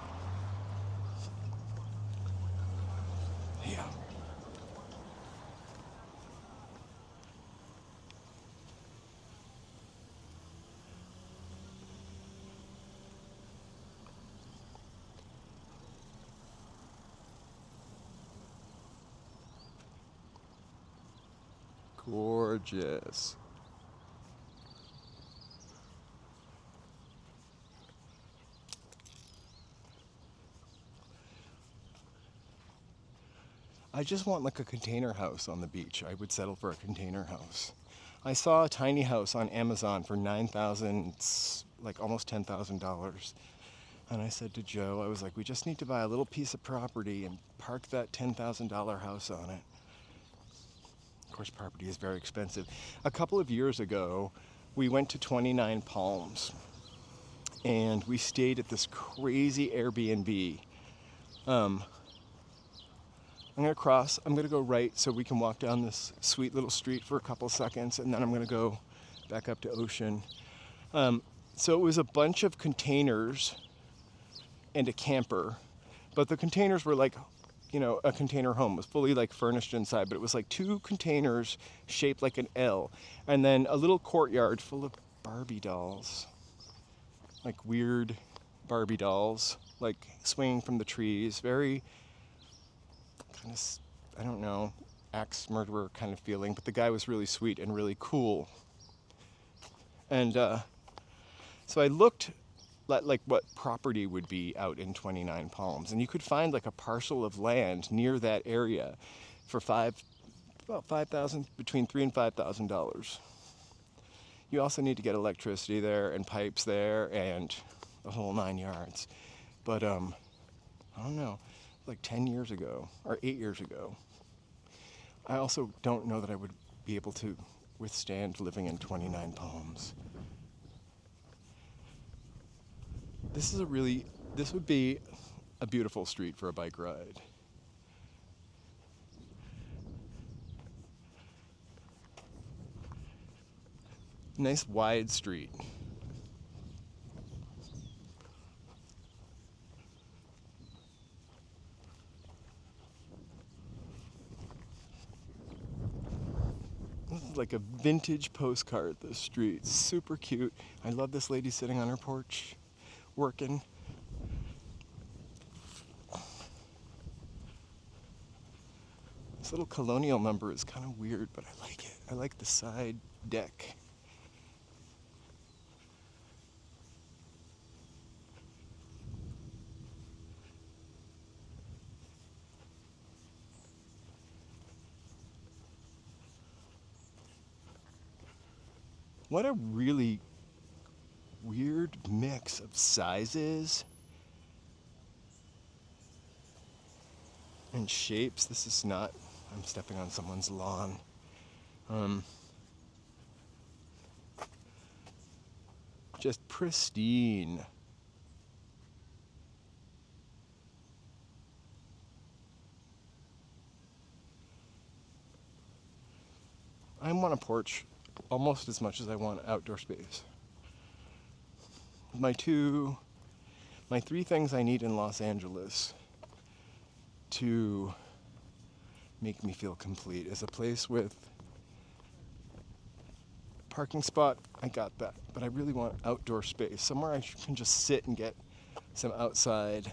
Yeah. Gorgeous. I just want like a container house on the beach. I would settle for a container house. I saw a tiny house on Amazon for $9,000, like almost $10,000. And I said to Joe, I was like, we just need to buy a little piece of property and park that $10,000 house on it. Of course, property is very expensive. A couple of years ago, we went to 29 Palms and we stayed at this crazy Airbnb. I'm gonna go right so we can walk down this sweet little street for a couple seconds, and then I'm gonna go back up to Ocean. So it was a bunch of containers and a camper, but the containers were like, you know, a container home. It was fully like furnished inside, but it was like 2 containers shaped like an L, and then a little courtyard full of Barbie dolls, like weird Barbie dolls, like swinging from the trees. Very kind of, I don't know, axe murderer kind of feeling, but the guy was really sweet and really cool. And so I looked like what property would be out in 29 Palms, and you could find like a parcel of land near that area for about $5,000, between $3,000 and $5,000. You also need to get electricity there and pipes there and the whole 9 yards. But I don't know, like 10 years ago or 8 years ago, I also don't know that I would be able to withstand living in 29 Palms. This would be a beautiful street for a bike ride. Nice wide street. This is like a vintage postcard, this street. Super cute. I love this lady sitting on her porch, working. This little colonial number is kind of weird, but I like it. I like the side deck. What a really weird mix of sizes and shapes. This is not, I'm stepping on someone's lawn. Just pristine. I want a porch almost as much as I want outdoor space. My 3 things I need in Los Angeles to make me feel complete is a place with a parking spot. I got that, but I really want outdoor space, somewhere I can just sit and get some outside.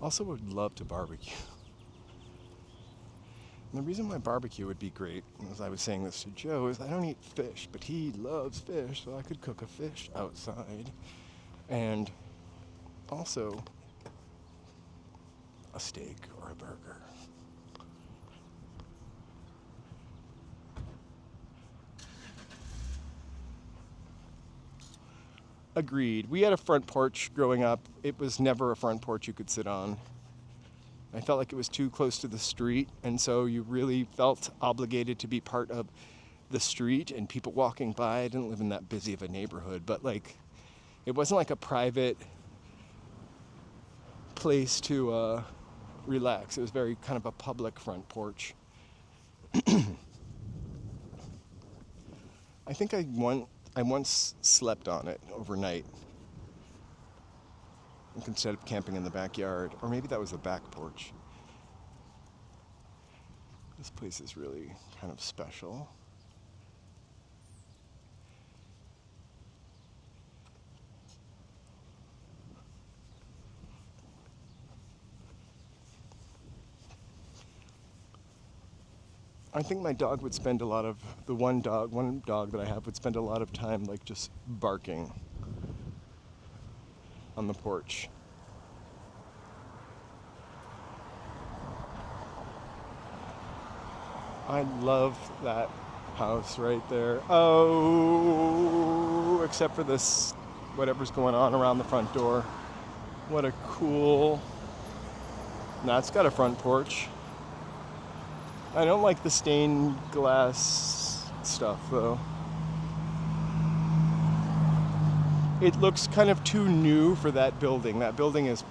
Also would love to barbecue. And the reason why barbecue would be great, as I was saying this to Joe, is I don't eat fish, but he loves fish, so I could cook a fish outside. And also a steak or a burger. Agreed. We had a front porch growing up. It was never a front porch you could sit on. I felt like it was too close to the street, and so you really felt obligated to be part of the street and people walking by. I didn't live in that busy of a neighborhood, but like it wasn't like a private place to relax. It was very kind of a public front porch. I think I once slept on it overnight instead of camping in the backyard, or maybe that was the back porch. This place is really kind of special. I think my dog would spend a lot of, one dog that I have would spend a lot of time like just barking on the porch. I love that house right there. Oh, except for this, whatever's going on around the front door. What a cool, nah, it's got a front porch. I don't like the stained glass stuff though. It looks kind of too new for that building. That building is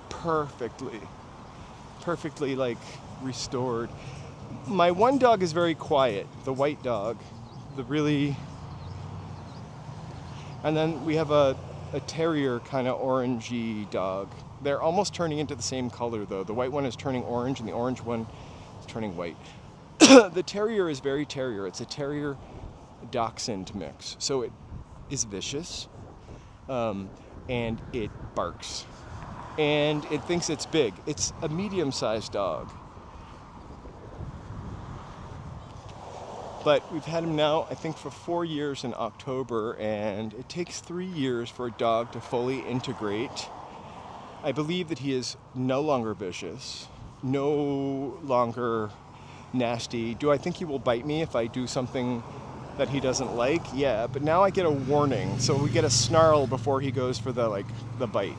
perfectly like restored. My one dog is very quiet, the white dog, and then we have a terrier kind of orangey dog. They're almost turning into the same color though. The white one is turning orange and the orange one is turning white. The terrier is very terrier. It's a terrier dachshund mix. So it is vicious, and it barks, and it thinks it's big. It's a medium-sized dog. But we've had him now, I think, for 4 years in October, and it takes 3 years for a dog to fully integrate. I believe that he is no longer vicious, no longer nasty. Do I think he will bite me if I do something that he doesn't like? Yeah, but now I get a warning, so we get a snarl before he goes for the bite.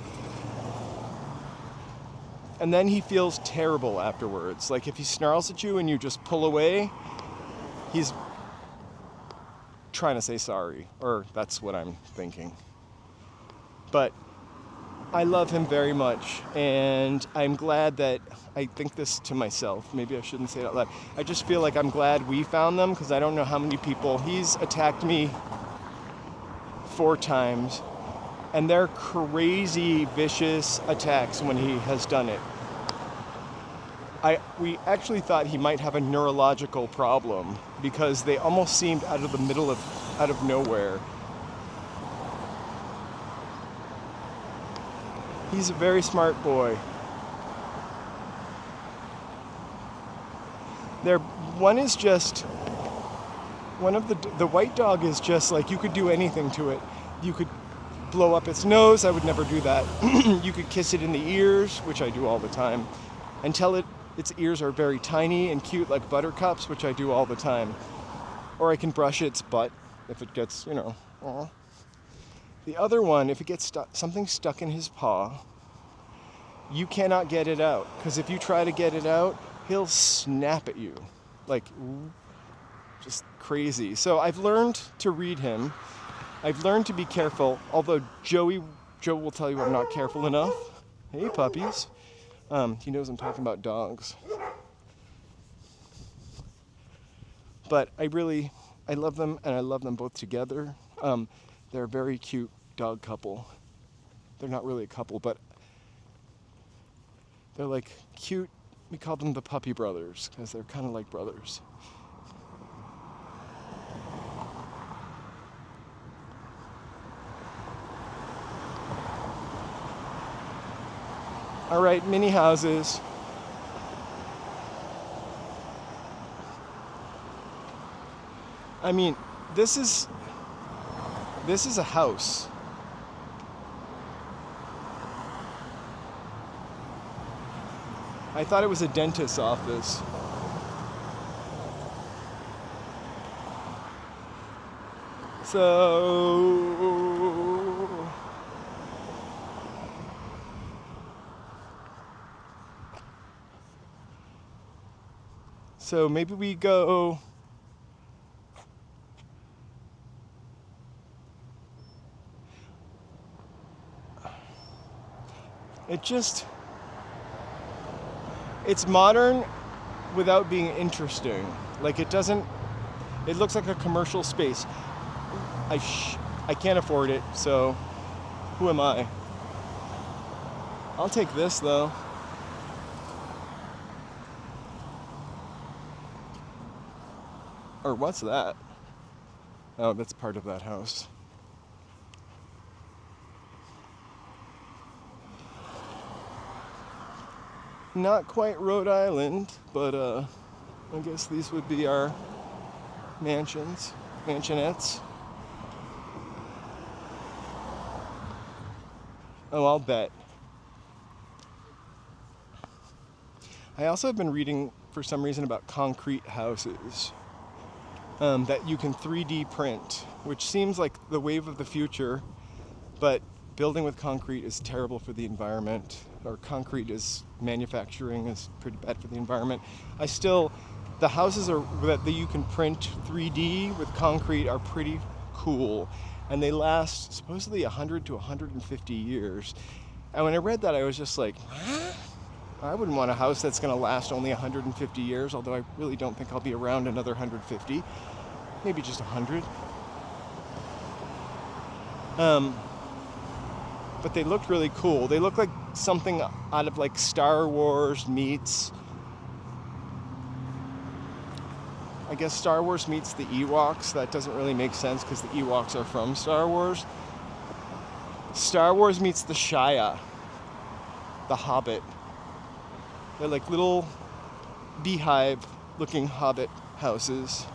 And then he feels terrible afterwards. Like if he snarls at you and you just pull away, he's trying to say sorry, or that's what I'm thinking. But I love him very much, and I'm glad that I think this to myself. Maybe I shouldn't say it out loud. I just feel like I'm glad we found them, because I don't know how many people. He's attacked me 4 times, and they're crazy, vicious attacks when he has done it. We actually thought he might have a neurological problem because they almost seemed out of nowhere. He's a very smart boy. The white dog is just like, you could do anything to it. You could blow up its nose. I would never do that. You could kiss it in the ears, which I do all the time, and tell it its ears are very tiny and cute like buttercups, which I do all the time. Or I can brush its butt if it gets, aw. The other one, if it gets something stuck in his paw, you cannot get it out. Because if you try to get it out, he'll snap at you. Like, just crazy. So I've learned to read him. I've learned to be careful, although Joe will tell you I'm not careful enough. Hey, puppies. He knows I'm talking about dogs. But I love them, and I love them both together. They're a very cute dog couple. They're not really a couple, but they're like cute. We call them the puppy brothers, because they're kind of like brothers. All right, mini houses. I mean, this is a house. I thought it was a dentist's office. So So maybe we go... It's modern without being interesting. Like it looks like a commercial space. I can't afford it, so who am I? I'll take this though. Or what's that? Oh, that's part of that house. Not quite Rhode Island, but I guess these would be our mansionettes. Oh, I'll bet. I also have been reading, for some reason, about concrete houses that you can 3D print, which seems like the wave of the future, but building with concrete is terrible for the environment, or concrete is manufacturing is pretty bad for the environment. The houses that you can print 3D with concrete are pretty cool, and they last supposedly 100 to 150 years. And when I read that, I was just like, I wouldn't want a house that's going to last only 150 years, although I really don't think I'll be around another 150, maybe just 100. But they looked really cool. They look like something out of like Star Wars meets, I guess Star Wars meets the Ewoks. That doesn't really make sense because the Ewoks are from Star Wars. Star Wars meets the Shire, the Hobbit. They're like little beehive-looking Hobbit houses.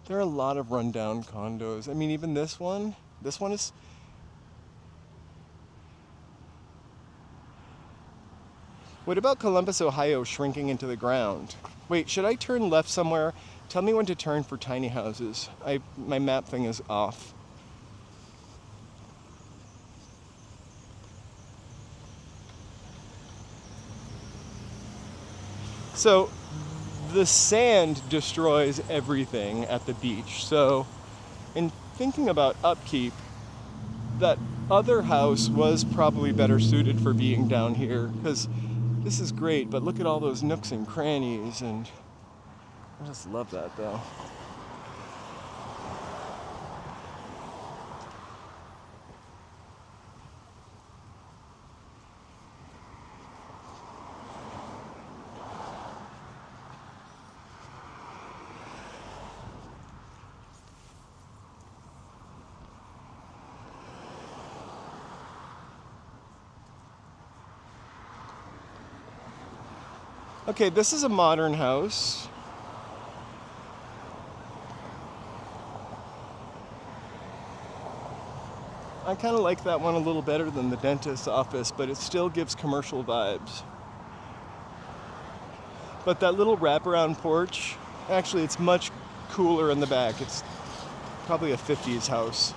There are a lot of rundown condos. I mean, even this one is... What about Columbus, Ohio shrinking into the ground? Wait, should I turn left somewhere? Tell me when to turn for tiny houses. My map thing is off. So, the sand destroys everything at the beach. So, in thinking about upkeep, that other house was probably better suited for being down here, because this is great, but look at all those nooks and crannies, and I just love that though. Okay, this is a modern house. I kind of like that one a little better than the dentist's office, but it still gives commercial vibes. But that little wraparound porch, actually it's much cooler in the back. It's probably a 50s house.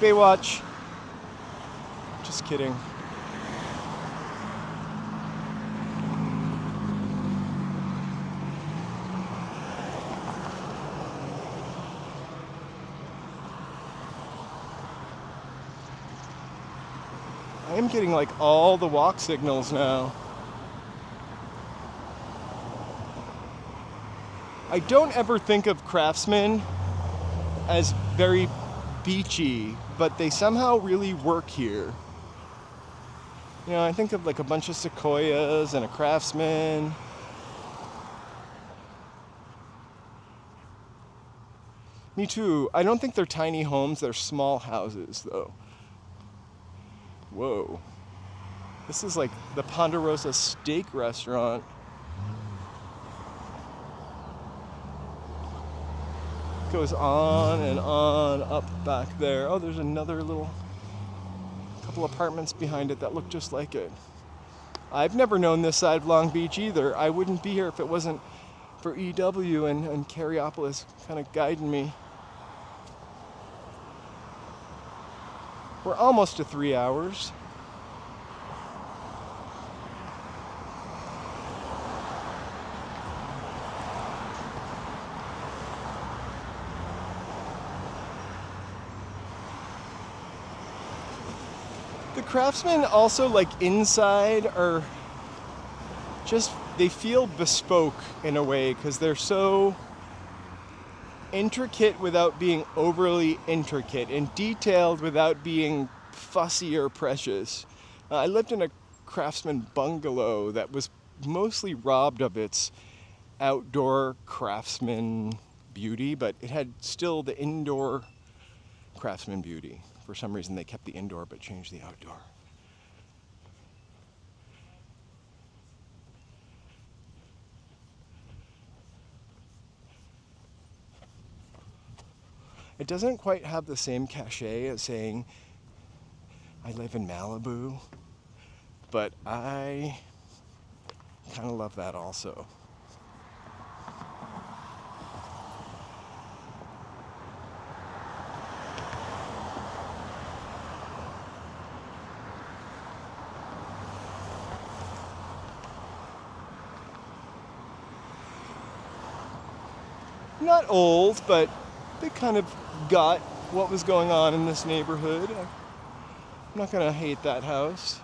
Baywatch. Just kidding. I am getting like all the walk signals now. I don't ever think of Craftsman as very beachy, but they somehow really work here. You know, I think of like a bunch of sequoias and a Craftsman. Me too. I don't think they're tiny homes, they're small houses though. Whoa. This is like the Ponderosa Steak Restaurant. Goes on and on up back there. Oh, there's another little couple apartments behind it that look just like it. I've never known this side of Long Beach either. I wouldn't be here if it wasn't for EW and Carriopolis kind of guiding me. We're almost to 3 hours. The craftsmen also, like, inside are just, they feel bespoke in a way because they're so intricate without being overly intricate and detailed without being fussy or precious. I lived in a craftsman bungalow that was mostly robbed of its outdoor craftsman beauty, but it had still the indoor craftsman beauty. For some reason they kept the indoor but changed the outdoor. It doesn't quite have the same cachet as saying, I live in Malibu, but I kind of love that also. Not old, but they kind of got what was going on in this neighborhood. I'm not gonna hate that house.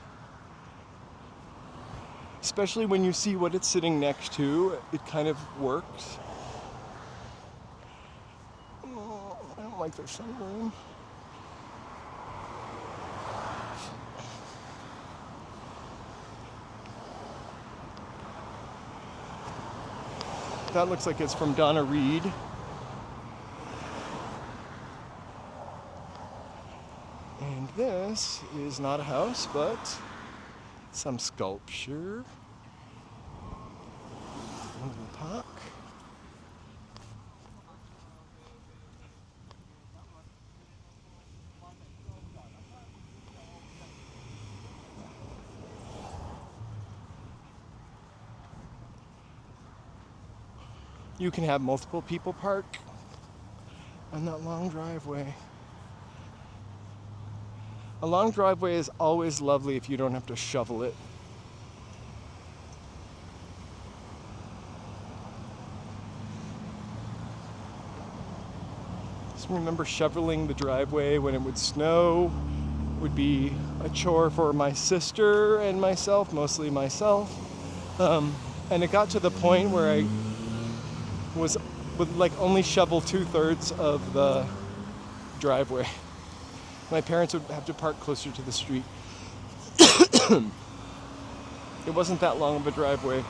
Especially when you see what it's sitting next to, it kind of works. Oh, I don't like the sunroom. That looks like it's from Donna Reed. And this is not a house, but some sculpture. A little park. You can have multiple people park on that long driveway. A long driveway is always lovely if you don't have to shovel it. Just remember shoveling the driveway when it would snow would be a chore for my sister and myself, mostly myself. And it got to the point where I would like only shovel 2/3 of the driveway. My parents would have to park closer to the street. It wasn't that long of a driveway.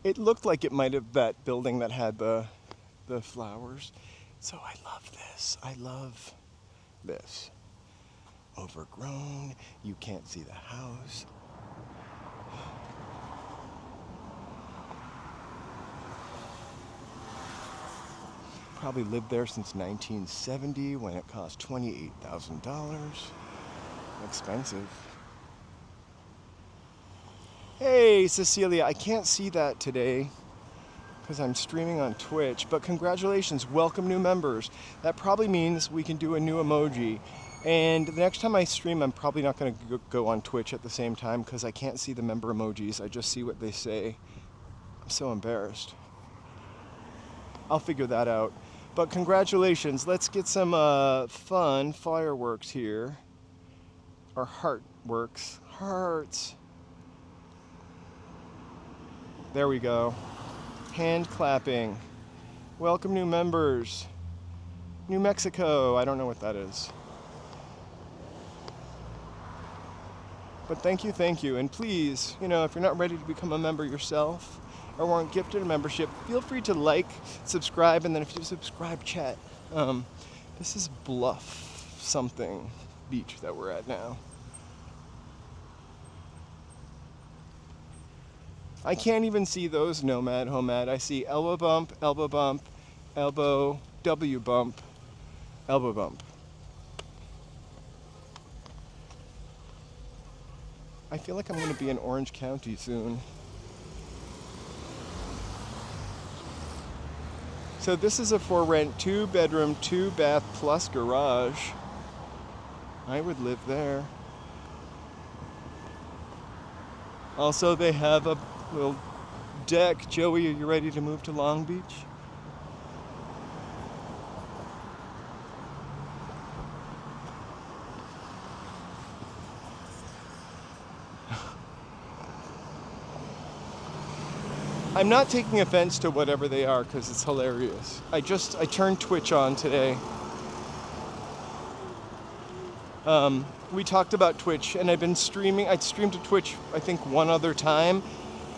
It looked like it might have that building that had the flowers. So I love this. I love this. Overgrown, you can't see the house. Probably lived there since 1970 when it cost $28,000. Expensive. Hey, Cecilia, I can't see that today because I'm streaming on Twitch, but congratulations, welcome new members. That probably means we can do a new emoji. And the next time I stream, I'm probably not going to go on Twitch at the same time because I can't see the member emojis. I just see what they say. I'm so embarrassed. I'll figure that out. But congratulations. Let's get some fun fireworks here. Or heartworks. Hearts. There we go. Hand clapping. Welcome new members. New Mexico. I don't know what that is. But thank you. And please, if you're not ready to become a member yourself or weren't gifted a membership, feel free to like, subscribe, and then if you subscribe, chat. This is Bluff something beach that we're at now. I can't even see those nomad, homad. I see elbow bump, elbow, W bump, elbow bump. I feel like I'm going to be in Orange County soon. So this is a for rent 2-bedroom, 2-bath plus garage. I would live there. Also, they have a little deck. Joey, are you ready to move to Long Beach? I'm not taking offense to whatever they are because it's hilarious. I turned Twitch on today. We talked about Twitch, and I've been streaming. I streamed to Twitch, I think, one other time,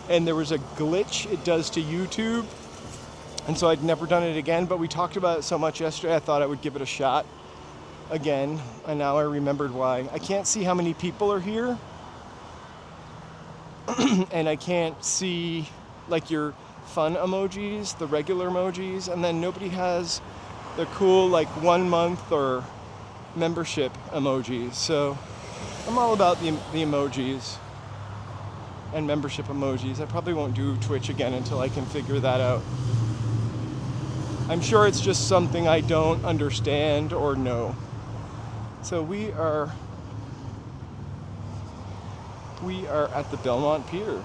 and there was a glitch it does to YouTube, and so I'd never done it again, but we talked about it so much yesterday, I thought I would give it a shot again, and now I remembered why. I can't see how many people are here, and I can't see, like, your fun emojis, the regular emojis, and then nobody has the cool, like, 1 month or membership emojis. So I'm all about the emojis and membership emojis. I probably won't do Twitch again until I can figure that out. I'm sure it's just something I don't understand or know. So we are at the Belmont Pier.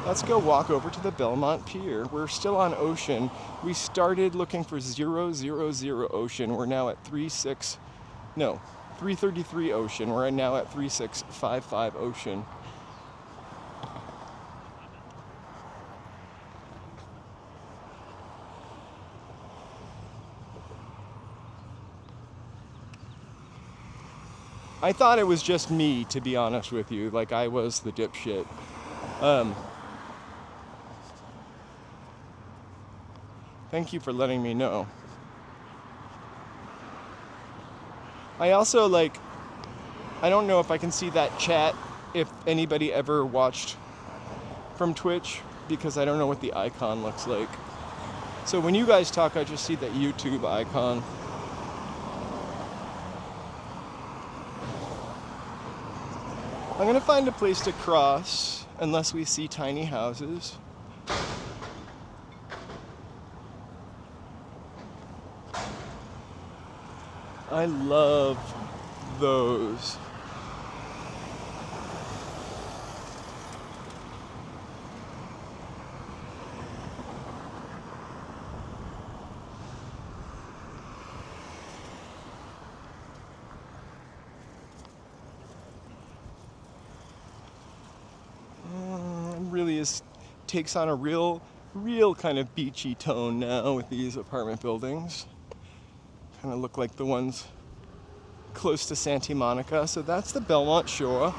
Let's go walk over to the Belmont Pier. We're still on Ocean. We started looking for 000 Ocean. We're now at 333 Ocean. We're now at 3655 Ocean. I thought it was just me, to be honest with you. Like, I was the dipshit. Thank you for letting me know. I also, like, I don't know if I can see that chat if anybody ever watched from Twitch, because I don't know what the icon looks like. So when you guys talk, I just see that YouTube icon. I'm gonna find a place to cross, unless we see tiny houses. I love those. Really takes on a real kind of beachy tone now with these apartment buildings. Kind of look like the ones close to Santa Monica. So that's the Belmont Shore.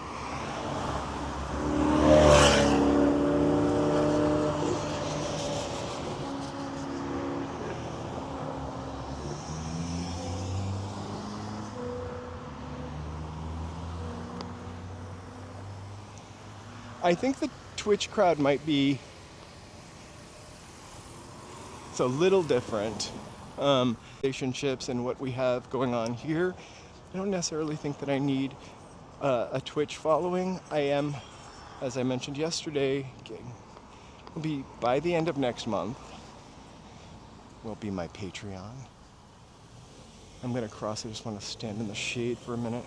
I think the Twitch crowd might be, it's a little different. Relationships and what we have going on here. I don't necessarily think that I need a Twitch following. I am, as I mentioned yesterday, will be by the end of next month, will be my Patreon. I'm gonna cross, I just want to stand in the shade for a minute.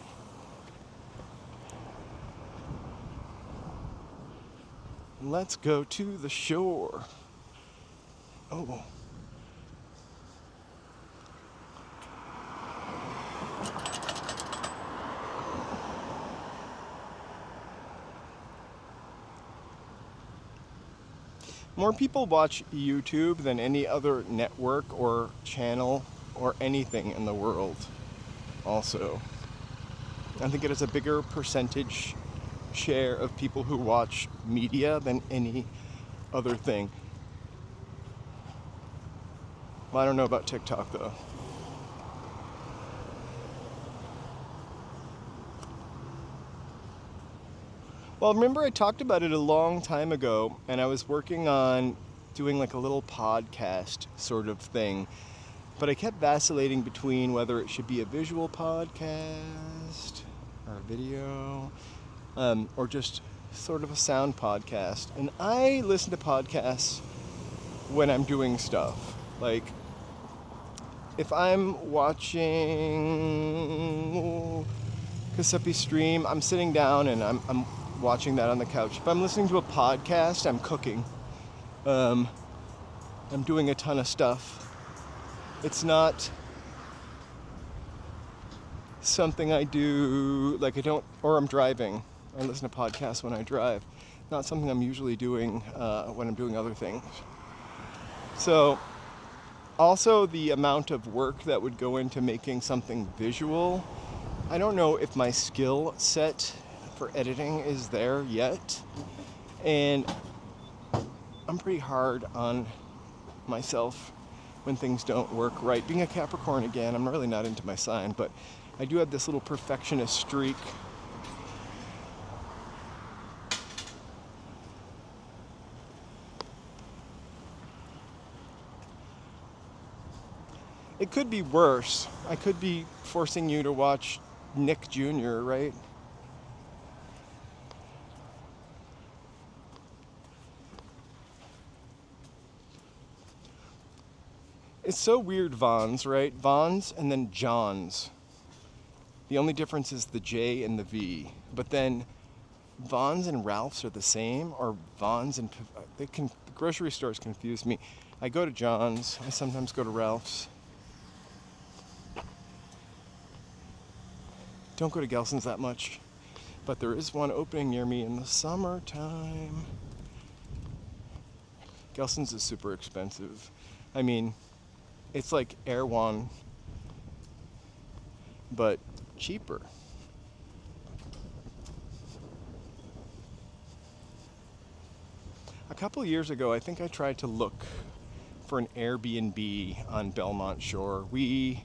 Let's go to the shore. Oh. More people watch YouTube than any other network or channel or anything in the world. Also, I think it has a bigger percentage share of people who watch media than any other thing. Well, I don't know about TikTok though. Well, remember I talked about it a long time ago, and I was working on doing like a little podcast sort of thing. But I kept vacillating between whether it should be a visual podcast or a video, or just sort of a sound podcast. And I listen to podcasts when I'm doing stuff. Like, if I'm watching Kasapi stream, I'm sitting down and I'm watching that on the couch. If I'm listening to a podcast, I'm cooking. I'm doing a ton of stuff. It's not something I do, like I don't, or I'm driving. I listen to podcasts when I drive. Not something I'm usually doing when I'm doing other things. So, also the amount of work that would go into making something visual, I don't know if my skill set for editing is there yet. And I'm pretty hard on myself when things don't work right. Being a Capricorn again, I'm really not into my sign, but I do have this little perfectionist streak. It could be worse. I could be forcing you to watch Nick Jr., right? It's so weird, Vons, right? Vons and then Johns. The only difference is the J and the V. But then Vons and Ralph's are the same, or Vons and... grocery stores confuse me. I go to John's. I sometimes go to Ralph's. Don't go to Gelson's that much. But there is one opening near me in the summertime. Gelson's is super expensive. I mean, it's like Erewhon, but cheaper. A couple years ago, I think I tried to look for an Airbnb on Belmont Shore. We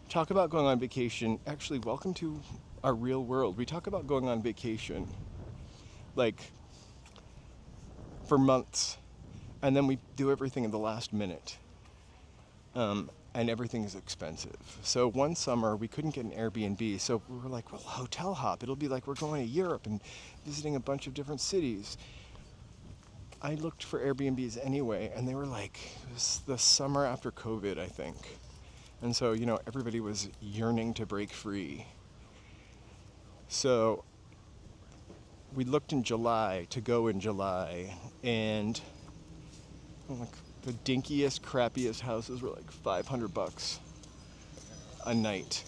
talk about going on vacation. Actually, welcome to our real world. We talk about going on vacation, like, for months, and then we do everything in the last minute. And everything is expensive. So one summer we couldn't get an Airbnb, so we were like, well, hotel hop. It'll be like we're going to Europe and visiting a bunch of different cities. I looked for Airbnbs anyway, and they were like, it was the summer after COVID, I think. And so, you know, everybody was yearning to break free. So we looked in July, to go in July, and like the dinkiest, crappiest houses were like $500 a night.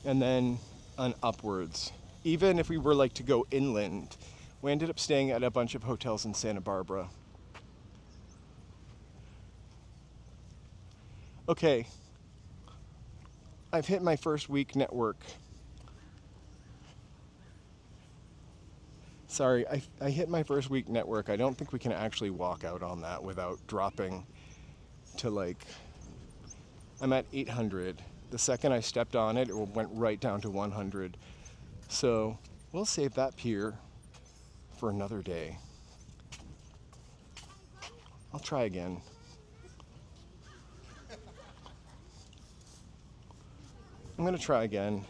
And then on upwards. Even if we were like to go inland, we ended up staying at a bunch of hotels in Santa Barbara. Okay, I've hit my first week network. Sorry, I hit my first week network. I don't think we can actually walk out on that without dropping to like, I'm at 800. The second I stepped on it, it went right down to 100. So we'll save that pier for another day. I'll try again. I'm gonna try again.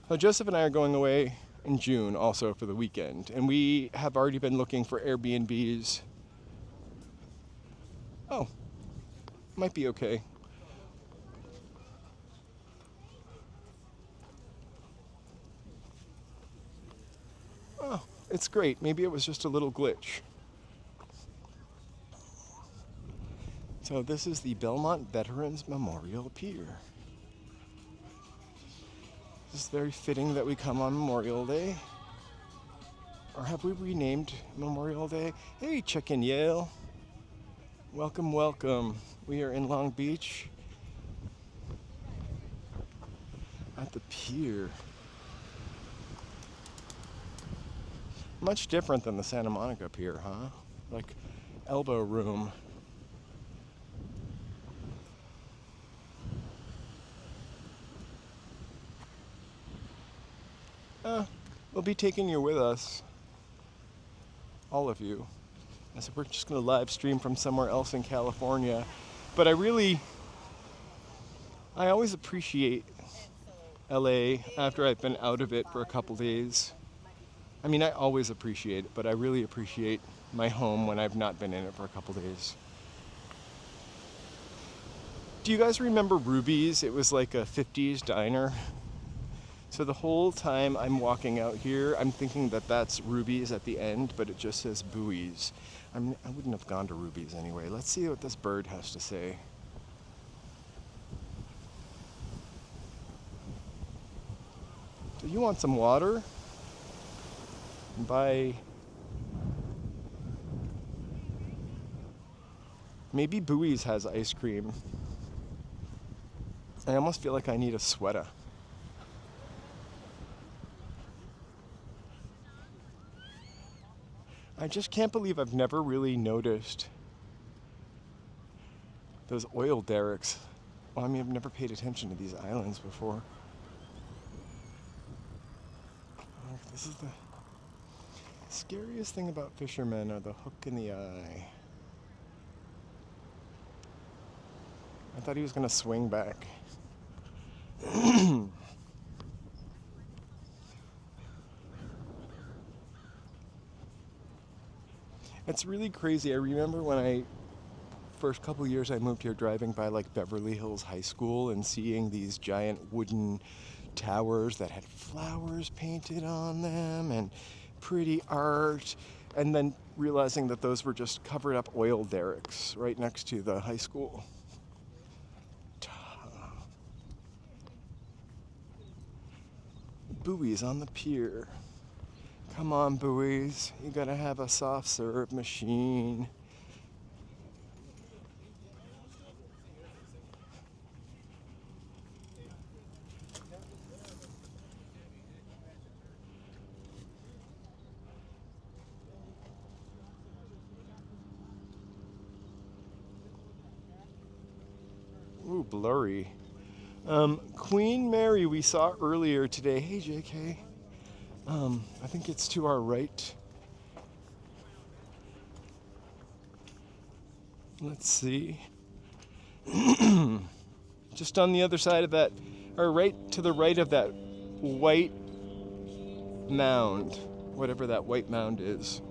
Now, Joseph and I are going away in June also for the weekend, and we have already been looking for Airbnbs. Oh, might be okay. Oh, it's great. Maybe it was just a little glitch. So this is the Belmont Veterans Memorial Pier. It's very fitting that we come on Memorial Day. Or have we renamed Memorial Day? Hey, Chicken Yale. Welcome, welcome. We are in Long Beach at the pier. Much different than the Santa Monica Pier, huh? Like elbow room. we'll be taking you with us. All of you. I said, we're just going to live stream from somewhere else in California. But I always appreciate LA after I've been out of it for a couple days. I mean, I always appreciate it, but I really appreciate my home when I've not been in it for a couple days. Do you guys remember Ruby's? It was like a 50s diner. So the whole time I'm walking out here, I'm thinking that that's Ruby's at the end, but it just says Buoys. I wouldn't have gone to Ruby's anyway. Let's see what this bird has to say. Do you want some water? Bye. Maybe Buoys has ice cream. I almost feel like I need a sweater. I just can't believe I've never really noticed those oil derricks. Well, I mean, I've never paid attention to these islands before. This is the scariest thing about fishermen are the hook in the eye. I thought he was gonna swing back. It's really crazy. I remember when first couple years I moved here, driving by like Beverly Hills High School and seeing these giant wooden towers that had flowers painted on them and pretty art, and then realizing that those were just covered up oil derricks right next to the high school. Buoys on the pier. Come on, Buoys. You gotta have a soft serve machine. Ooh, blurry. Queen Mary we saw earlier today. Hey, JK. I think it's to our right. Let's see. Just on the other side of that, or right to the right of that white mound, whatever that white mound is.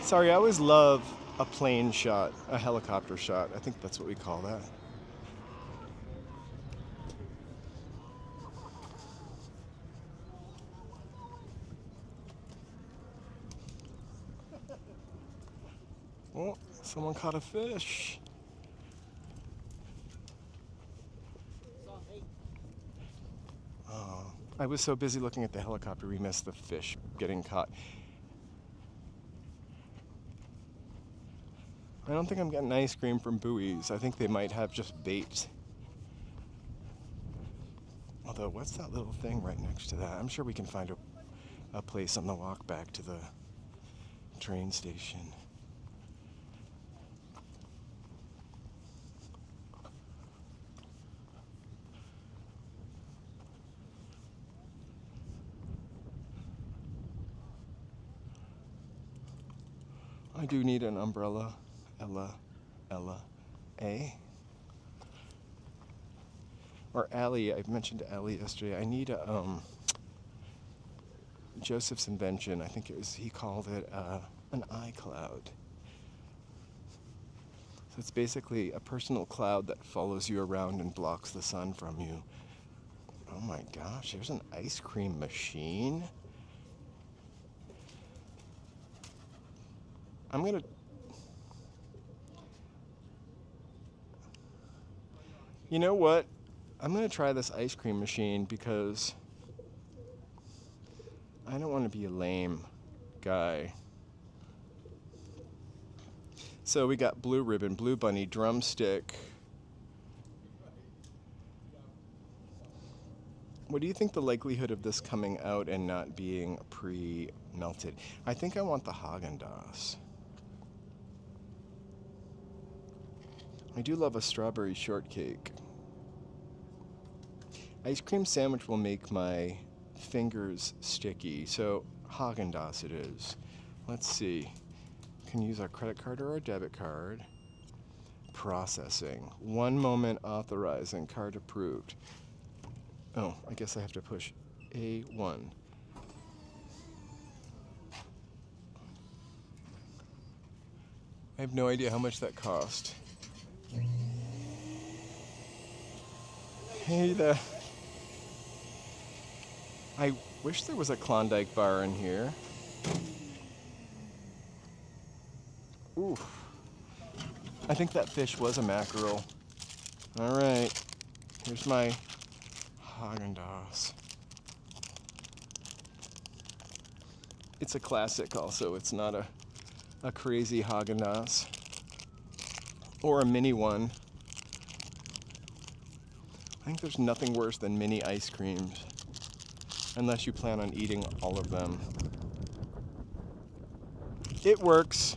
Sorry, I always love a plane shot, a helicopter shot. I think that's what we call that. Oh, someone caught a fish. Oh, I was so busy looking at the helicopter, we missed the fish getting caught. I don't think I'm getting ice cream from Buoys. I think they might have just bait. Although, what's that little thing right next to that? I'm sure we can find a place on the walk back to the train station. I do need an umbrella. Ella, A? Or Allie, I mentioned to Allie yesterday, I need a, Joseph's invention, I think he called it an iCloud. So it's basically a personal cloud that follows you around and blocks the sun from you. Oh my gosh, there's an ice cream machine? I'm gonna... You know what? I'm gonna try this ice cream machine because I don't want to be a lame guy. So we got blue ribbon, blue bunny, drumstick, What do you think the likelihood of this coming out and not being pre-melted? I think I want the Haagen-Dazs. I do love a strawberry shortcake. Ice cream sandwich will make my fingers sticky, so Haagen-Dazs it is. Let's see. Can use our credit card or our debit card. Processing. 1 moment authorizing. Card approved. Oh, I guess I have to push A1. I have no idea how much that cost. Hey there. I wish there was a Klondike bar in here. Ooh. I think that fish was a mackerel. All right. Here's my Haagen-Dazs. It's a classic also. It's not a crazy Haagen-Dazs. Or a mini one. I think there's nothing worse than mini ice creams. Unless you plan on eating all of them. It works.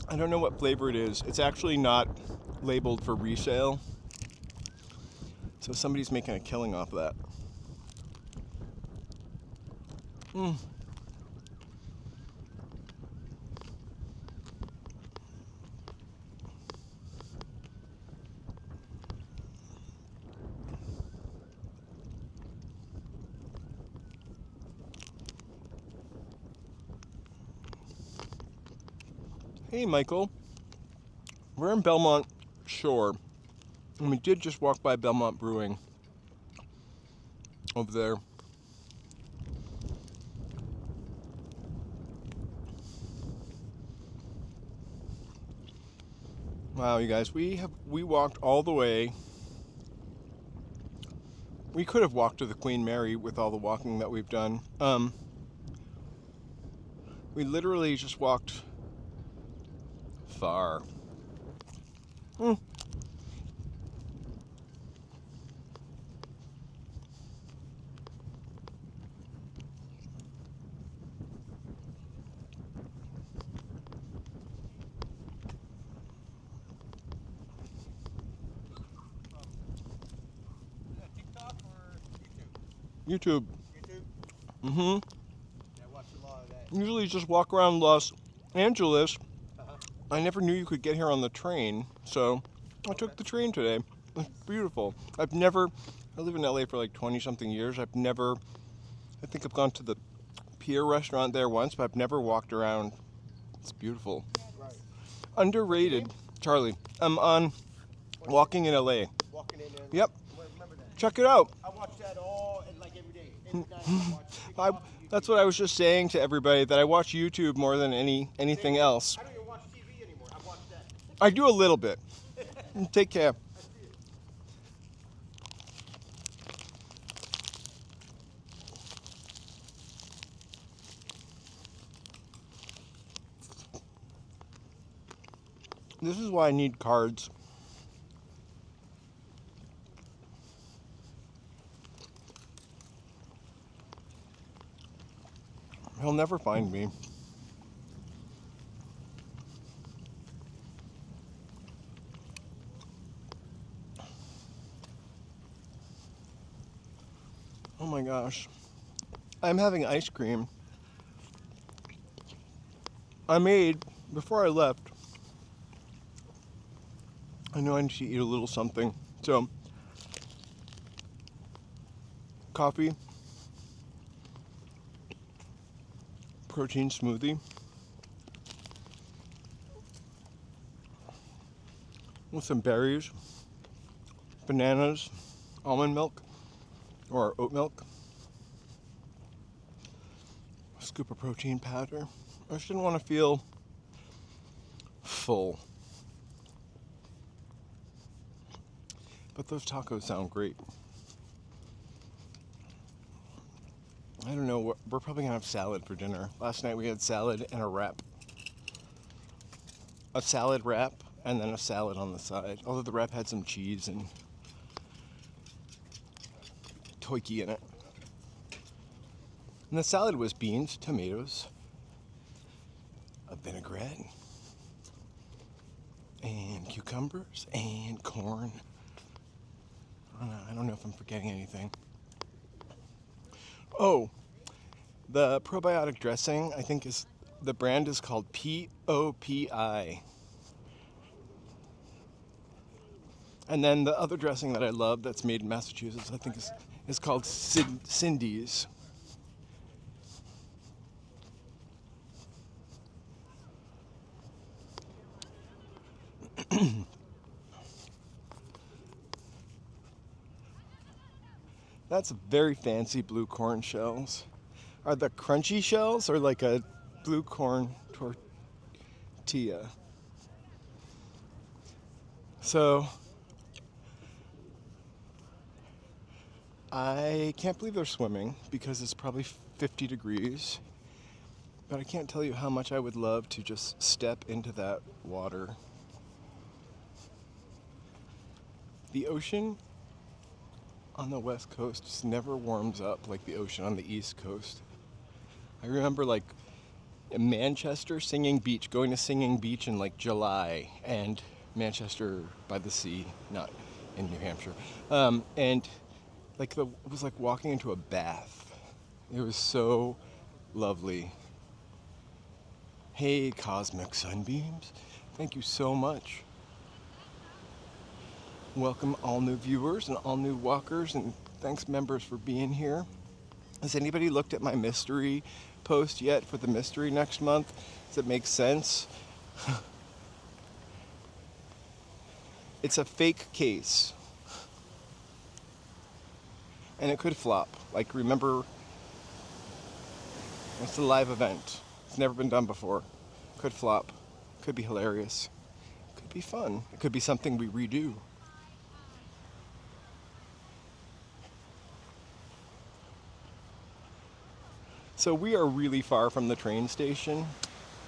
I don't know what flavor it is. It's actually not labeled for resale. So somebody's making a killing off that. Hey, Michael. We're in Belmont Shore, and we did just walk by Belmont Brewing over there. Wow, you guys, we walked all the way. We could have walked to the Queen Mary with all the walking that we've done. We literally just walked far. TikTok or YouTube? YouTube. YouTube? Mm-hmm. Yeah, I watch a lot of that. Usually just walk around Los Angeles. Uh-huh. I never knew you could get here on the train, so I took the train today. It's beautiful. I live in LA for like 20-something years. I think I've gone to the Pier restaurant there once, but I've never walked around. It's beautiful. Right. Underrated. Charlie, I'm on Walking in LA. Walking in there. Yep. Remember that. Check it out. I watch that all, like every day. Every night I watch TikTok and That's YouTube. what I was just saying to everybody, that I watch YouTube more than anything else. I don't even watch TV anymore. I watch that. I do a little bit. Take care. I see it. This is why I need cards. He'll never find me. Oh my gosh. I'm having ice cream. I made, before I left, I know I need to eat a little something. So, coffee, protein smoothie, with some berries, bananas, almond milk, or oat milk, a scoop of protein powder. I just didn't want to feel full. But those tacos sound great. I don't know, we're probably gonna have salad for dinner. Last night we had salad and a wrap. A salad wrap and then a salad on the side. Although the wrap had some cheese and toiki in it. And the salad was beans, tomatoes, a vinaigrette, and cucumbers, and corn. I don't know if I'm forgetting anything. Oh, the probiotic dressing, I think the brand is called POPI. And then the other dressing that I love that's made in Massachusetts, I think is called Cindy's. That's very fancy blue corn shells. Are the crunchy shells or like a blue corn tortilla? So I can't believe they're swimming because it's probably 50 degrees. But I can't tell you how much I would love to just step into that water. The ocean on the west coast just never warms up like the ocean on the east coast. I remember like in Manchester, going to Singing Beach in like July, and Manchester by the sea, not in New Hampshire. And like it was like walking into a bath. It was so lovely. Hey, Cosmic Sunbeams, thank you so much. Welcome all new viewers and all new walkers, and thanks members for being here. Has anybody looked at my mystery post yet for the mystery next month? Does it make sense? It's a fake case. And it could flop. Like, remember, it's a live event. It's never been done before. Could flop. Could be hilarious. Could be fun. It could be something we redo. So we are really far from the train station.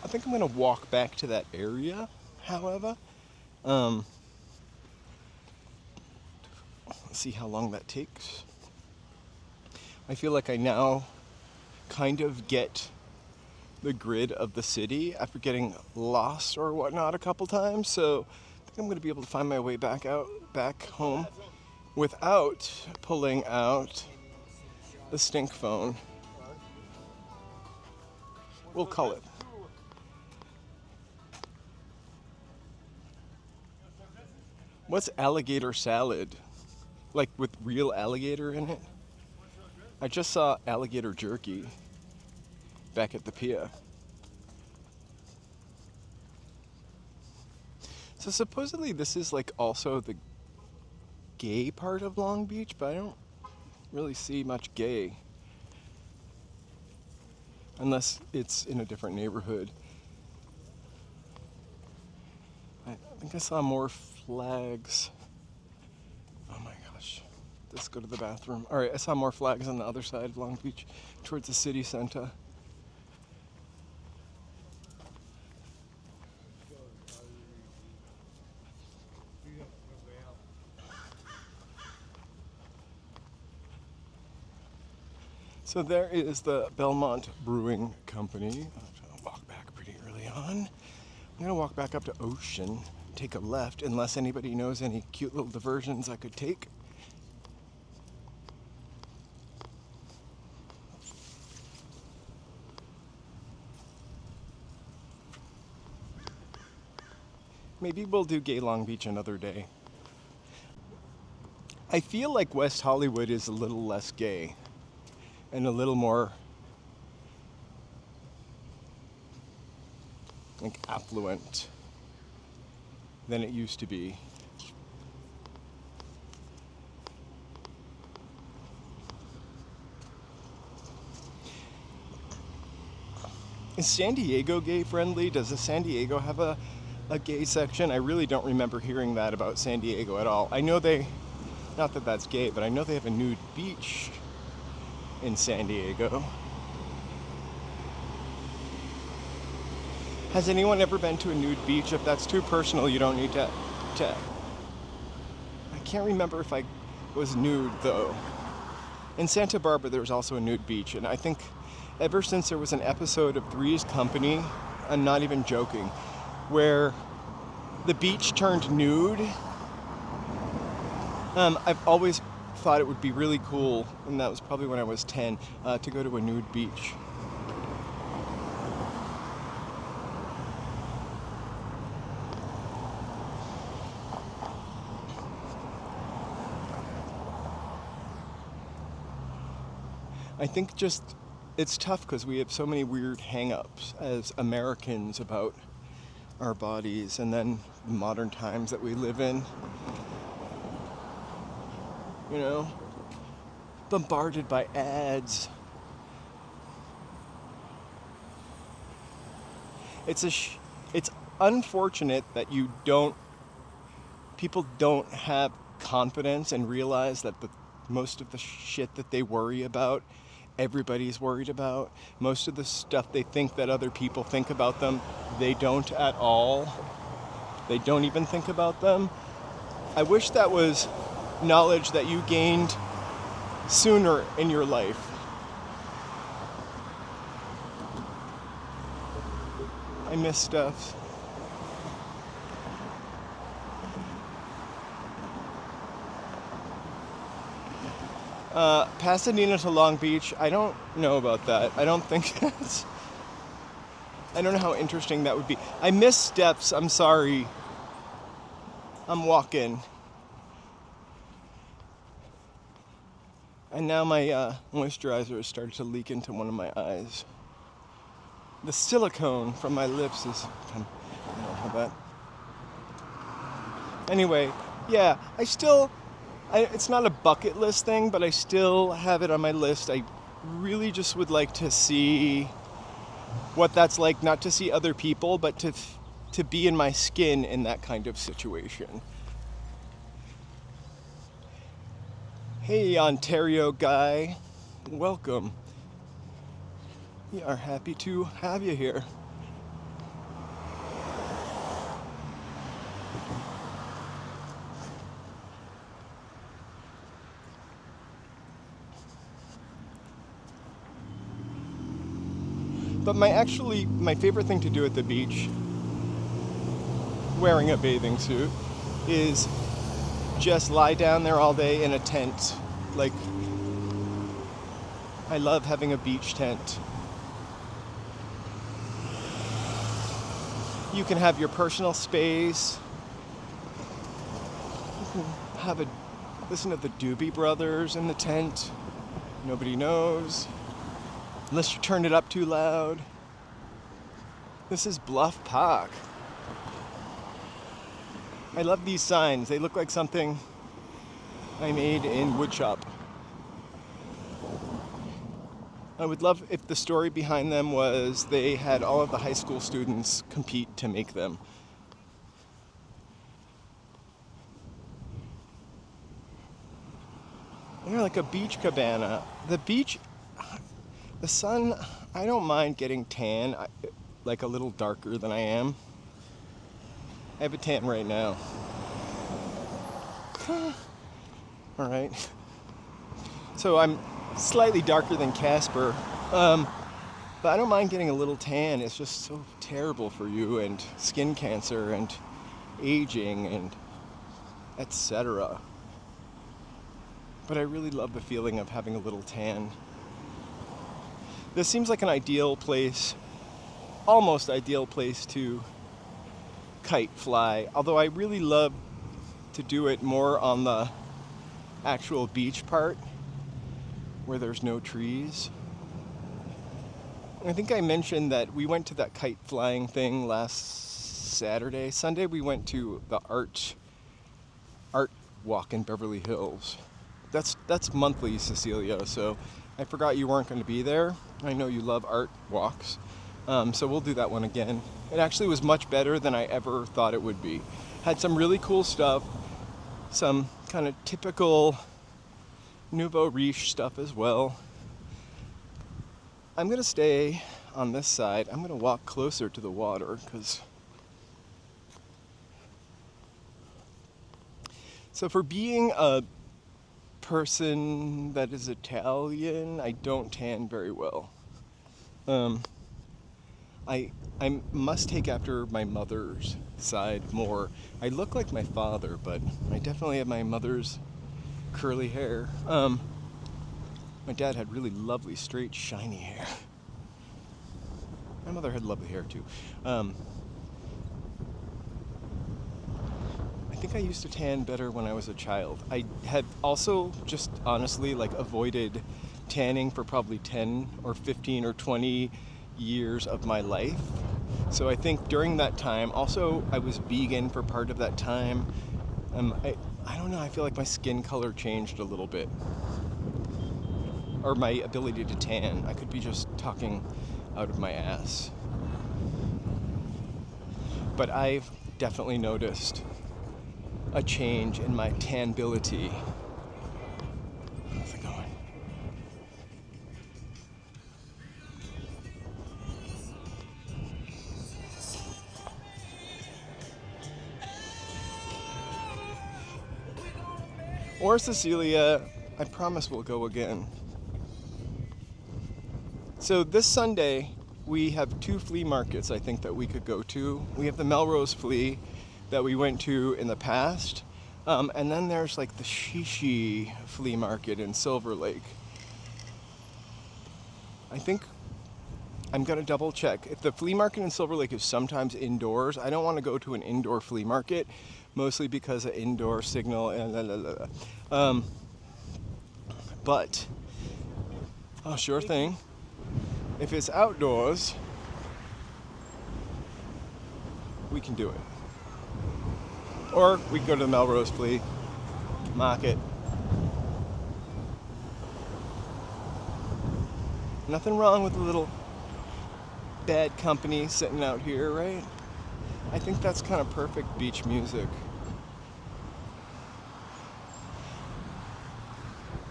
I think I'm gonna walk back to that area, however. Let's see how long that takes. I feel like I now kind of get the grid of the city after getting lost or whatnot a couple times. So I think I'm gonna be able to find my way back home without pulling out the stink phone. We'll call it. What's alligator salad? Like with real alligator in it? I just saw alligator jerky back at the Pier. So supposedly this is like also the gay part of Long Beach, but I don't really see much gay. Unless it's in a different neighborhood. I think I saw more flags. Oh my gosh. Let's go to the bathroom. Alright, I saw more flags on the other side of Long Beach, towards the city center. So there is the Belmont Brewing Company. I'm going to walk back pretty early on. I'm going to walk back up to Ocean, take a left, unless anybody knows any cute little diversions I could take. Maybe we'll do Gay Long Beach another day. I feel like West Hollywood is a little less gay. And a little more like affluent than it used to be. Is San Diego gay friendly? Does San Diego have a gay section? I really don't remember hearing that about San Diego at all. I know not that that's gay, but I know they have a nude beach. in San Diego. Has anyone ever been to a nude beach? If that's too personal, you don't need to. I can't remember if I was nude though. In Santa Barbara, there was also a nude beach, and I think ever since there was an episode of Three's Company, I'm not even joking, where the beach turned nude. I've always thought it would be really cool, and that was probably when I was 10, to go to a nude beach. I think just it's tough because we have so many weird hang-ups as Americans about our bodies, and then the modern times that we live in. You know, bombarded by ads. It's unfortunate that people don't have confidence and realize that most of the shit that they worry about, everybody's worried about. Most of the stuff they think that other people think about them, they don't at all. They don't even think about them. I wish that was knowledge that you gained sooner in your life. I miss stuff. Pasadena to Long Beach, I don't know about that. I don't think that's... I don't know how interesting that would be. I miss steps, I'm sorry. I'm walking. And now my moisturizer has started to leak into one of my eyes. The silicone from my lips is... I don't know how that... Anyway, yeah, it's not a bucket list thing, but I still have it on my list. I really just would like to see what that's like, not to see other people, but to be in my skin in that kind of situation. Hey, Ontario guy, welcome. We are happy to have you here. But my favorite thing to do at the beach, wearing a bathing suit, is just lie down there all day in a tent. Like, I love having a beach tent. You can have your personal space. You can listen to the Doobie Brothers in the tent. Nobody knows. Unless you turn it up too loud. This is Bluff Park. I love these signs. They look like something I made in woodshop. I would love if the story behind them was they had all of the high school students compete to make them. They're like a beach cabana. The beach... The sun, I don't mind getting tan, like a little darker than I am. I have a tan right now. All right. So I'm slightly darker than Casper, but I don't mind getting a little tan. It's just so terrible for you, and skin cancer and aging and etc. But I really love the feeling of having a little tan. This seems like an ideal place, almost ideal place to kite fly, although I really love to do it more on the actual beach part where there's no trees. I think I mentioned that we went to that kite flying thing last Saturday. Sunday we went to the art walk in Beverly Hills. That's monthly, Cecilia, so I forgot you weren't going to be there. I know you love art walks, so we'll do that one again. It actually was much better than I ever thought it would be. Had some really cool stuff, some kind of typical nouveau riche stuff as well. I'm gonna stay on this side. I'm gonna walk closer to the water because. So for being a person that is Italian, I don't tan very well. I must take after my mother's side more. I look like my father, but I definitely have my mother's curly hair. My dad had really lovely, straight, shiny hair. My mother had lovely hair too. I think I used to tan better when I was a child. I had also just honestly like avoided tanning for probably 10 or 15 or 20 years of my life. So I think during that time, also I was vegan for part of that time. I don't know, I feel like my skin color changed a little bit. Or my ability to tan. I could be just talking out of my ass. But I've definitely noticed a change in my tanability. How's it going? Or Cecilia, I promise we'll go again. So this Sunday, we have 2 flea markets I think that we could go to. We have the Melrose Flea that we went to in the past. And then there's like the Shishi flea market in Silver Lake. I think I'm gonna double check. If the flea market in Silver Lake is sometimes indoors, I don't want to go to an indoor flea market, mostly because of indoor signal and but, oh sure thing. If it's outdoors, we can do it. Or we can go to the Melrose Flea Market. Nothing wrong with a little bad company sitting out here, right? I think that's kind of perfect beach music.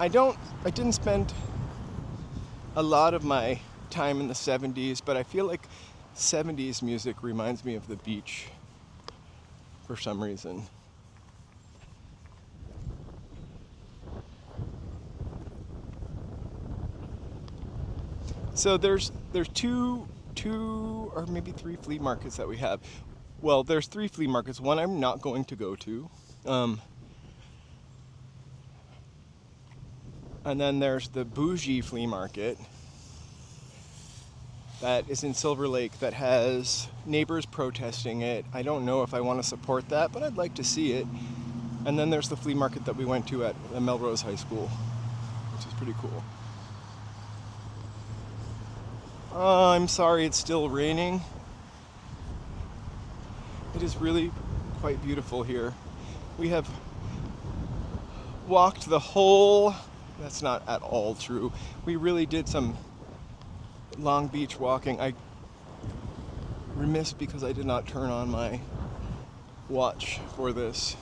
I didn't spend a lot of my time in the 70s, but I feel like 70s music reminds me of the beach for some reason. So there's two or maybe 3 flea markets that we have. Well, there's 3 flea markets. One I'm not going to go to. And then there's the Bougie Flea Market that is in Silver Lake that has neighbors protesting it. I don't know if I want to support that, but I'd like to see it. And then there's the flea market that we went to at Melrose High School, which is pretty cool. I'm sorry it's still raining. It is really quite beautiful here. We have walked the whole... That's not at all true. We really did some Long Beach walking. I remiss because I did not turn on my watch for this.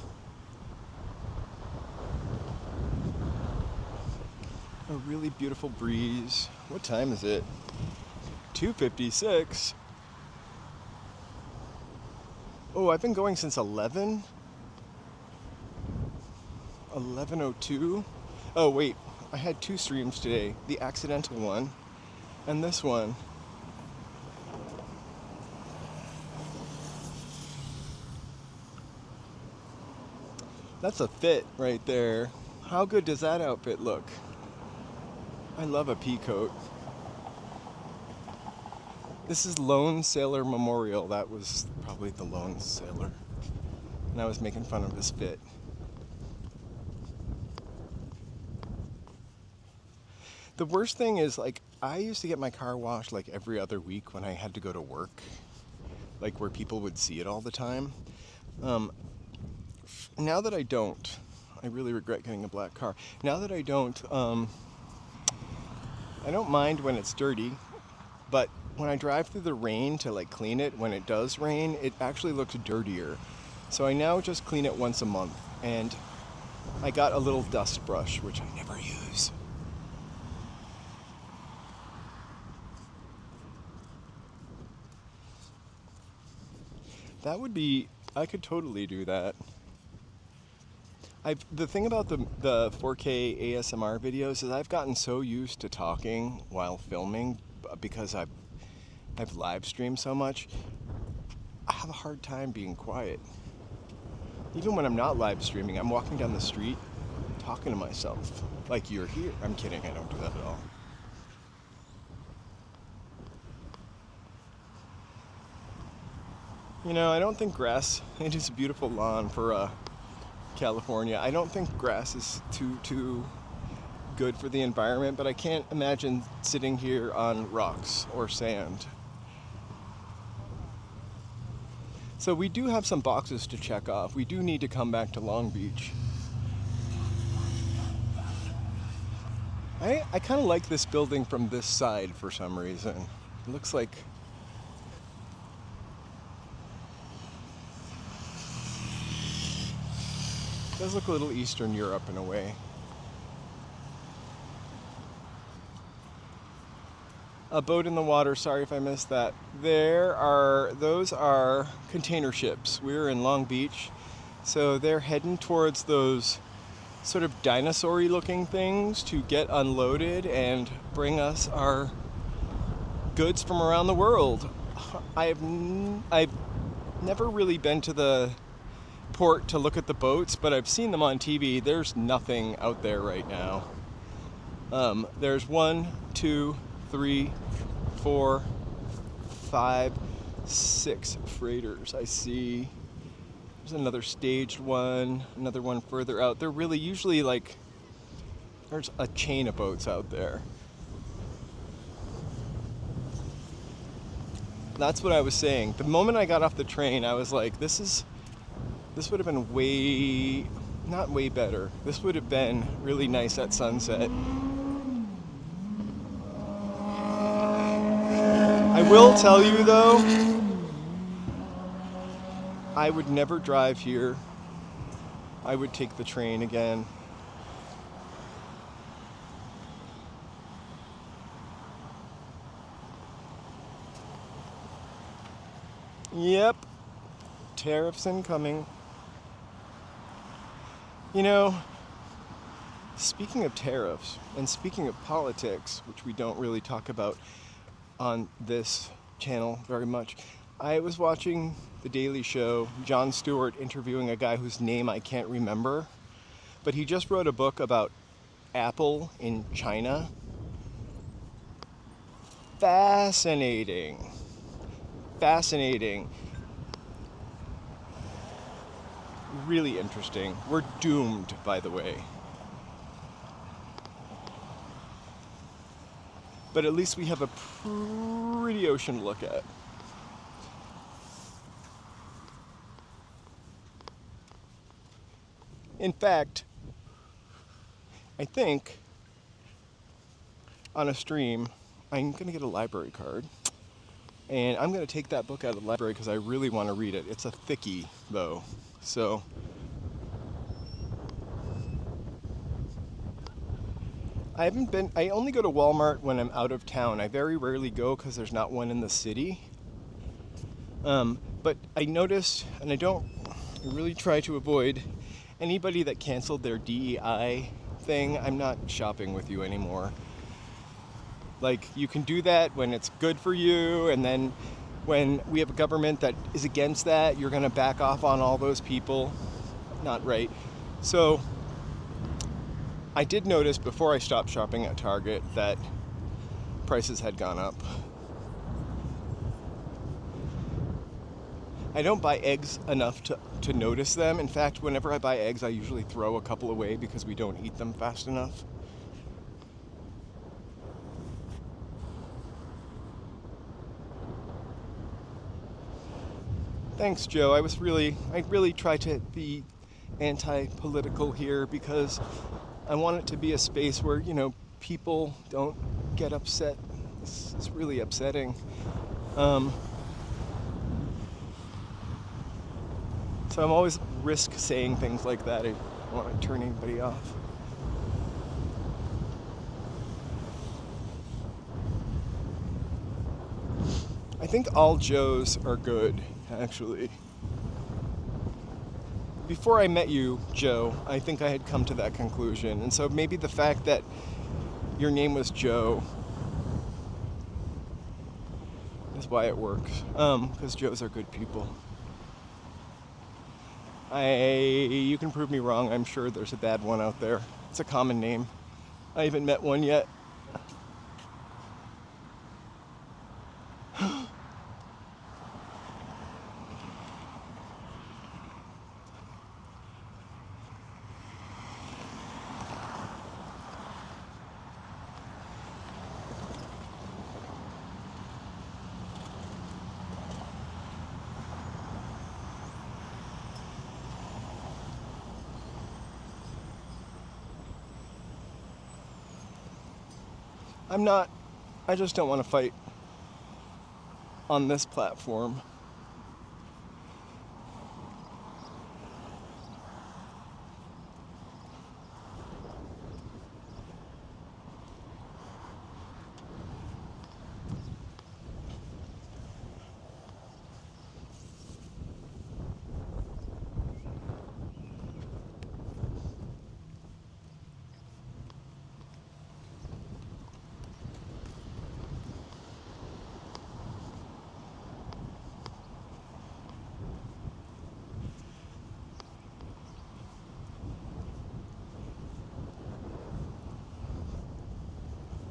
A really beautiful breeze. What time is it? 2:56. Oh, I've been going since 11. 11:02. Oh wait, I had 2 streams today. The accidental one and this one. That's a fit right there. How good does that outfit look? I love a pea coat. This is Lone Sailor Memorial. That was probably the Lone Sailor. And I was making fun of his fit. The worst thing is, like, I used to get my car washed like every other week when I had to go to work, like where people would see it all the time. Now that I don't, I really regret getting a black car. Now that I don't mind when it's dirty, but when I drive through the rain to like clean it, when it does rain, it actually looks dirtier. So I now just clean it once a month, and I got a little dust brush, which I never use. That would be, I could totally do that. The thing about the 4K ASMR videos is I've gotten so used to talking while filming because I've live streamed so much. I have a hard time being quiet. Even when I'm not live streaming, I'm walking down the street talking to myself like you're here. I'm kidding, I don't do that at all. You know, I don't think grass, it is a beautiful lawn for California. I don't think grass is too good for the environment, but I can't imagine sitting here on rocks or sand. So we do have some boxes to check off. We do need to come back to Long Beach. I kind of like this building from this side for some reason. It looks like it does look a little Eastern Europe in a way. A boat in the water, sorry if I missed that. Those are container ships. We're in Long Beach, so they're heading towards those sort of dinosaur-y looking things to get unloaded and bring us our goods from around the world. I've never really been to the port to look at the boats, but I've seen them on TV. There's nothing out there right now. There's 1, 2, 3, 4, 5, 6 freighters I see. There's another staged one, another one further out. They're really usually like, there's a chain of boats out there. That's what I was saying. The moment I got off the train, I was like, this would have been not way better. This would have been really nice at sunset. I will tell you though, I would never drive here. I would take the train again. Yep, tariffs incoming. You know, speaking of tariffs and speaking of politics, which we don't really talk about on this channel very much, I was watching The Daily Show, Jon Stewart interviewing a guy whose name I can't remember, but he just wrote a book about Apple in China. Fascinating. Fascinating. Really interesting. We're doomed, by the way. But at least we have a pretty ocean to look at. In fact, I think on a stream, I'm going to get a library card. And I'm going to take that book out of the library because I really want to read it. It's a thickie, though. So I only go to Walmart when I'm out of town. I very rarely go because there's not one in the city. But I noticed, and I really try to avoid anybody that canceled their DEI thing. I'm not shopping with you anymore. Like, you can do that when it's good for you, and then when we have a government that is against that, you're going to back off on all those people. Not right. So I did notice before I stopped shopping at Target that prices had gone up. I don't buy eggs enough to notice them. In fact, whenever I buy eggs, I usually throw a couple away because we don't eat them fast enough. Thanks, Joe. I really try to be anti-political here because I want it to be a space where, you know, people don't get upset. It's really upsetting. So I'm always risk saying things like that. I don't want to turn anybody off. I think all Joes are good, actually. before I met you, Joe, I think I had come to that conclusion. And so maybe the fact that your name was Joe is why it works. Because Joes are good people. You can prove me wrong. I'm sure there's a bad one out there. It's a common name. I haven't met one yet. I just don't want to fight on this platform.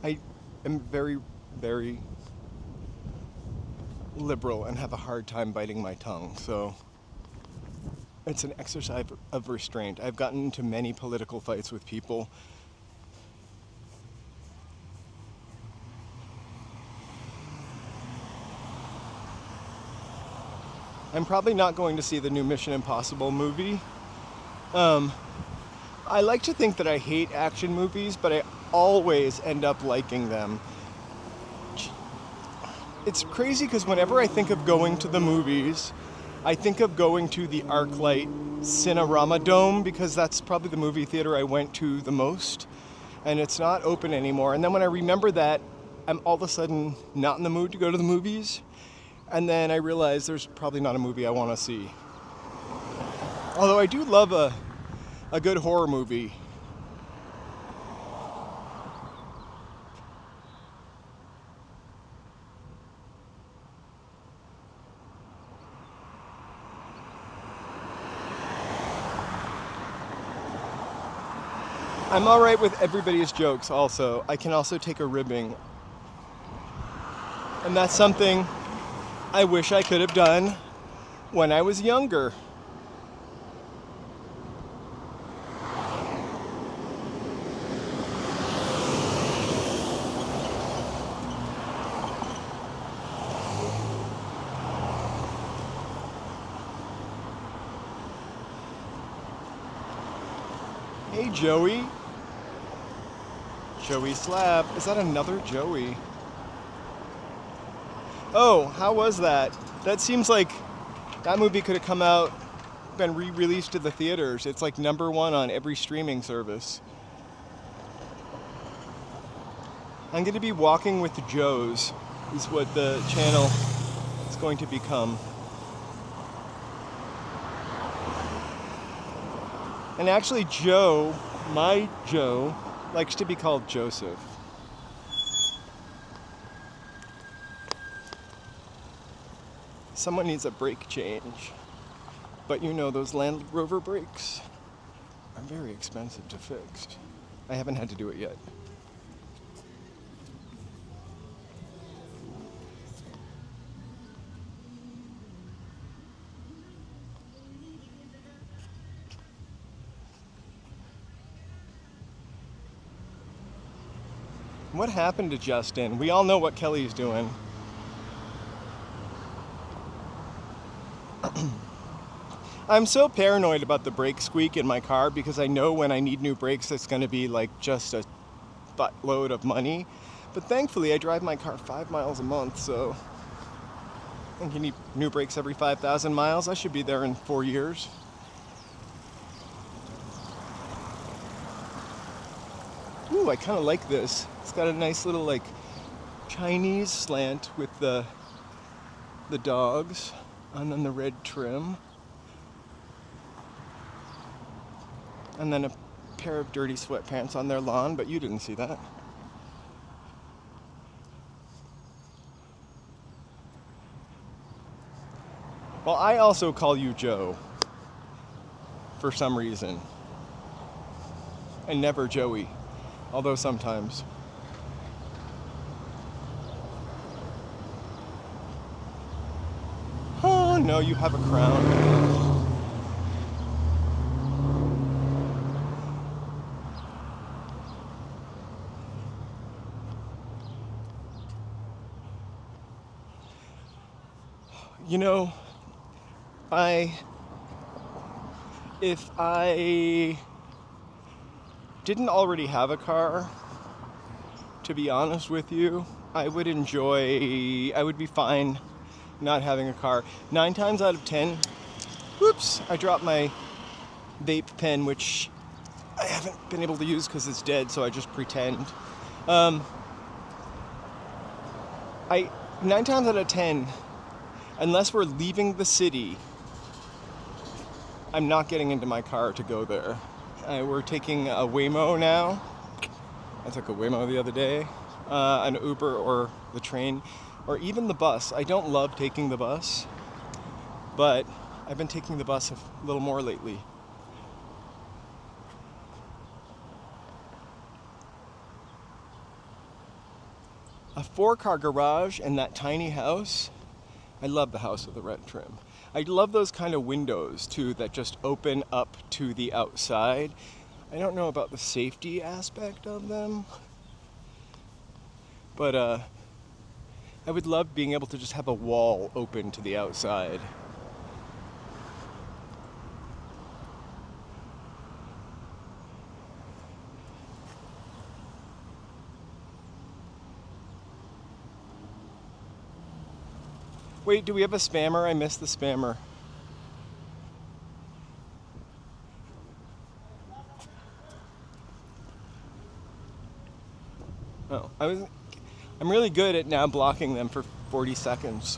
I am very, very liberal and have a hard time biting my tongue, so it's an exercise of restraint. I've gotten into many political fights with people. I'm probably not going to see the new Mission Impossible movie. I like to think that I hate action movies, but I always end up liking them. It's crazy because whenever I think of going to the movies, I think of going to the ArcLight Cinerama Dome because that's probably the movie theater I went to the most, and it's not open anymore. And then when I remember that, I'm all of a sudden not in the mood to go to the movies, and then I realize there's probably not a movie I want to see. Although I do love a good horror movie. I'm alright with everybody's jokes also. I can also take a ribbing. And that's something I wish I could have done when I was younger. Hey, Joey. Joey Slab. Is that another Joey? Oh, how was that? That seems like that movie could have come out, been re-released to the theaters. It's like #1 on every streaming service. I'm going to be walking with the Joes, is what the channel is going to become. And actually, Joe, my Joe, likes to be called Joseph. Someone needs a brake change. But you know, those Land Rover brakes are very expensive to fix. I haven't had to do it yet. What happened to Justin? We all know what Kelly's doing. I'm so paranoid about the brake squeak in my car because I know when I need new brakes it's going to be like just a buttload of money. But thankfully I drive my car 5 miles a month, so I think you need new brakes every 5,000 miles. I should be there in 4 years. Ooh, I kind of like this. It's got a nice little like Chinese slant with the dogs and then the red trim. And then a pair of dirty sweatpants on their lawn, but you didn't see that. Well, I also call you Joe for some reason. And never Joey, although sometimes. Oh no, you have a crown. You know, if I didn't already have a car, to be honest with you, I would be fine not having a car. 9 times out of 10, whoops, I dropped my vape pen, which I haven't been able to use because it's dead, so I just pretend. 9 times out of 10, unless we're leaving the city, I'm not getting into my car to go there. We're taking a Waymo now. I took a Waymo the other day, an Uber or the train, or even the bus. I don't love taking the bus, but I've been taking the bus a little more lately. A 4-car garage and that tiny house. I love the house with the red trim. I love those kind of windows too that just open up to the outside. I don't know about the safety aspect of them, but I would love being able to just have a wall open to the outside. Wait, do we have a spammer? I missed the spammer. Oh, I'm really good at now blocking them for 40 seconds.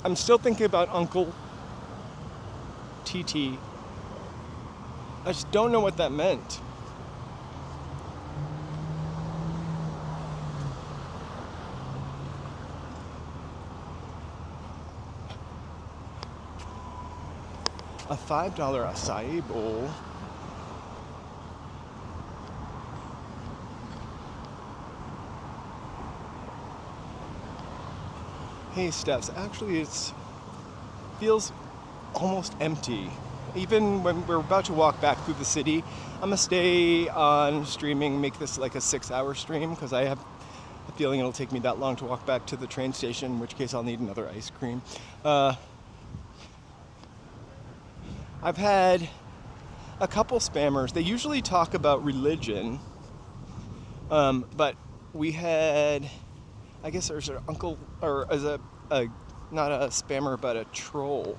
I'm still thinking about Uncle TT. I just don't know what that meant. A $5 acai bowl. Hey, Stephs, actually feels almost empty. Even when we're about to walk back through the city, I'm gonna stay on streaming, make this like a 6-hour stream, because I have a feeling it'll take me that long to walk back to the train station, in which case I'll need another ice cream. I've had a couple spammers. They usually talk about religion, but we had, I guess there's an uncle, or as a not a spammer, but a troll.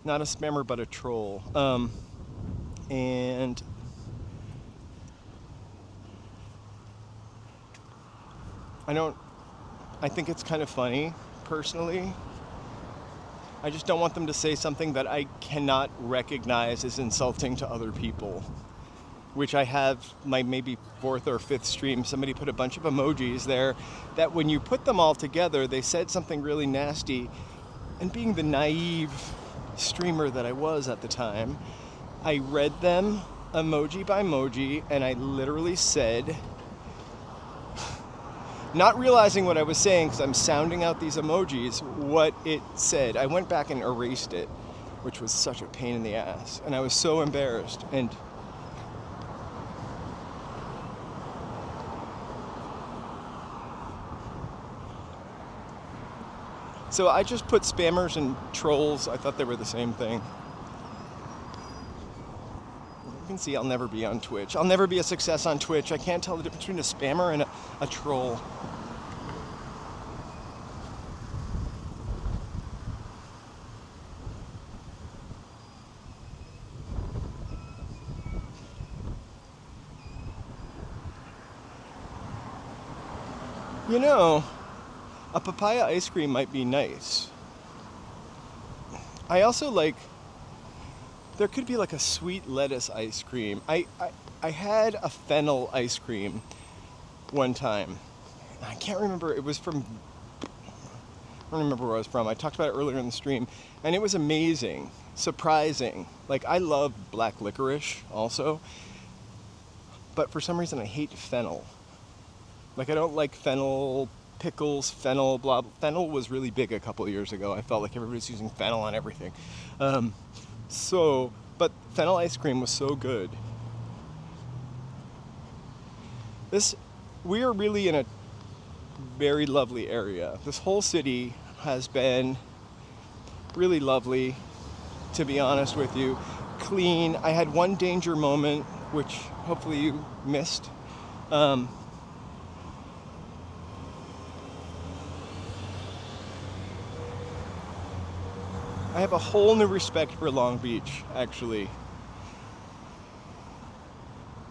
Not a spammer, but a troll. And I think it's kind of funny, personally. I just don't want them to say something that I cannot recognize as insulting to other people. Which I have my maybe 4th or 5th stream. Somebody put a bunch of emojis there that when you put them all together, they said something really nasty. And being the naive streamer that I was at the time, I read them emoji by emoji, and I literally said, not realizing what I was saying because I'm sounding out these emojis, what it said. I went back and erased it, which was such a pain in the ass. And I was so embarrassed. And so I just put spammers and trolls. I thought they were the same thing. You can see I'll never be on Twitch. I'll never be a success on Twitch. I can't tell the difference between a spammer and a troll. You know, a papaya ice cream might be nice. I also like, there could be like a sweet lettuce ice cream. I had a fennel ice cream one time. I can't remember, it was from, I don't remember where I was from. I talked about it earlier in the stream, and it was amazing, surprising. Like, I love black licorice also, but for some reason I hate fennel. Like, I don't like fennel pickles, fennel, blah, blah. Fennel was really big a couple of years ago. I felt like everybody's using fennel on everything. But fennel ice cream was so good. We are really in a very lovely area. This whole city has been really lovely, to be honest with you. Clean. I had one danger moment, which hopefully you missed. I have a whole new respect for Long Beach, actually.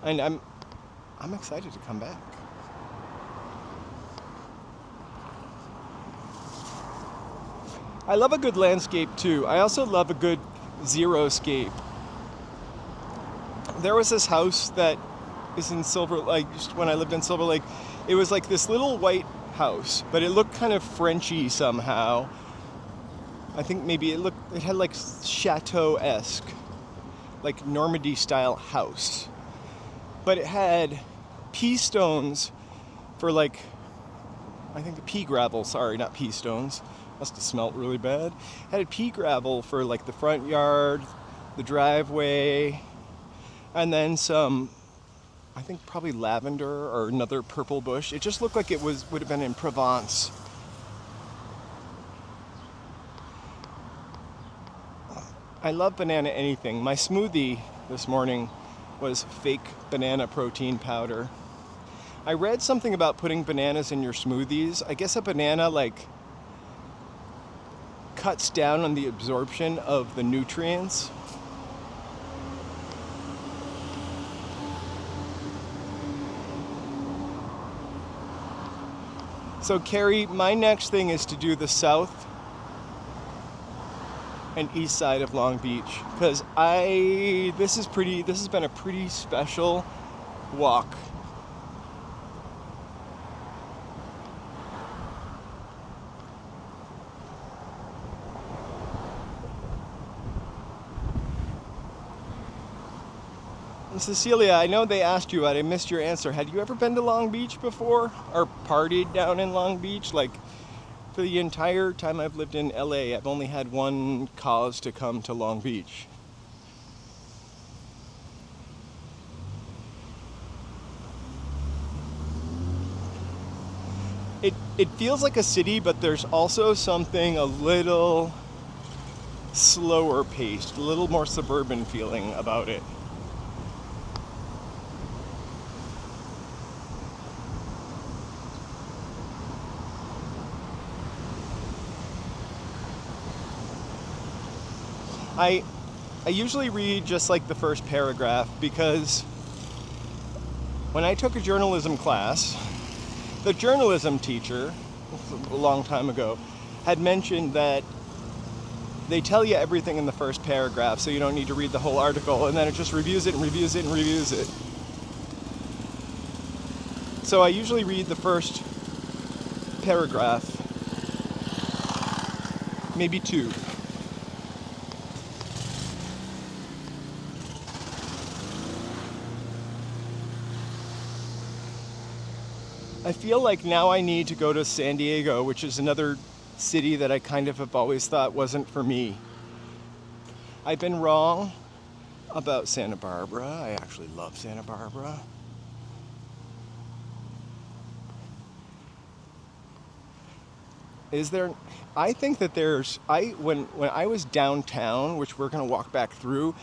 And I'm excited to come back. I love a good landscape too. I also love a good xeriscape. There was this house that is in Silver Lake, just when I lived in Silver Lake. It was like this little white house, but it looked kind of Frenchy somehow. I think maybe it had like chateau-esque, like Normandy style house. But it had pea stones for like, I think the pea gravel, sorry, not pea stones. Must have smelled really bad. Had pea gravel for like the front yard, the driveway, and then some, I think probably lavender or another purple bush. It just looked like it would have been in Provence. I love banana anything. My smoothie this morning was fake banana protein powder. I read something about putting bananas in your smoothies. I guess a banana like cuts down on the absorption of the nutrients. So Carrie, my next thing is to do the south and east side of Long Beach, because this has been a pretty special walk. And Cecilia, I know they asked you, but I missed your answer. Had you ever been to Long Beach before, or partied down in Long Beach? Like, for the entire time I've lived in LA, I've only had one cause to come to Long Beach. It feels like a city, but there's also something a little slower paced, a little more suburban feeling about it. I usually read just like the first paragraph, because when I took a journalism class, the journalism teacher, a long time ago, had mentioned that they tell you everything in the first paragraph, so you don't need to read the whole article, and then it just reviews it and reviews it and reviews it. So I usually read the first paragraph, maybe two. I feel like now I need to go to San Diego, which is another city that I kind of have always thought wasn't for me. I've been wrong about Santa Barbara. I actually love Santa Barbara. I think that when I was downtown, which we're going to walk back through,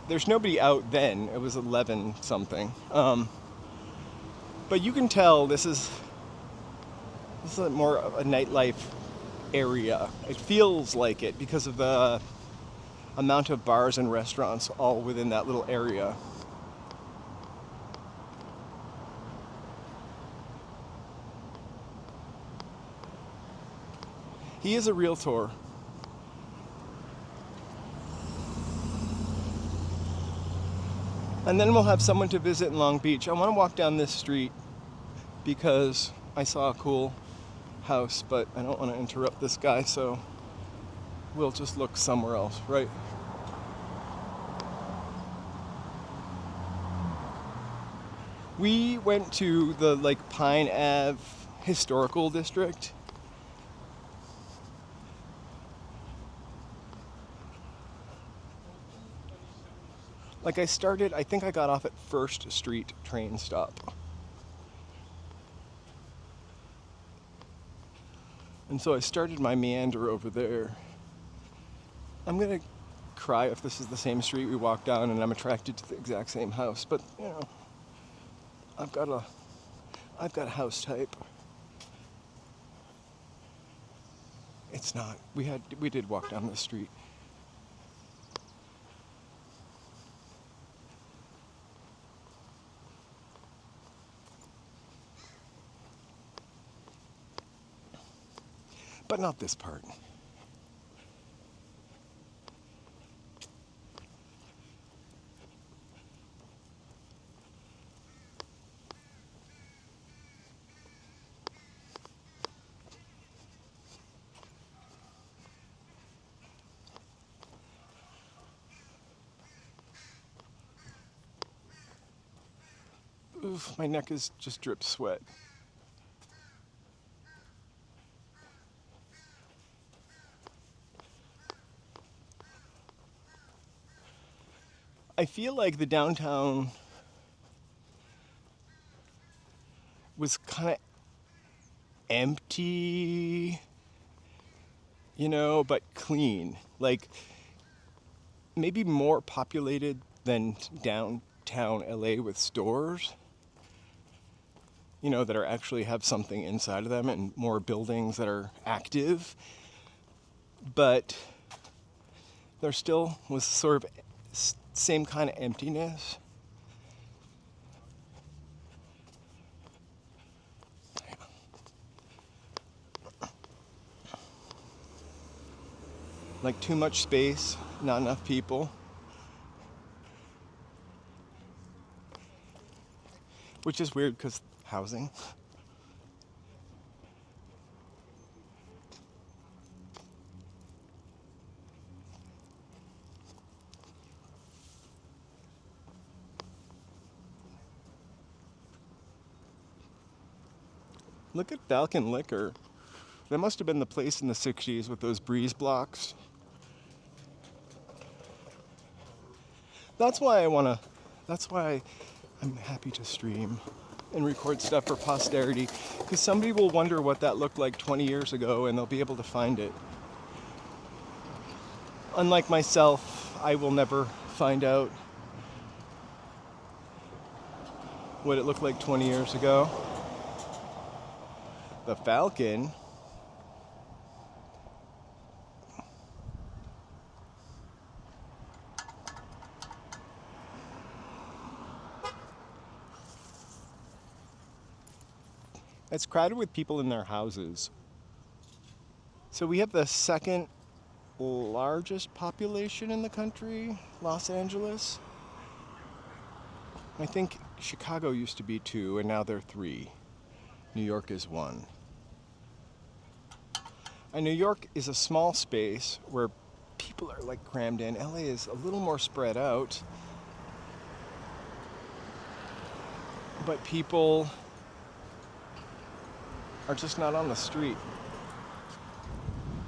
there's nobody out then. It was 11 something. But you can tell this is more of a nightlife area. It feels like it because of the amount of bars and restaurants all within that little area. He is a realtor. And then we'll have someone to visit in Long Beach. I want to walk down this street because I saw a cool house, but I don't want to interrupt this guy, so we'll just look somewhere else, right? We went to the like Pine Ave historical district. Like I think I got off at First Street train stop. And so I started my meander over there. I'm gonna cry if this is the same street we walked down and I'm attracted to the exact same house, but you know, I've got a house type. It's not. We did walk down the street. But not this part. Oof, my neck is just dripped sweat. I feel like the downtown was kind of empty, you know, but clean. Like maybe more populated than downtown LA with stores, you know, that are actually have something inside of them and more buildings that are active. But there still was sort of same kind of emptiness. Like too much space, not enough people. Which is weird because housing. Look at Falcon Liquor. That must have been the place in the 60s with those breeze blocks. That's why I'm happy to stream and record stuff for posterity, because somebody will wonder what that looked like 20 years ago and they'll be able to find it. Unlike myself, I will never find out what it looked like 20 years ago. The Falcon. It's crowded with people in their houses. So we have the second largest population in the country, Los Angeles. I think Chicago used to be 2 and now they're 3. New York is 1. And New York is a small space where people are like crammed in. LA is a little more spread out. But people are just not on the street.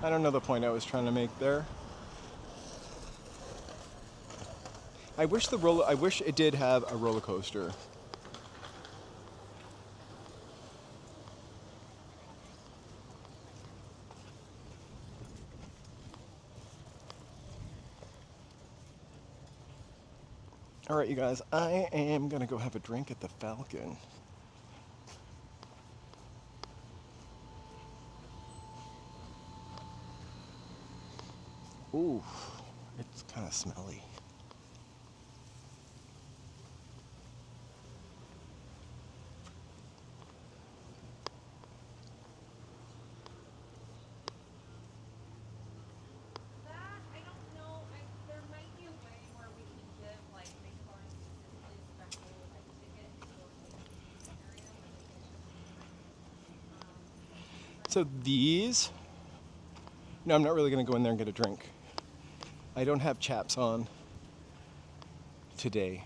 I don't know the point I was trying to make there. I wish it did have a roller coaster. All right, you guys, I am gonna go have a drink at the Falcon. Ooh, it's kind of smelly. So these, no, I'm not really gonna go in there and get a drink. I don't have chaps on today.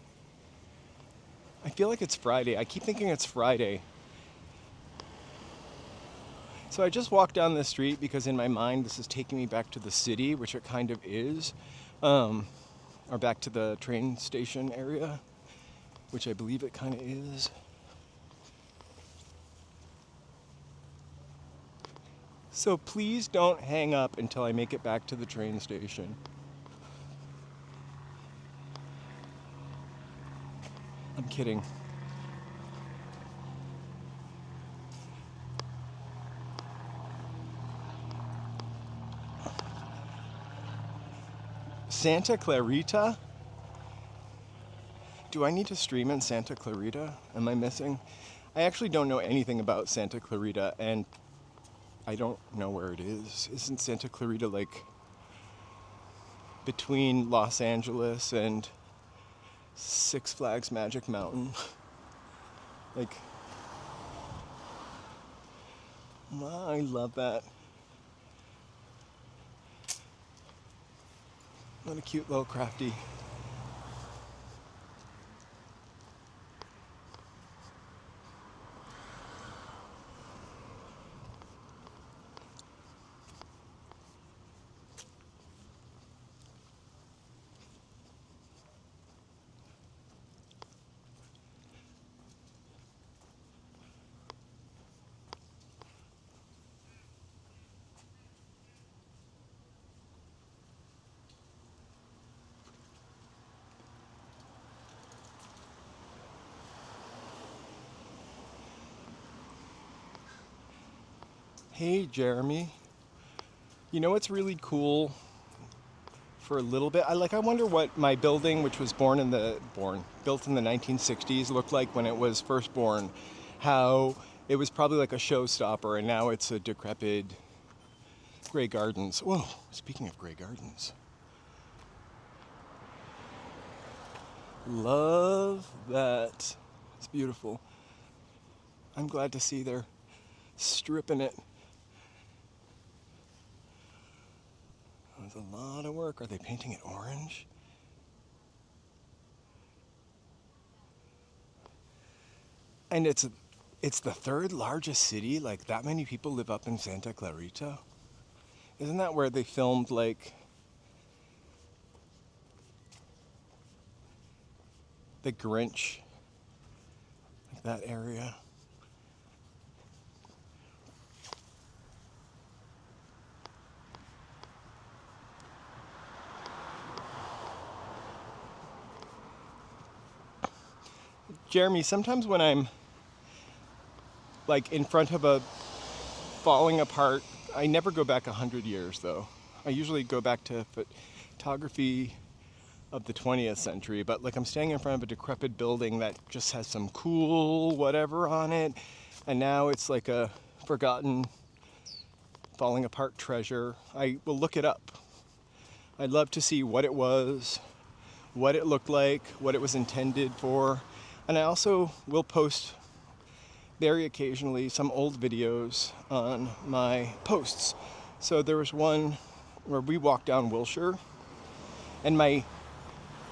I feel like it's Friday. I keep thinking it's Friday. So I just walked down the street because in my mind this is taking me back to the city, which it kind of is, or back to the train station area, which I believe it kind of is. So please don't hang up until I make it back to the train station. I'm kidding. Santa Clarita? Do I need to stream in Santa Clarita? Am I missing? I actually don't know anything about Santa Clarita, and I don't know where it is. Isn't Santa Clarita like between Los Angeles and Six Flags Magic Mountain? Like, I love that. What a cute little crafty. Hey, Jeremy. You know what's really cool for a little bit? I wonder what my building, which was built in the 1960s, looked like when it was first born. How it was probably like a showstopper, and now it's a decrepit Grey Gardens. Whoa, speaking of Grey Gardens. Love that. It's beautiful. I'm glad to see they're stripping it. It's a lot of work. Are they painting it orange? And it's the third largest city. Like, that many people live up in Santa Clarita. Isn't that where they filmed like The Grinch? Like that area. Jeremy, sometimes when I'm like in front of a falling apart, I never go back 100 years though. I usually go back to photography of the 20th century, but like I'm standing in front of a decrepit building that just has some cool whatever on it, and now it's like a forgotten falling apart treasure. I will look it up. I'd love to see what it was, what it looked like, what it was intended for. And I also will post very occasionally some old videos on my posts. So there was one where we walked down Wilshire, and my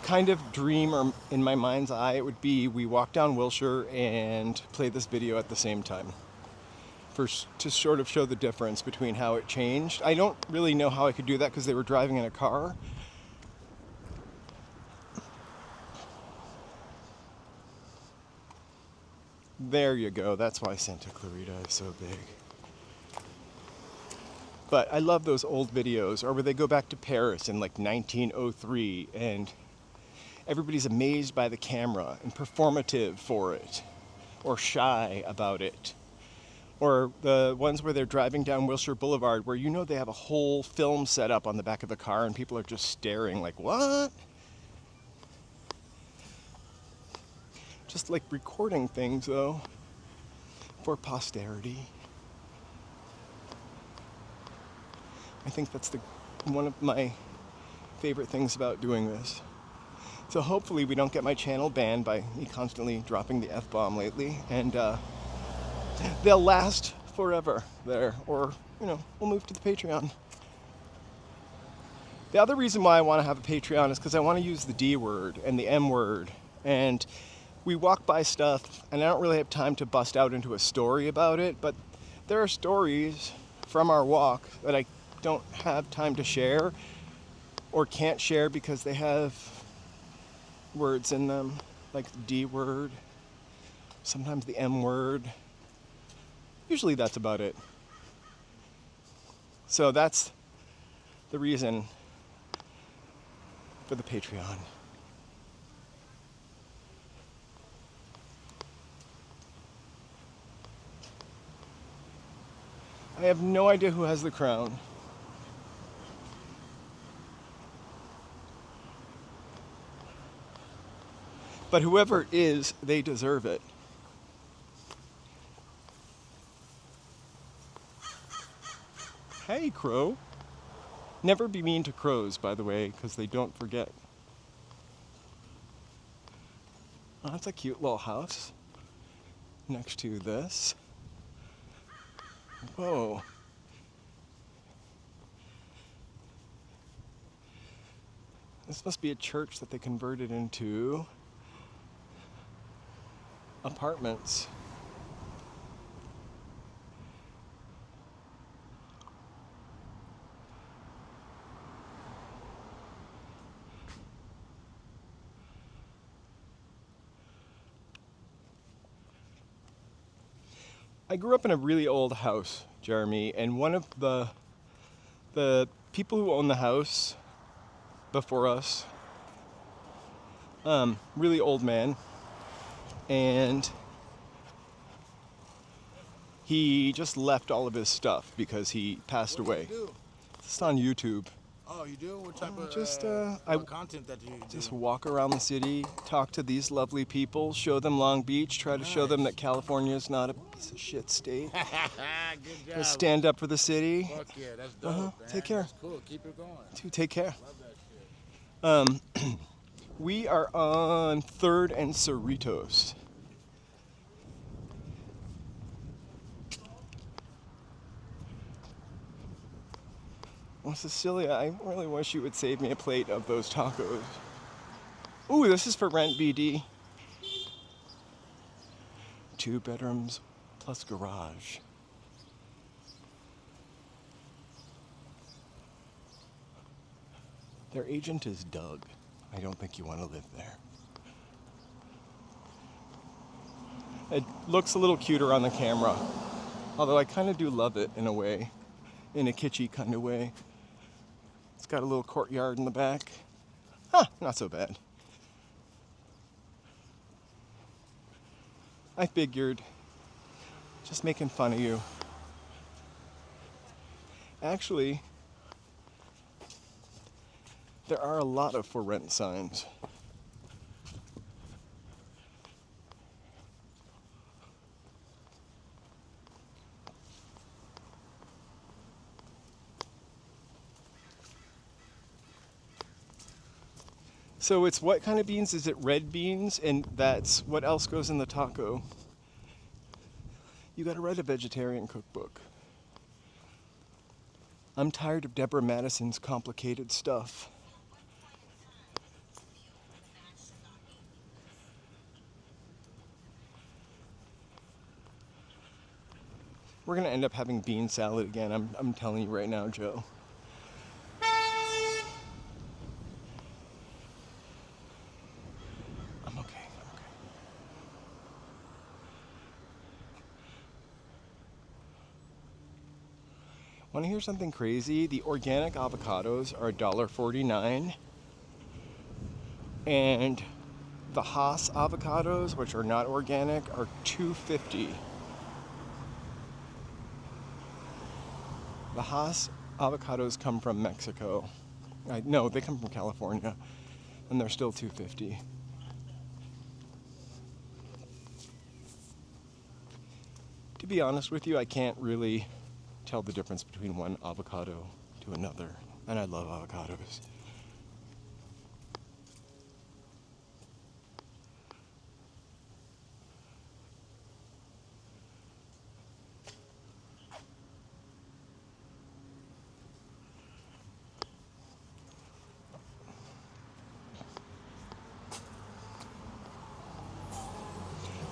kind of dream, or in my mind's eye, it would be we walk down Wilshire and play this video at the same time, to sort of show the difference between how it changed. I don't really know how I could do that because they were driving in a car. There you go. That's why Santa Clarita is so big. But I love those old videos, or where they go back to Paris in like 1903 and everybody's amazed by the camera and performative for it, or shy about it. Or the ones where they're driving down Wilshire Boulevard where you know they have a whole film set up on the back of the car and people are just staring like, what? Just like recording things though, for posterity. I think that's one of my favorite things about doing this. So hopefully we don't get my channel banned by me constantly dropping the F-bomb lately, and they'll last forever there, or, you know, we'll move to the Patreon. The other reason why I want to have a Patreon is because I want to use the D word and the M word. And we walk by stuff, and I don't really have time to bust out into a story about it, but there are stories from our walk that I don't have time to share or can't share because they have words in them, like the D word, sometimes the M word. Usually that's about it. So that's the reason for the Patreon. I have no idea who has the crown. But whoever it is, they deserve it. Hey, crow. Never be mean to crows, by the way, because they don't forget. Oh, that's a cute little house next to this. Whoa. This must be a church that they converted into apartments. I grew up in a really old house, Jeremy, and one of the people who owned the house before us, really old man, and he just left all of his stuff because he passed away. What do you do? It's on YouTube. Oh, you do? What type of content that you do? Just walk around the city, talk to these lovely people, show them Long Beach, try to show them that California is not a piece of shit state. Good job. Just stand up for the city. Fuck yeah, that's dope, man. Take care. That's cool. Keep it going. Dude, take care. Love that shit. We are on 3rd and Cerritos. Well, Cecilia, I really wish you would save me a plate of those tacos. Ooh, this is for rent, BD. 2 bedrooms plus garage. Their agent is Doug. I don't think you want to live there. It looks a little cuter on the camera, although I kind of do love it in a way, in a kitschy kind of way. It's got a little courtyard in the back. Huh, not so bad. I figured, just making fun of you. Actually, there are a lot of for rent signs. So it's what kind of beans? Is it red beans? And that's what else goes in the taco? You gotta write a vegetarian cookbook. I'm tired of Deborah Madison's complicated stuff. We're gonna end up having bean salad again. I'm telling you right now, Joe. I'm okay. Want to hear something crazy? The organic avocados are $1.49, and the Haas avocados, which are not organic, are $2.50. The Haas avocados come from Mexico. No, they come from California, and they're still $2.50. To be honest with you, I can't really tell the difference between one avocado to another, and I love avocados.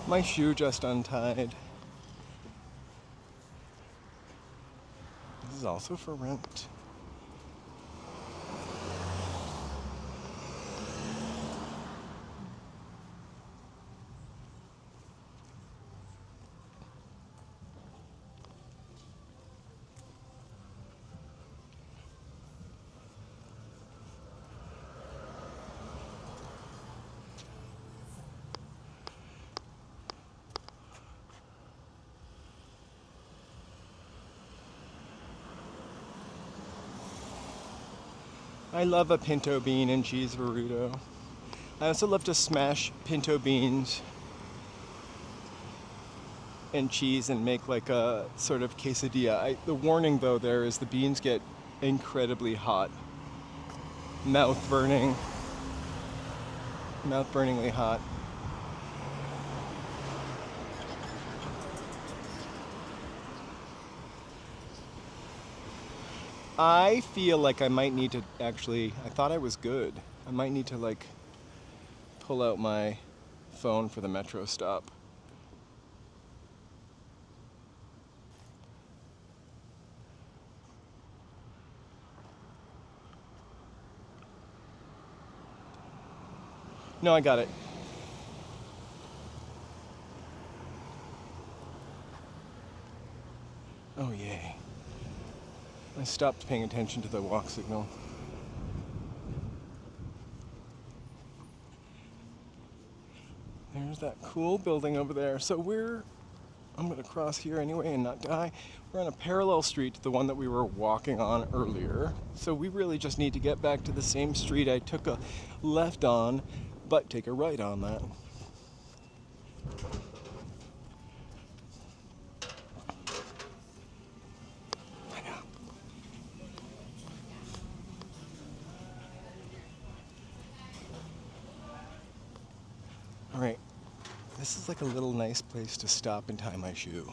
My shoe just untied. This is also for rent. I love a pinto bean and cheese burrito. I also love to smash pinto beans and cheese and make like a sort of quesadilla. The warning though there is the beans get incredibly hot. Mouth-burningly hot. I feel like I might need to actually, I thought I was good. I might need to like pull out my phone for the metro stop. No, I got it. Oh, yay. I stopped paying attention to the walk signal. There's that cool building over there. So I'm gonna cross here anyway and not die. We're on a parallel street to the one that we were walking on earlier. So we really just need to get back to the same street I took a left on, but take a right on that. All right, this is like a little nice place to stop and tie my shoe.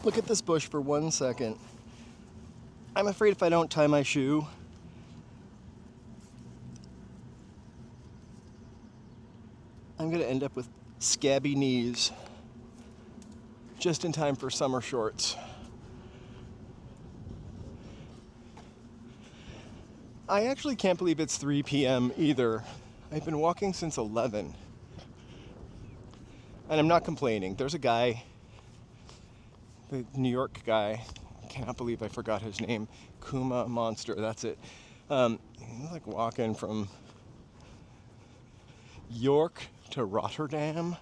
Look at this bush for 1 second. I'm afraid if I don't tie my shoe, I'm gonna end up with scabby knees just in time for summer shorts. I actually can't believe it's 3 p.m. either. I've been walking since 11. And I'm not complaining. There's a guy, the New York guy, I cannot believe I forgot his name, Kuma Monster, that's it. He's like walking from York to Rotterdam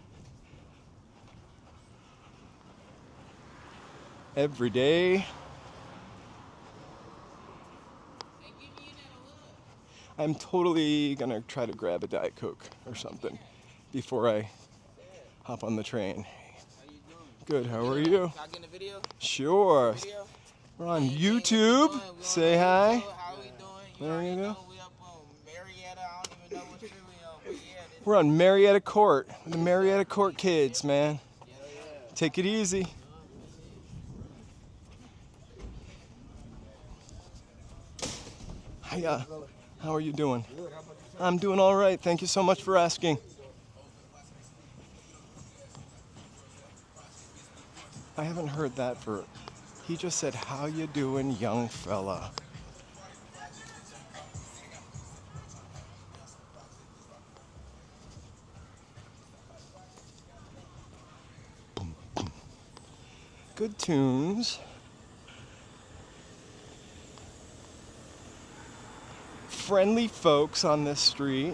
every day. I'm totally gonna try to grab a Diet Coke or something before I hop on the train. How you doing? Good, how are you? Can I get in the video? Sure. Video? We're on Hey, YouTube. how we doing? Say hi. How we doing? There already you go. know we up on Marietta. I don't even know what street we on, but yeah. We're on Marietta Court. The Marietta Court kids, man. Take it easy. Hiya. How are you doing? I'm doing all right. Thank you so much for asking. I haven't heard that for... He just said, how you doing, young fella? Boom, boom. Good tunes. Friendly folks on this street.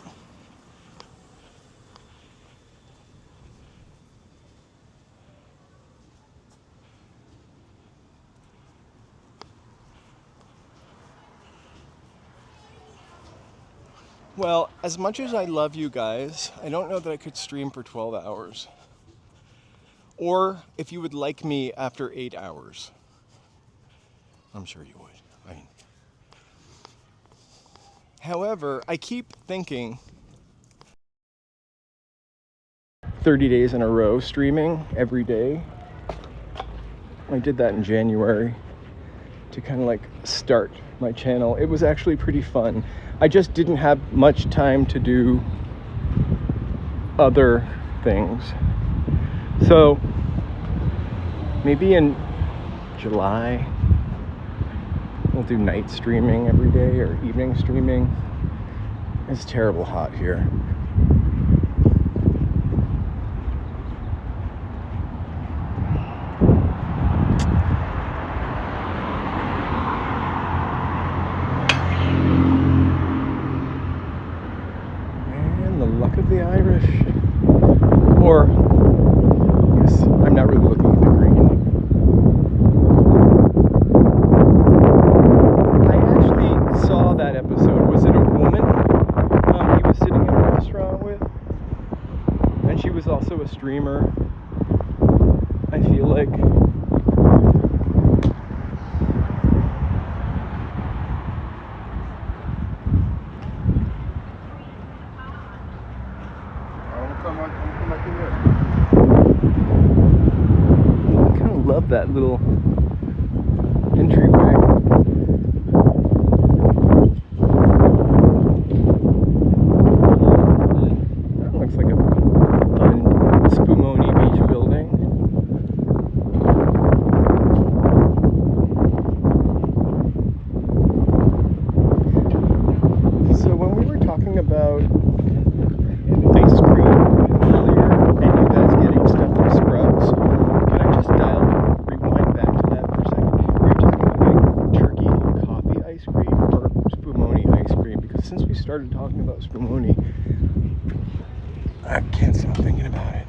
Well, as much as I love you guys, I don't know that I could stream for 12 hours. Or if you would like me after 8 hours. I'm sure you would. I mean, however, I keep thinking 30 days in a row streaming every day. I did that in January. to kind of like start my channel. It was actually pretty fun. I just didn't have much time to do other things. So maybe in July we'll do night streaming every day or evening streaming. It's terrible hot here. And the luck of the Irish. Or, yes, I'm not really looking at the green. I actually saw that episode. Was it a woman he was sitting in a restaurant with? And she was also a streamer, I feel like. I kind of love that little entryway. That looks like a fun Spumoni Beach building. So when we were talking about ice cream earlier and you guys getting stuff from Scrubs, can I just rewind back to that for a second? We were talking about like turkey coffee ice cream or Spumoni ice cream, because since we started talking about Spumoni, I can't stop thinking about it.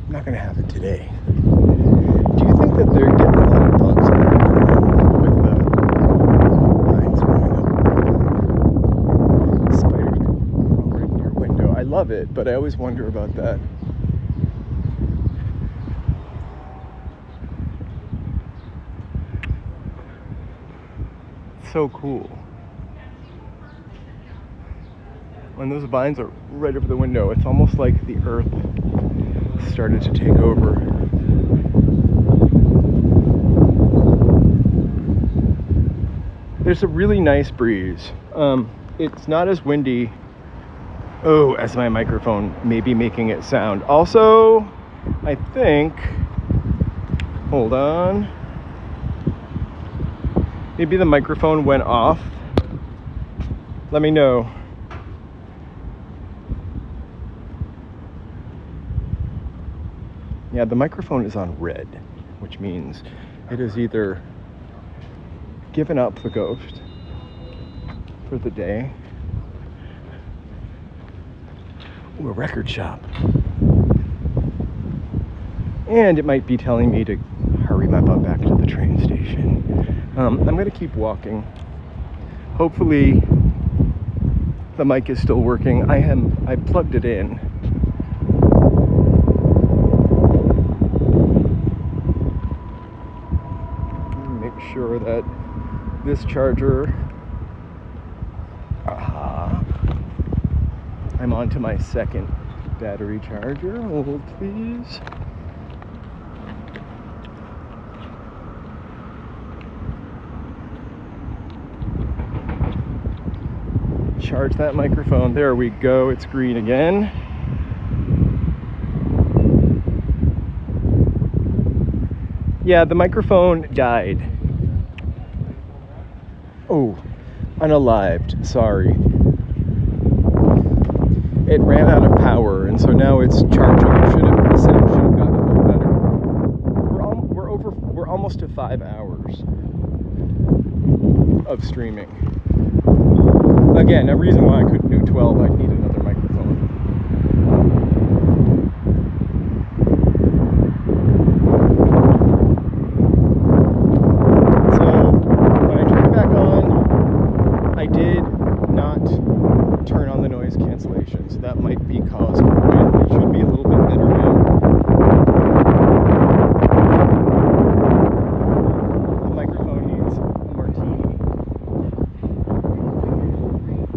I'm not going to have it today. Do you think that they're getting a lot of bugs on their garden with vines growing up? Spiders crawl right in your window. I love it, but I always wonder about that. So cool. When those vines are right over the window, it's almost like the earth started to take over. There's a really nice breeze. It's not as windy, as my microphone may be making it sound. Also, I think, hold on, maybe the microphone went off. Let me know. Yeah, the microphone is on red, which means it has either given up the ghost for the day or a record shop. And it might be telling me to hurry my butt back to the train station. I'm going to keep walking. Hopefully the mic is still working. I plugged it in. Make sure that this charger, I'm on to my second battery charger. Hold please. Charge that microphone. There we go. It's green again. Yeah, the microphone died. Oh, unalived. Sorry. It ran out of power, and so now it's charging. The sound should have gotten a little better. We're almost to 5 hours of streaming. Again, a reason why I couldn't do 12. I'd need another microphone. So when I turned it back on, I did not turn on the noise cancellation, so that might be cause for wind. It should be a little bit better now. The microphone needs a martini.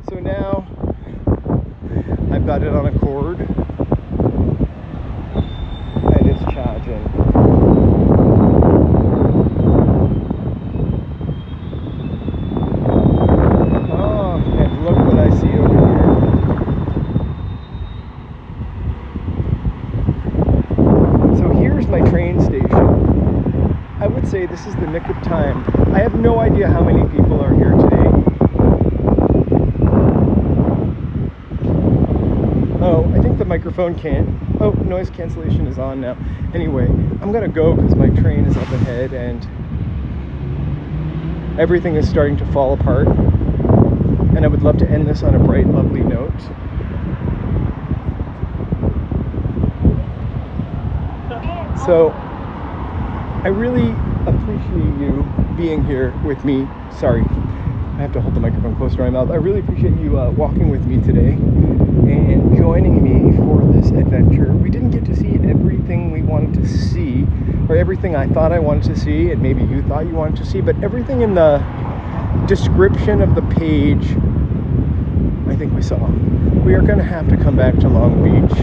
So now nick of time. I have no idea how many people are here today. Oh, I think the microphone can't. Oh, noise cancellation is on now. Anyway, I'm gonna go because my train is up ahead and everything is starting to fall apart. And I would love to end this on a bright, lovely note. So, I really appreciate you being here with me. Sorry, I have to hold the microphone closer to my mouth. I really appreciate you walking with me today and joining me for this adventure. We didn't get to see everything we wanted to see, or everything I thought I wanted to see, and maybe you thought you wanted to see, but everything in the description of the page, I think we saw. We are going to have to come back to Long Beach.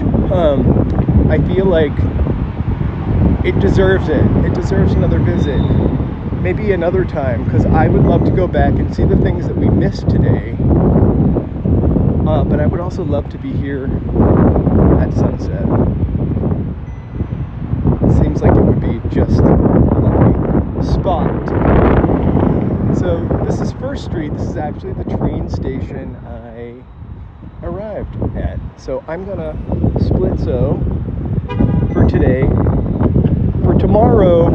I feel like it deserves it. It deserves another visit. Maybe another time, because I would love to go back and see the things that we missed today. But I would also love to be here at sunset. It seems like it would be just a lovely spot. So this is First Street. This is actually the train station I arrived at. So I'm gonna split for today. For tomorrow,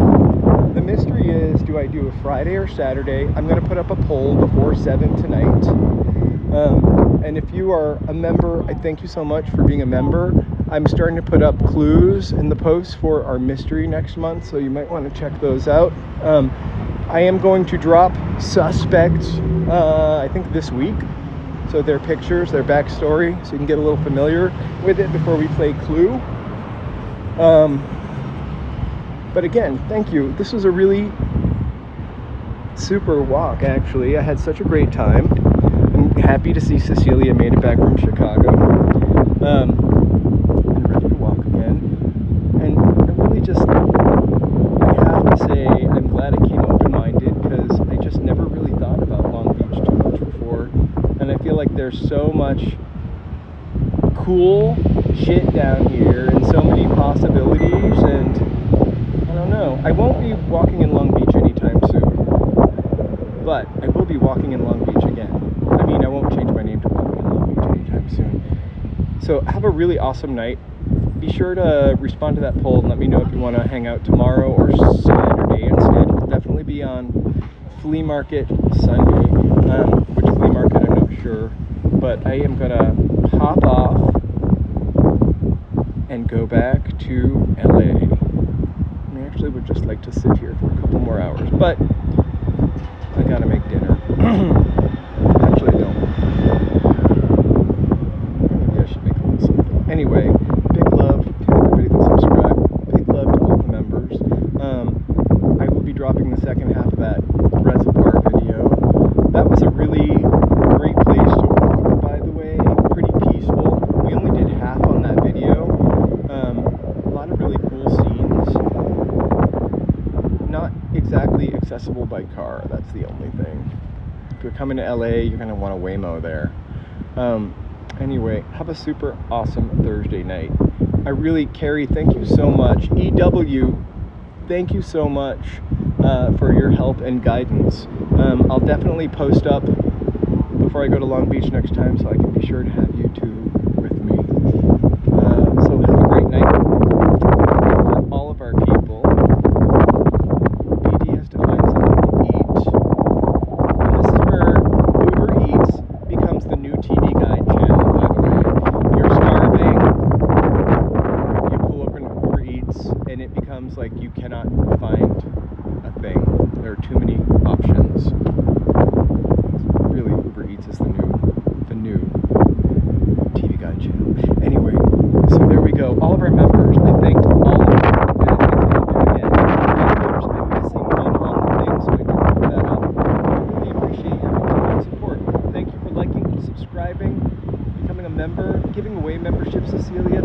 the mystery is, do I do a Friday or Saturday? I'm going to put up a poll before 7 tonight. And if you are a member, I thank you so much for being a member. I'm starting to put up clues in the posts for our mystery next month, so you might want to check those out. I am going to drop suspects, I think this week. So their pictures, their backstory, so you can get a little familiar with it before we play Clue. But again, thank you. This was a really super walk, actually. I had such a great time. I'm happy to see Cecilia made it back from Chicago. And ready to walk again. And I really just, I have to say, I'm glad I came open-minded, because I just never really thought about Long Beach too much before. And I feel like there's so much cool shit down here and so many possibilities, and I don't know. I won't be walking in Long Beach anytime soon, but I will be walking in Long Beach again. I mean, I won't change my name to Walking in Long Beach anytime soon. So have a really awesome night. Be sure to respond to that poll and let me know if you want to hang out tomorrow or Saturday instead. We'll definitely be on Flea Market Sunday. Which flea market, I'm not sure. But I am going to hop off and go back to LA. I actually would just like to sit here for a couple more hours, but I gotta make dinner. Actually, I don't. Maybe I should make a little something. Anyway, big love to everybody that subscribed. Big love to all the members. I will be dropping the second half of that reservoir video. That was a really great place to walk, by the way. Pretty peaceful. We only did half on that video. A lot of really cool scenes. Not exactly accessible by car, that's the only thing. If you're coming to LA, you're going to want a Waymo there. Anyway, have a super awesome Thursday night. I really, Carrie, thank you so much. EW, thank you so much for your help and guidance. I'll definitely post up before I go to Long Beach next time, so I can be sure to have you two with me. So have a great night. For all of our people, BD has to find something to eat. And this is where Uber Eats becomes the new TV Guide channel, by the way. You're starving, you pull up an Uber Eats, and it becomes like you cannot find a thing. There are too many options. Really, Uber Eats is the new TV Guide channel. Anyway, so there we go. All of our members, I thanked all of them. And I think I'm doing it. I'm missing one on the thing, so I didn't put that up. I really appreciate your continued support. Thank you for liking, subscribing, becoming a member, giving away memberships, Cecilia.